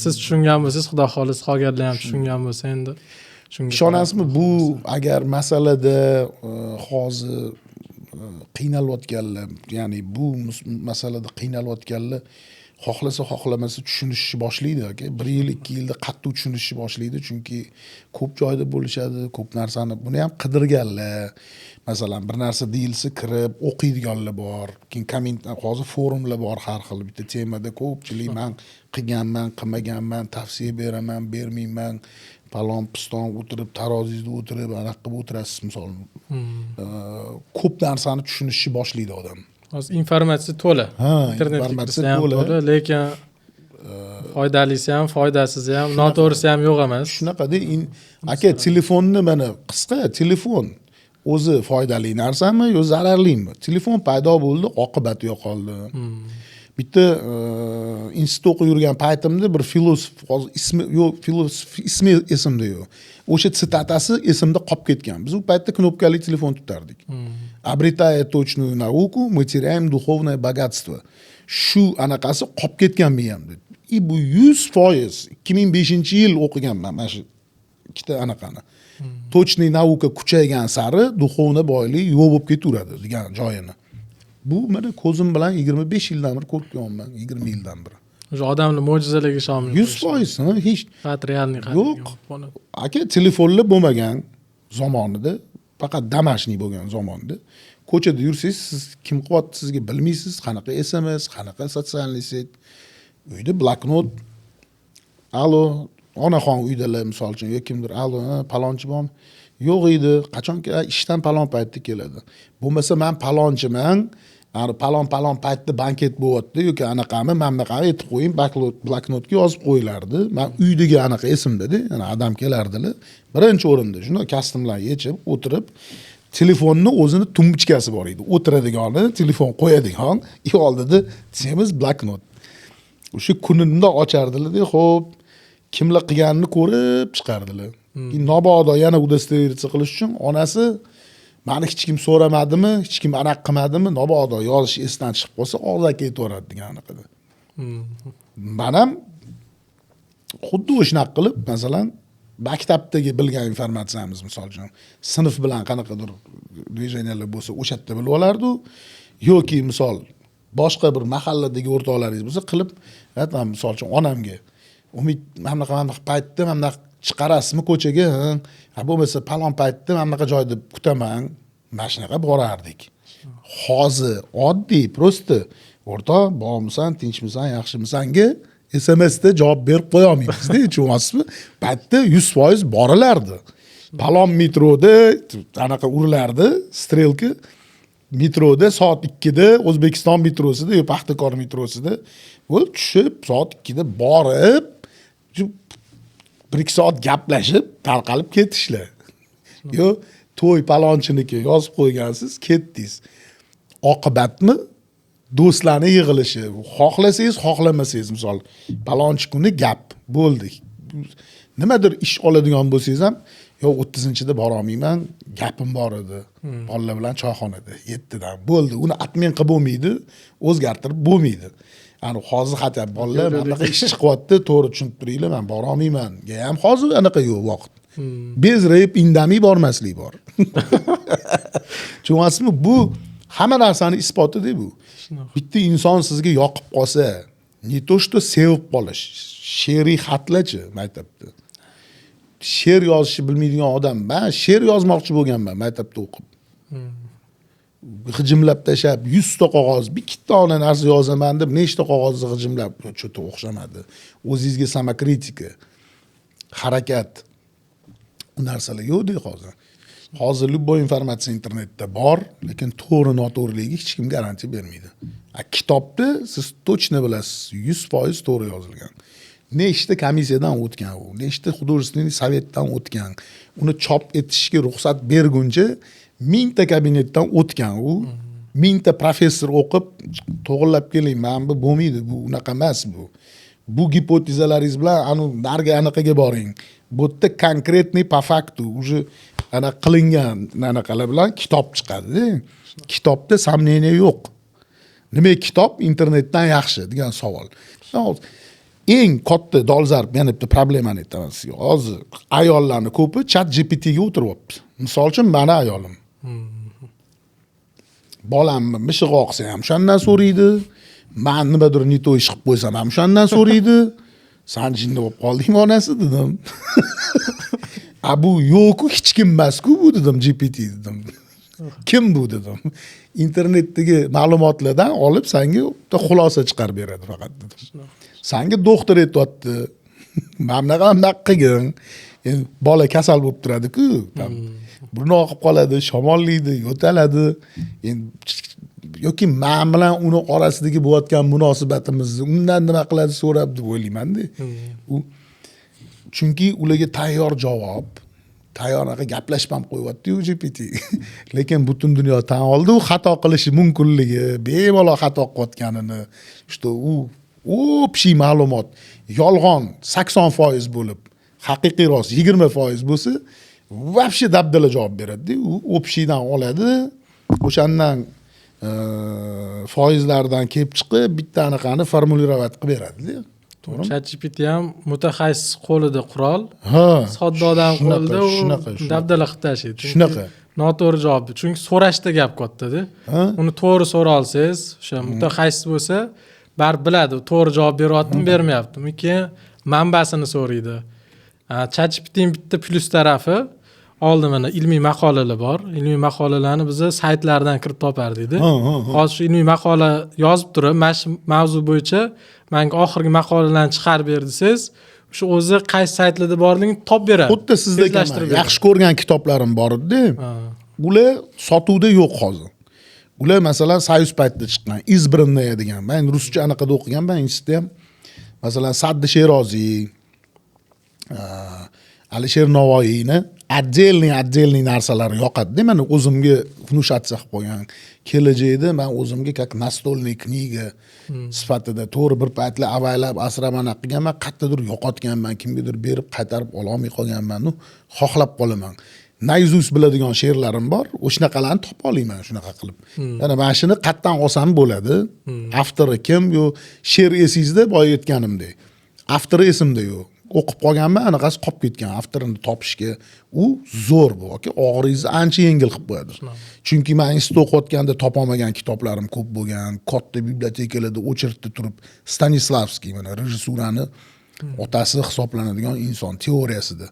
Siz tushungan bo'lsangiz, xudo xolis qolganlar ham tushungan bo'lsa endi ishonasizmi, bu agar masalada hozir qiynalayotganlar, ya'ni bu masalada qiynalayotganlar xohlasa xohlamasa tushunishni boshlaydi aka. 1 yil 2 yilda qattiq tushunishni boshlaydi, chunki ko'p joyda bo'lishadi, ko'p narsani buni ham qidirganlar. Masalan, bir narsa deyilsa kirib o'qiydiganlar bor. Keyin komment, hozir forumlar bor har xil. Bitta temada ko'pchilik men qilganman, qilmaganman, tavsiya beraman, bermayman. Palon piston o'tirib, taroziyda o'tirib, anaqa qilib o'tirasiz misol. Ko'p narsani tushunishni boshlaydi odam. Hozir informatsiya to'la. Internetda ham to'la, lekin foydalisi ham, foydasizi ham, noto'g'risi ham yo'q emas. Shunaqada aka, telefonni mana qisqa telefon o'zi foydali narsami yo zararlimi? Telefon paydo bo'ldi, oqibati yo'qoldi. Bitta institutda o'qib yurgan paytimda bir filosof, hozir ismi yo'q, filosof ismi esimda yo'q. O'sha sitatasi esimda qolib ketgan. Biz u paytda knopkali telefon tutardik. Обретая точную науку, мы теряем духовное богатство. Shu anaqasi qolib ketgan miyam dedi. Bu 100% 2005-yil o'qiganman mana shu ikkita anaqani. Точный nauka kuchaygan sari duxovniy boylik yo'q bo'lib ketaveradi degan joyini. Bu mana ko'zim bilan 25 yildan beri ko'rib kelyapman, 20 yildan beri. O'sha odamlar mo'jizalarga ishonmaydi. 100% hech Faqat realniy yo'q. Aka telefonlar bo'lmagan zamonida, faqat домашний bo'lgan zamonda ko'chada yursangiz, siz kim qilyapti sizga bilmaysiz, qanaqa SMS, qanaqa sotsialniy set. Uyda bloknot, alo, onaxon uydalar misol uchun, yo kimdir, alo, palonchi bormi? Yo'q edi, qachon ishdan palon paytda keladi. Bo'lmasa men palonchiman, palon paytda banket bo'lyapti yoki anaqami, men bunaqami aytib qo'ying, bloknotga yozib qo'yilardi. Men uydagi anaqa esimda-da, ana adam kelardilar. Birinchi o'rinda shuni kastimlarni yechib, o'tirib, telefonni o'zini tumbichkasi bor edi. O'tiradigani, telefon qo'yadigan, oldida semiz bloknot. O'sha kunimda ochardilar-da, xo'p, kimlar qilganini ko'rib chiqardilar. Nobodo yana удостовериться qilish uchun onasi meni hech kim so'ramadimi, hech kim aniq qilmadimi, nobodo yozish esdan chiqib qolsa, og'zaki aytaveradi degan aniqada. Men ham xuddi o'shanaqa qilib, masalan, maktabdagi bilgan informatsiyamiz misol uchun sinf bilan qanaqadir движениялар bo'lsa, o'sha yerda bilib olardi, yoki misol boshqa bir mahalladagi o'rtoqlaringiz bo'lsa, qilib, aytman misol uchun onamga, "Umid, mana bunaqa paytda mana bunaqa chiqarasizmi ko'chaga? Ha bo'lmasa palon paytda mana bunaqa joyda kutaman." Mana shunaqa borardik. Hozir oddiy, prosta o'rtoq, bormisan, tinchmisan, yaxshimisan-ga SMSda javob berib qo'ya olmaymiz-da, tushunyapsizmi? Paytda 100% borilardi. Palon metroda anaqa urilardi, strelka. Metroda soat 2da, O'zbekiston metrosida, yo Paxtakor metrosida bo'l tushib, soat 2da borib, 1-2 soat gaplashib, tarqalib ketishlar. Yo to'y palonchiniki yozib qo'ygansiz, ketdingiz. Oqibatmi? Do'stlarni yig'ilishi. Xohlasangiz, xohlamasangiz, misol palonchi kuni gap bo'ldi. Nimadir ish oladigan bo'lsangiz ham, yo 30-da bora olmayman, gapim bor edi. Bolalar bilan choyxonada 7dan bo'ldi. Uni atmen qilib bo'lmaydi, o'zgartirib bo'lmaydi. Ya'ni hozir xatar bolalar anaqa ish chiqyapti, to'g'ri tushunib turinglar, men bora olmayman. Ham hozir anaqa yo'q vaqt. Bezrayib indamay bormaslik bor. Tushunyapsizmi? Bu hamma narsani isboti-da bu. Bitta inson sizga yoqib qolsa, ne to что sevib qolish, she'riy xatlarchi maktabda. She'r yozishni bilmaydigan odam, men she'r yozmoqchi bo'lganman maktabda o'qib. G'ijimlab tashab 100 ta qog'oz, bir ikkita narsa yozaman deb nechta qog'ozni g'ijimlab, cho'ta o'xshamadi. O'zingizga samokritika, harakat, u narsalar yo'q-da hozir. Hozir любой informatsiya internetda bor, lekin to'g'ri noto'g'riligiga hech kim garantiya bermaydi. Kitobda siz точно bilasiz, 100% to'g'ri yozilgan. Nechta komissiyadan o'tgan u, nechta художественный sovetdan o'tgan. Uni chop etishga ruxsat berguncha 1000 ta kabinetdan o'tgan u. 1000 ta professor o'qib, to'g'rilab keling, men bu bo'lmaydi, bu unaqa emas bu. Bu gipotezalaringiz bilan narga anaqaga boring. Bu yerda konkretniy по факту уже ana qilingan anaqalar bilan kitob chiqadi. Kitobda samneniya yo'q. Nima kitob internetdan yaxshi degan savol. Eng katta dolzarb yana bitta problemani aytaman sizga. Hozir ayollarni ko'pi ChatGPT ga o'tiryapti. Misol uchun meni ayolim. Bolamni mishiq oqsa ham shundan so'raydi. Men nimadir neto ish qilib qo'ysam ham shundan so'raydi. San jinni bo'lib qoldingmi onasi dedim. Bu yo'q-ku, hech kim emas-ku bu dedim, GPT dedim. Kim bu dedim. Internetdagi ma'lumotlardan olib senga xulosa chiqarib beradi faqat dedim. Senga doktor aytayapti. Mana bunaqa qilgin. Endi bola kasal bo'lib turadi-ku. Burni oqib qoladi, shamollaydi, yo'taladi. Endi yoki men bilan uni orasidagi bo'layotgan munosabatimizni undan nima qiladi so'rab deb o'ylayman-da. Chunki ularga tayyor javob, tayyoraga gaplashib ham qo'yapti-yu GPT. Lekin butun dunyo tan oldi u xato qilishi mumkinligi, bemalol xato qilayotganini. İşte u общий ma'lumot yolg'on 80% bo'lib, haqiqiy rost 20% bo'lsa, вообще dabdala javob beradi. U общийdan oladi, o'shandan foizlardan kelib chiqib bitta anaqani formulировать qilib beradi. ChatGPT ham mutaxassis qo'lida qurol, sodda odam qo'lida u dabdala qilib tashlaydi. Shunaqa. Noto'g'ri javobni. Chunki so'rashda gap katta-da. Uni to'g'ri so'ra olsangiz, o'sha mutaxassis bo'lsa, baribir biladi, to'g'ri javob beryaptimi, bermayaptimi, keyin manbasini so'raydi. ChatGPTning bitta plyus tarafi oldin mana ilmiy maqolalar bor. Ilmiy maqolalarni biz saytlardan kirib topardikda. Hozir shu ilmiy maqola yozib turib, mana shu mavzu bo'yicha menga oxirgi maqolalarni chiqarib ber desangiz, shu o'zi qaysi saytlarda borligini topib beradi. Xuddi sizdek yaxshi ko'rgan kitoblarim bor edi. Bular sotuvda yo'q hozir. Ular masalan Soyuz paytida chiqqan, Izbrinная degan. Men ruscha anaqada o'qiganman, institutda ham. Masalan Saddi Sheroziy, Alisher Navoiyni отдельный narsalari yoqadi. Mana o'zimga внушаться qilib qo'ygan. Kelajakda men o'zimga как настольный kniga sifatida to'g'ri bir paytlar avaylab asramana qilganman, qayerdadir yo'qotganman, kimgadir berib qaytarib ola olmay qolganman. Xohlab qolaman. Naizust biladigan she'rlarim bor. O'shanaqalarni topib olayman shunaqa qilib. Yana mana shuni qayerdan olsam bo'ladi? Avtori kim? Yo she'r esingizda boya aytganimdek. Avtori esimda yo'q. O'qib qolganman, anaqasi qolib ketgan. Avtorini topishga u zo'r bu, yoki og'iringizni ancha yengil qilib qo'yadi. Chunki men institutda o'qiyotganda topolmagan kitoblarim ko'p bo'lgan. Katta bibliotekalarda o'chirtda turib Stanislavskiy mana rejissurani otasi hisoblanadigan inson teoriyasida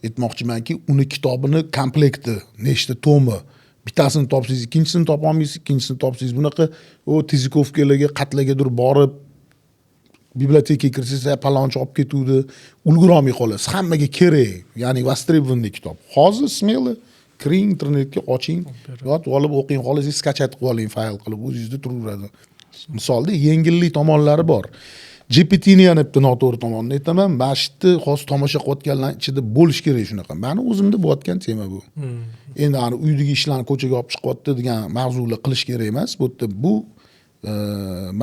aytmoqchimanki, uni kitobini komplekti, nechta tomi, bittasini topsangiz, ikkinchisini topa olmaysiz, ikkinchisini topsangiz bunaqa tizikovkalarga, qatlagadir borib bibliotekaga kirsangiz, palonchi olib ketuvdi, ulgura olmay qolasiz. Hammaga kerak, ya'ni востребованный kitob. Hozir smelo kiring, internetga oching, yotib olib o'qing, xohlasangiz skachat qilib oling, fayl qilib o'zingizda turaveradi. Misolda yengillik tomonlari bor. GPTni yana bitta noto'g'ri tomonini aytaman. Mashitni hozir tomosha qilayotganlar ichida bo'lish kerak shunaqa. Meni o'zimda bo'layotgan tema bu. Endi ani uydagi ishlarni ko'chaga olib chiqyapti degan mavzular qilish kerak emas. Bu yerda bu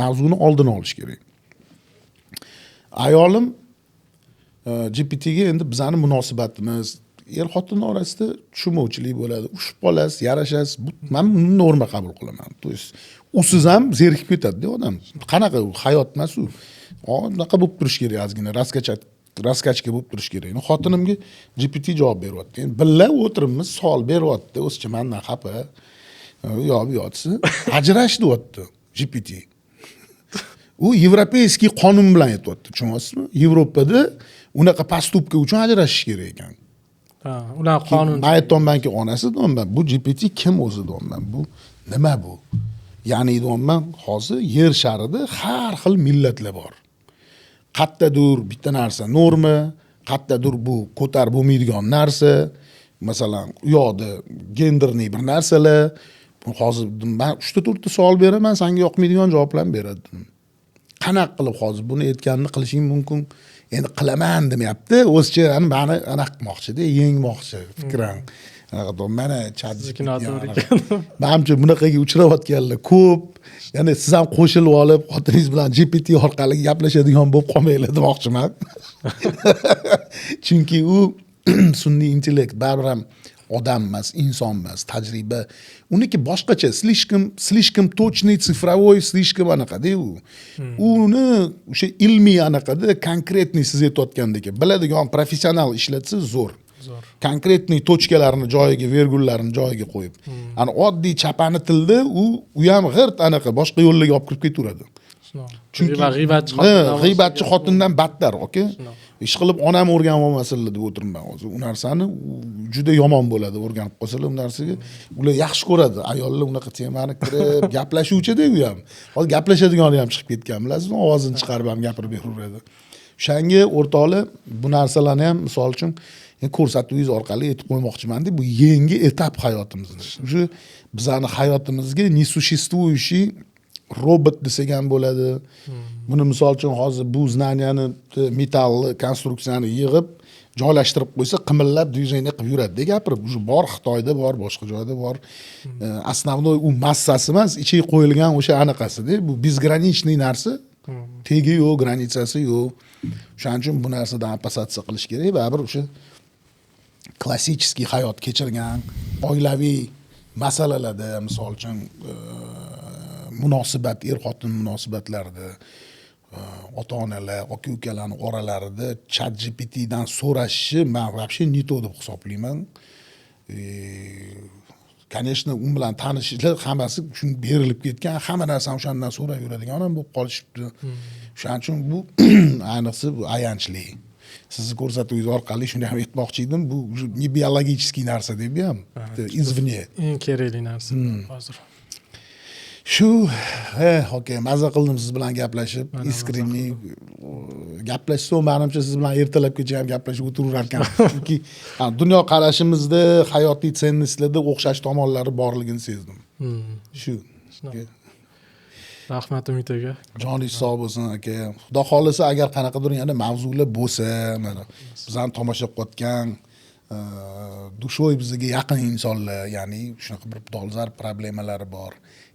mavzuni oldini olish kerak. Ayolim GPTga endi bizani munosabatimiz er-xotin orasida tushunmovchilik bo'ladi. Ushib qolasiz, yarashasiz. Men buni norma qabul qilaman. To есть usiz ham zerikib ketadi odam. Qanaqa u hayot emas u. Bunaqa bo'lib turish kerak ozgina, raskachka bo'lib turish kerak. Xotinimga GPT javob beryapti. Endi billa o'tiribmiz, savol beryapti. O'zicha mendan xafa. Yotsi, ajrash deyapti GPT. U yevropeyskiy qonun bilan aytyapti, tushunyapsizmi? Yevropada unaqa postupka uchun ajrashish kerak ekan. Ular qonun. Men aytmanki, onasi deyman, bu GPT kim o'zi deyman, bu nima bu? Ya'ni deyman, hozir yer sharida har xil millatlar bor. Qayerdadir bitta narsa norma, qayerdadir bu ko'tar bo'lmaydigan narsa, masalan, u yoqda genderning bir narsalar. Hozir men 3-4 ta savol beraman, senga yoqmaydigan javoblarni beradi. Qanaqa qilib hozir buni aytganini qilishing mumkin? Endi qilaman demayapti, o'zicha meni anaqa qilmoqchi-da, yengmoqchi fikran. Mana ChatGPT. Menimcha bunaqaga uchrayotganlar ko'p. Ya'ni siz ham qo'shilib olib, xotiningiz bilan GPT orqali gaplashadigan bo'lib qolmanglar demoqchiman. Chunki u sun'iy intellekt baribir ham odam emas, inson emas, tajriba. Uniki boshqacha, слишком точный, цифровой, слишком anaqada u. Uni o'sha ilmiy anaqada konkretniy siz aytayotgandek, biladigan professional ishlatsa zo'r. Konkretniy tochkalarni joyiga, virgullarini joyiga qo'yib. Ani oddiy chapani tilda u ham g'irt anaqa boshqa yo'llarga olib kirib ketaveradi. Chunki g'iybatchi xotindan battar, oka. Ish qilib onam o'rganib olmasinlar deb o'tirman hozir. U narsani juda yomon bo'ladi o'rganib qolsalar, u narsaga ular yaxshi ko'radi. Ayollar unaqa temani kirib gaplashuvchi-da u ham. Hozir gaplashadigan ham chiqib ketgan, bilasizmi? Ovozini chiqarib ham gapirib beraveradi. O'shanga o'rtoqlar bu narsalarni ham misol uchun ko'rsatuvingiz orqali aytib qo'ymoqchiman-da, bu yangi etap hayotimizda. Shu bizani hayotimizga не существующий robot desak ham bo'ladi. Buni misol uchun hozir bu znaniyani metall konstruksiyani yig'ib joylashtirib qo'ysa, qimillab движение qilib yuradi gapirib. Shu bor, Xitoyda bor, boshqa joyda bor. Основной u massasi emas, ichiga qo'yilgan o'sha anaqasi-da, bu безграничный narsa. Tegi yo'q, granitsasi yo'q. Shuning uchun bu narsadan oppositsiya qilish kerak. Baribir o'sha klassik hayot kechirgan oilaviy masalalarda, misol uchun munosabat, er-xotin munosabatlarida, ota-onalar, aka-ukalarning oralarida ChatGPT dan so'rashi men вообще не то deb hisoblayman. конечно u bilan tanishishlar hammasi shunga berilib ketgan, hamma narsani o'shandan so'rayveradigan ham bo'lib qolishibdi. Shuning uchun bu ayniqsa bu ayanchli. Sizni ko'rsatuvingiz orqali shuni ham aytmoqchi edim, bu не биологический narsa deb ham, извне. Eng kerakli narsa hozir. Shu, okey, maza qildim siz bilan gaplashib, искренний gaplashsam, menimcha siz bilan ertalabgacha ham gaplashib o'tiraver ekan. Chunki dunyo qarashimizda, hayotiy tsenностlarda o'xshash tomonlari borligini sezdim. Shu. Rahmat Umid aka. Joningiz sog' bo'lsin aka. Xudo xolisa agar qanaqadir yana mavzular bo'lsa, mana bizani tomosha qilayotgan dushoy bizga yaqin insonlar, ya'ni shunaqa bir dolzarb problemalari bor.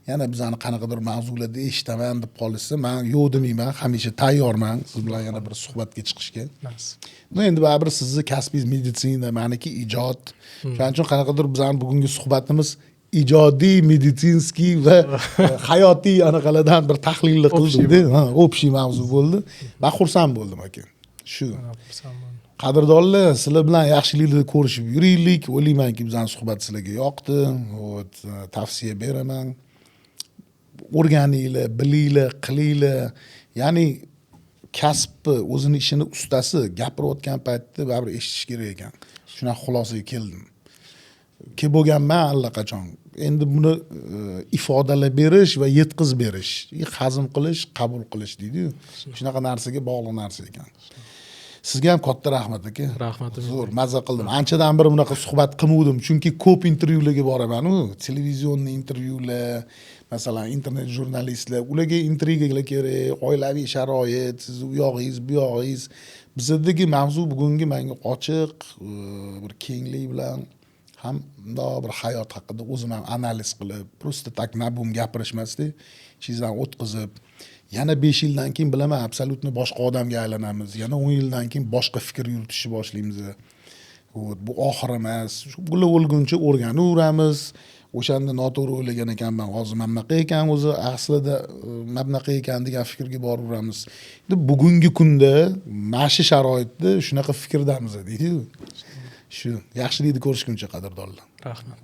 Yana bizani qanaqadir mavzularda eshitaman deb qolsa, men yo'q demayman, hamisha tayyorman siz bilan yana bir suhbatga chiqishga. Bu endi baribir sizni kasbingiz meditsina, meniki ijod. Shuning uchun qanaqadir bizani bugungi suhbatimiz ijodiy, meditsinskiy va hayotiy anaqalardan bir tahlilni qildik. Общий mavzu bo'ldi. Men xursand bo'ldim aka. Shu. Qadrdonlar, sizlar bilan yaxshilikni ko'rishib yuraylik. O'ylaymanki, bizning suhbat sizlarga yoqdi. Tavsiya beraman. O'rganinglar, bilinglar, qilinglar. Ya'ni kasbni, o'zining ishini ustasi gapirayotgan paytda baribir eshitish kerak ekan. Shuna xulosaga keldim. Bo'lganman allaqachon. Endi buni ifodalab berish va yetkazib berish, hazm qilish, qabul qilish deydi-ku. Shunaqa narsaga bog'liq narsa ekan. Sizga ham katta rahmat aka. Rahmatim. Zo'r, mazza qildim. Anchadan beri bunaqa suhbat qilmadim, chunki ko'p intervyularga boraman-ku, televizionni intervyular, masalan, internet jurnalistlar, ularga intrigalar kerak, oilaviy sharoit, siz u yog'ingiz, bu yog'ingiz. Bizdagi mavzu bugungi menga ochiq, bir kenglik bilan ham bundoq bir hayot haqida o'zim ham analiz qilib, просто так nabum gapirishmasdan, ishingizdan o'tkazib, yana 5 yildan keyin bilaman, absolutni boshqa odamga aylanamiz. Yana 10 yildan keyin boshqa fikr yuritishni boshlaymiz. Bu oxir emas. Bular o'lguncha o'rganaveramiz. O'shanda noto'g'ri o'ylagan ekanman, hozir mana bunaqa ekan, o'zi aslida mana bunaqa ekan degan fikrga boraveramiz. Endi bugungi kunda mana shu sharoitda shunaqa fikrdamiz deydi-ku. Shu yaxshilikni ko'rishguncha qadrdonlar. Rahmat.